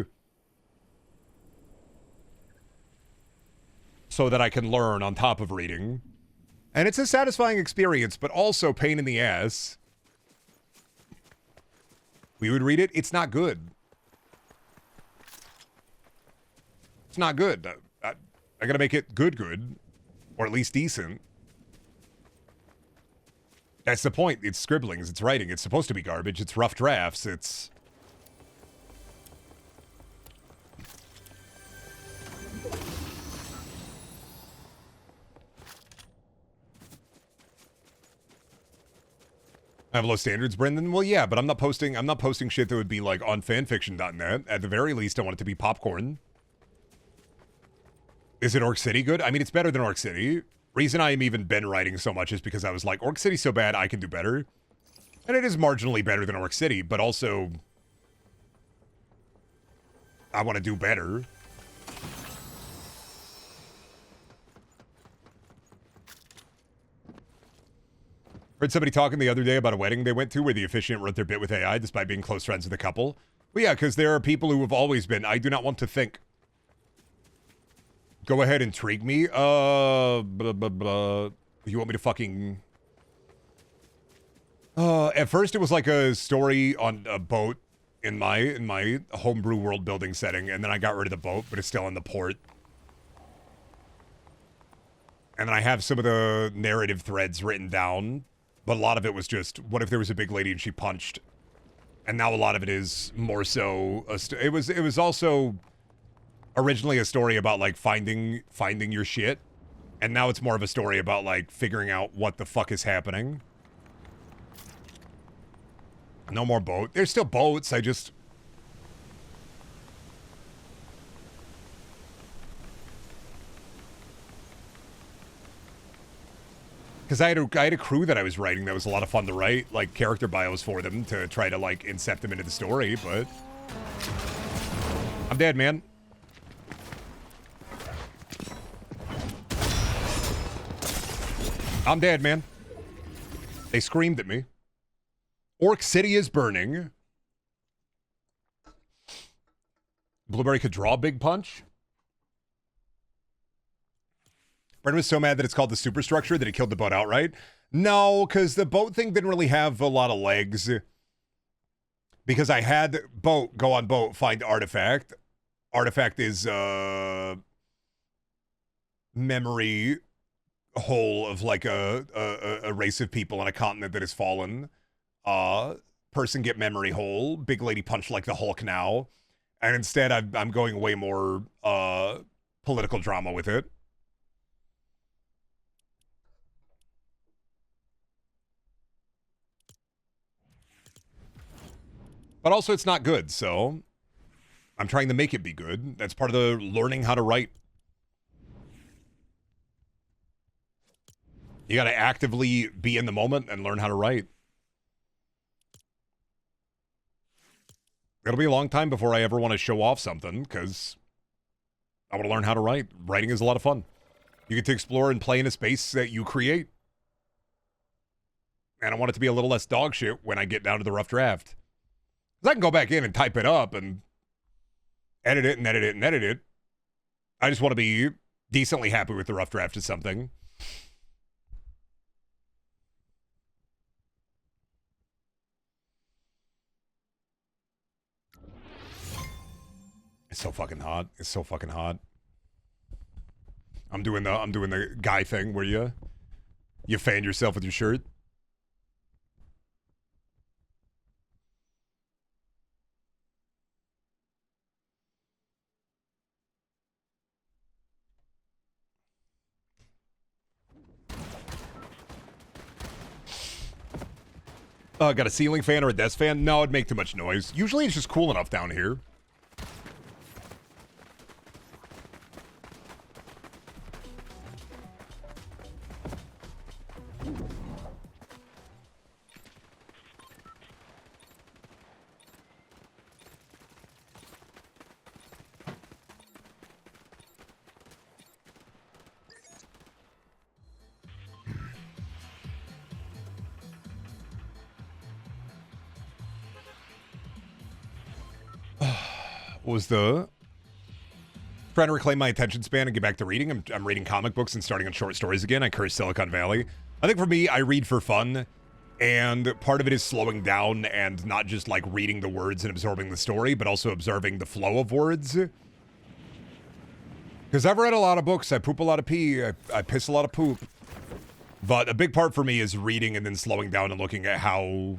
So that I can learn on top of reading. And it's a satisfying experience, but also pain in the ass. We would read it. It's not good. It's not good. I gotta make it good. Or at least decent. That's the point. It's scribblings. It's writing. It's supposed to be garbage. It's rough drafts. It's... I have low standards, Brendan. Well, yeah, but I'm not posting shit that would be like on fanfiction.net. At the very least, I want it to be popcorn. Is it Orc City good? I mean, it's better than Orc City. Reason I am even been writing so much is because I was like, Orc City's so bad, I can do better. And it is marginally better than Orc City, but also I want to do better. Heard somebody talking the other day about a wedding they went to where the officiant wrote their bit with AI despite being close friends with the couple. Well, yeah, because there are people who have always been, I do not want to think. Go ahead, intrigue me. Blah, blah, blah. You want me to fucking... at first it was like a story on a boat in my homebrew world building setting, and then I got rid of the boat, but it's still in the port. And then I have some of the narrative threads written down. But a lot of it was just, what if there was a big lady and she punched? And now a lot of it is more so, it was also originally a story about like finding your shit. And now it's more of a story about like figuring out what the fuck is happening. No more boat. There's still boats, I just... Because I had a crew that I was writing that was a lot of fun to write, like character bios for them to try to like incept them into the story, but I'm dead, man. I'm dead, man. They screamed at me. Orc City is burning. Blueberry could draw a big punch. Brendan was so mad that it's called the superstructure that he killed the boat outright. No, because the boat thing didn't really have a lot of legs. Because I had boat, go on boat, find artifact. Artifact is memory hole of like a race of people on a continent that has fallen. Person get memory hole. Big lady punch like the Hulk now. And instead I'm going way more political drama with it. But also it's not good, so I'm trying to make it be good. That's part of the learning how to write. You got to actively be in the moment and learn how to write. It'll be a long time before I ever want to show off something, because I want to learn how to write. Writing is a lot of fun. You get to explore and play in a space that you create. And I want it to be a little less dog shit when I get down to the rough draft. Because I can go back in and type it up and edit it and edit it and edit it. I just want to be decently happy with the rough draft of something. It's so fucking hot. It's so fucking hot. I'm doing the guy thing where you fan yourself with your shirt. Got a ceiling fan or a desk fan? No, it'd make too much noise. Usually it's just cool enough down here. Was the trying to reclaim my attention span and get back to reading. I'm reading comic books and starting on short stories again. I curse Silicon Valley. I think for me, I read for fun, and part of it is slowing down and not just like reading the words and absorbing the story, but also observing the flow of words. Because I've read a lot of books, I poop a lot of pee, I piss a lot of poop. But a big part for me is reading and then slowing down and looking at how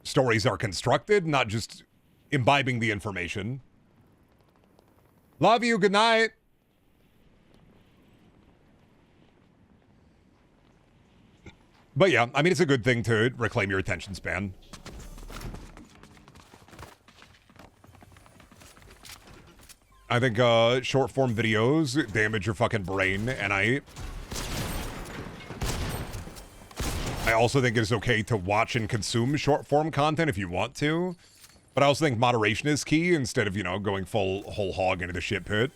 stories are constructed, not just imbibing the information. Love you, good night. But yeah, I mean, it's a good thing to reclaim your attention span. I think short form videos damage your fucking brain, and I also think it's okay to watch and consume short form content if you want to. But I also think moderation is key instead of, you know, going whole hog into the shit pit.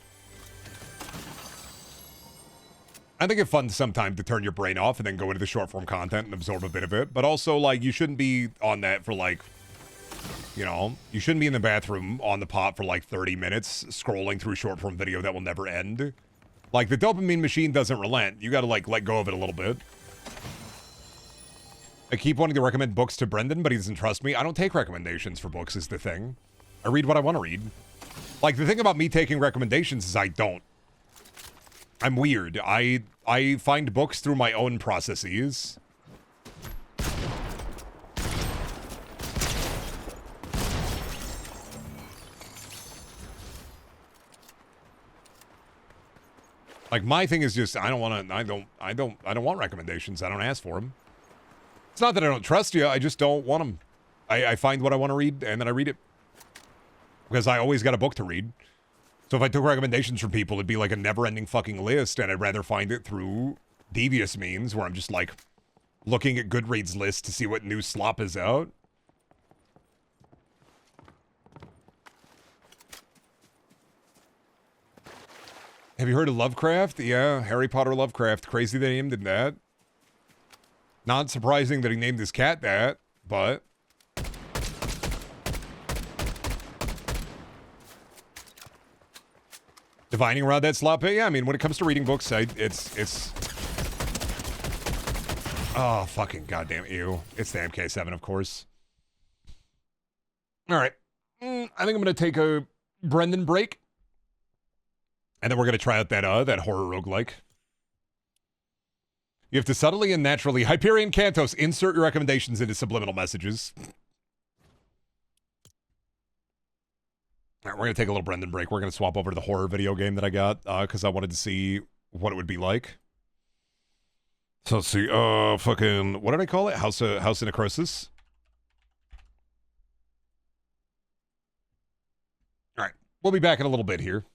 I think it's fun sometimes to turn your brain off and then go into the short form content and absorb a bit of it. But also, like, you shouldn't be on that for, like, you know, you shouldn't be in the bathroom on the pot for, like, 30 minutes scrolling through short form video that will never end. Like, the dopamine machine doesn't relent. You gotta, like, let go of it a little bit. I keep wanting to recommend books to Brendan, but he doesn't trust me. I don't take recommendations for books is the thing. I read what I want to read. Like, the thing about me taking recommendations is I don't. I'm weird. I find books through my own processes. Like, my thing is just I don't want recommendations. I don't ask for them. It's not that I don't trust you, I just don't want them. I find what I want to read, and then I read it. Because I always got a book to read. So if I took recommendations from people, it'd be like a never-ending fucking list, and I'd rather find it through devious means, where I'm just like, looking at Goodreads lists to see what new slop is out. Have you heard of Lovecraft? Yeah, Harry Potter Lovecraft. Crazy they named him that. Not surprising that he named his cat that, but... Divining around that slop pit? Yeah, I mean, when it comes to reading books, it's... Oh, fucking goddamn ew. It's the MK7, of course. Alright. I think I'm gonna take a Brendan break. And then we're gonna try out that horror roguelike. You have to subtly and naturally, Hyperion Cantos, insert your recommendations into subliminal messages. All right, we're going to take a little Brendan break. We're going to swap over to the horror video game that I got, because I wanted to see what it would be like. So let's see, fucking, what did I call it? House of Necrosis? All right, we'll be back in a little bit here.